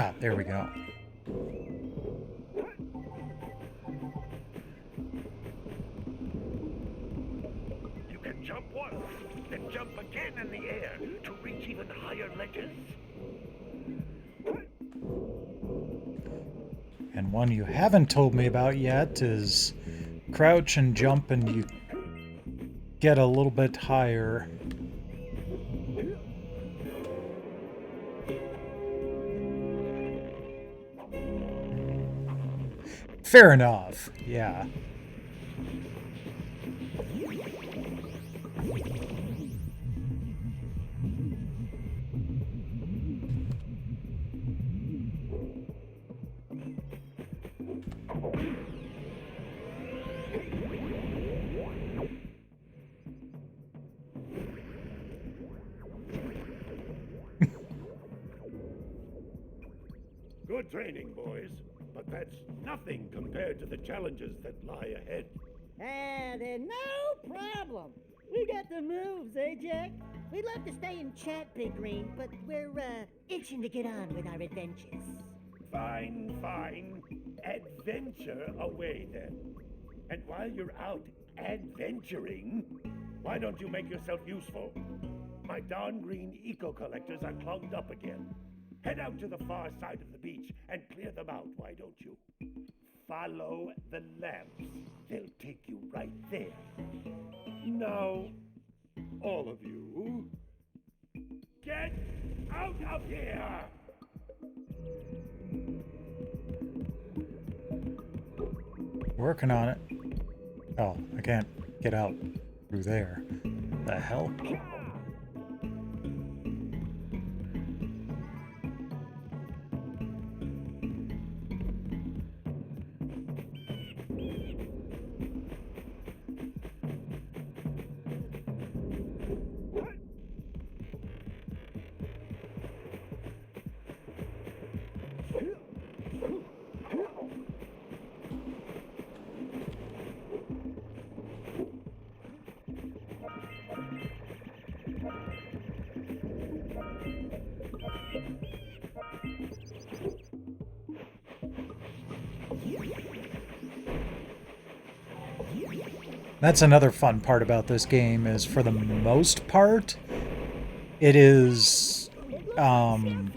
Ah, there we go. You can jump once, then jump again in the air to reach even higher ledges. And one you haven't told me about yet is crouch and jump and you get a little bit higher. Fair enough, yeah. Good training, boys. But that's nothing compared to the challenges that lie ahead. Then no problem. We got the moves, eh, Jack? We'd love to stay and chat, Big Green, but we're, itching to get on with our adventures. Fine, fine. Adventure away, then. And while you're out adventuring, why don't you make yourself useful? My darn green eco-collectors are clogged up again. Head out to the far side of the beach and clear them out, why don't you? Follow the lamps. They'll take you right there. Now, all of you, get out of here! Working on it. Oh, I can't get out through there. The hell? That's another fun part about this game is, for the most part, it is an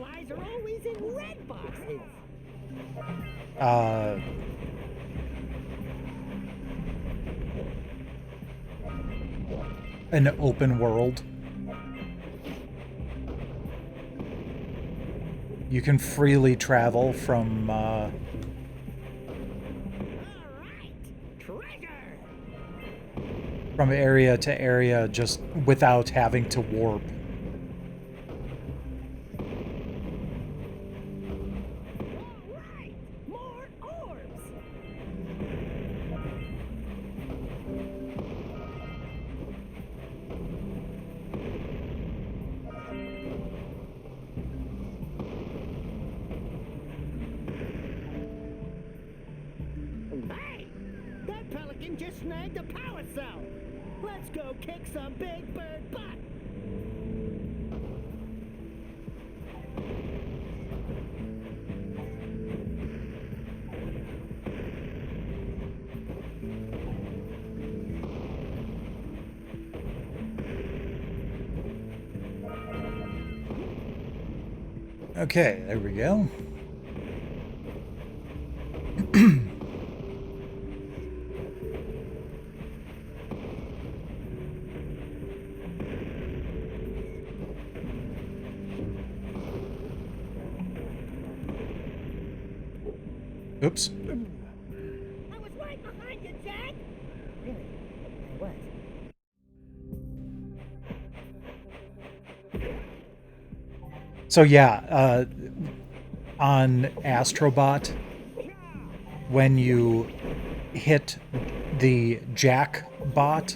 open world. You can freely travel from area to area just without having to warp. Hey! That pelican just snagged a power cell! Let's go kick some big bird butt! Okay, there we go. Oops. I was right behind you, Jack! Really? I was. So yeah, on Astrobot, when you hit the Jack bot,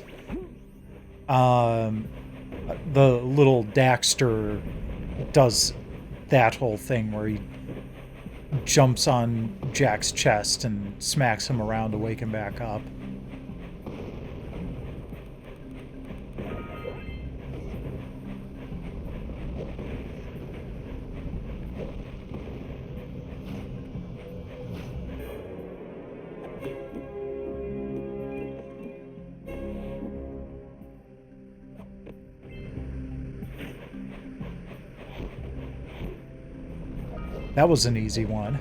the little Daxter does that whole thing where he jumps on Jack's chest and smacks him around to wake him back up. That was an easy one.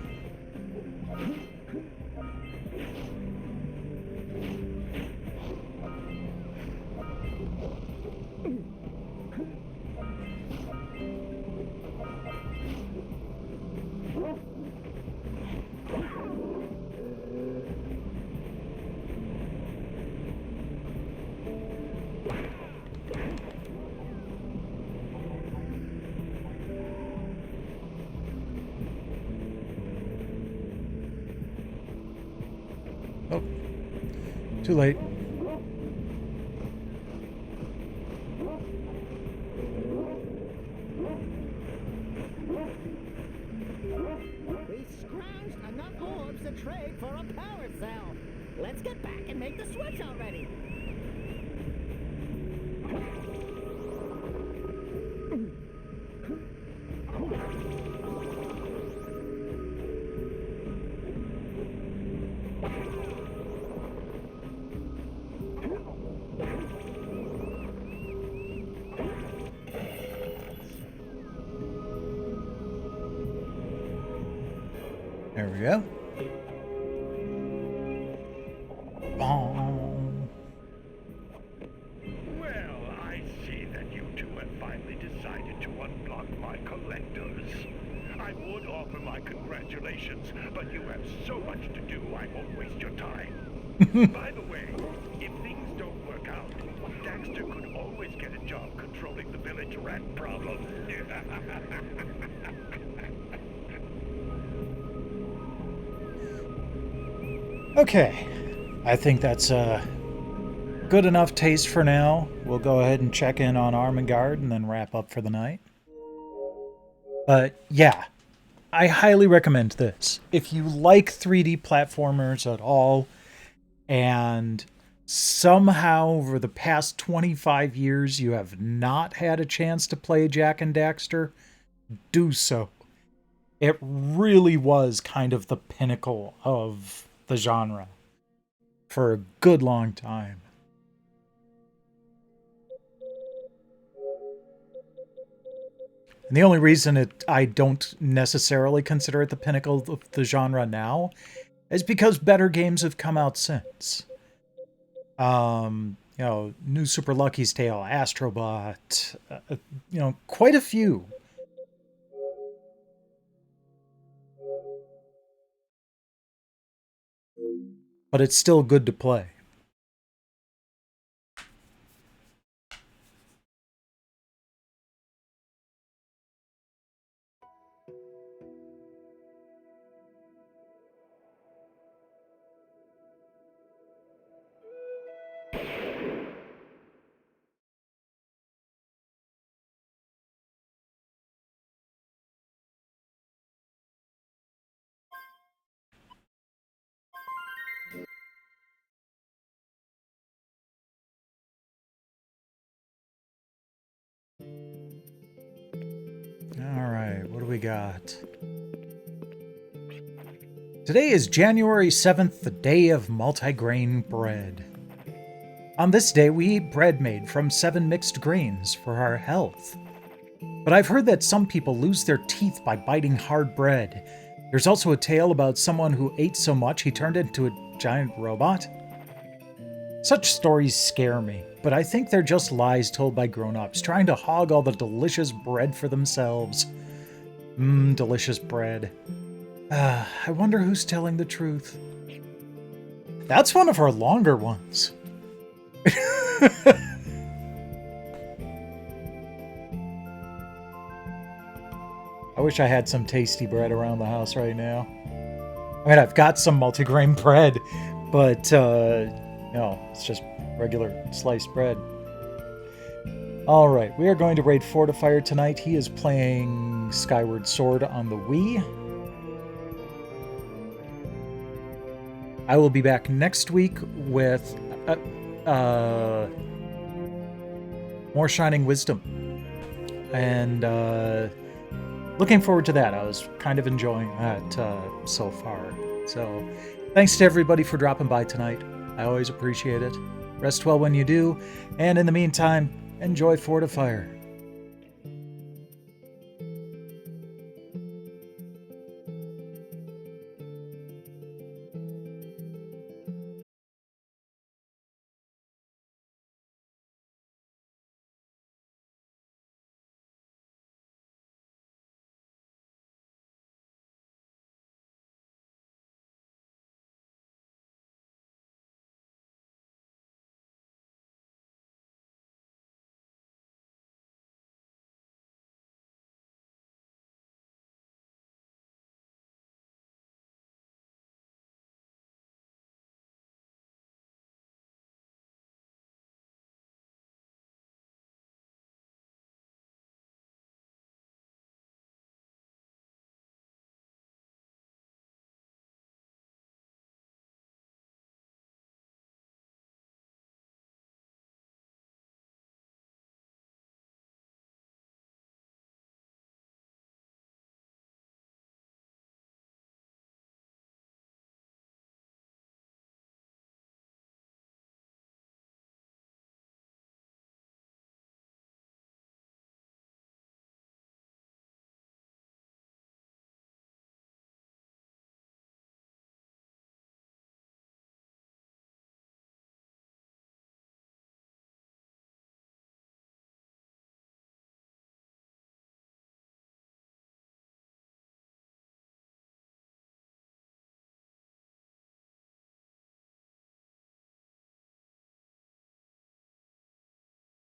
Oh, too late. We trade for a power cell. Let's get back and make the switch already. There we go. Bong. Well, I see that you two have finally decided to unblock my collectors. I would offer my congratulations, but you have so much to do, I won't waste your time. By the way, if things don't work out, Daxter could always get a job controlling the village rat problem. Okay, I think that's good enough taste for now. We'll go ahead and check in on Armengard and then wrap up for the night. But yeah, I highly recommend this. If you like 3D platformers at all, and somehow over the past 25 years you have not had a chance to play Jak and Daxter, do so. It really was kind of the pinnacle of the genre for a good long time. And the only reason I don't necessarily consider it the pinnacle of the genre now is because better games have come out since. You know, New Super Lucky's Tale, Astrobot, you know, quite a few. But it's still good to play. Alright, what do we got? Today is January 7th, the day of multigrain bread. On this day, we eat bread made from 7 mixed grains for our health. But I've heard that some people lose their teeth by biting hard bread. There's also a tale about someone who ate so much he turned into a giant robot. Such stories scare me, but I think they're just lies told by grown-ups, trying to hog all the delicious bread for themselves. Delicious bread. I wonder who's telling the truth. That's one of our longer ones. I wish I had some tasty bread around the house right now. I mean, I've got some multigrain bread, but, no, it's just regular sliced bread. Alright, we are going to raid Fortifier tonight. He is playing Skyward Sword on the Wii. I will be back next week with more Shining Wisdom. And looking forward to that. I was kind of enjoying that so far. So thanks to everybody for dropping by tonight. I always appreciate it. Rest well when you do. And in the meantime, enjoy Fortifier.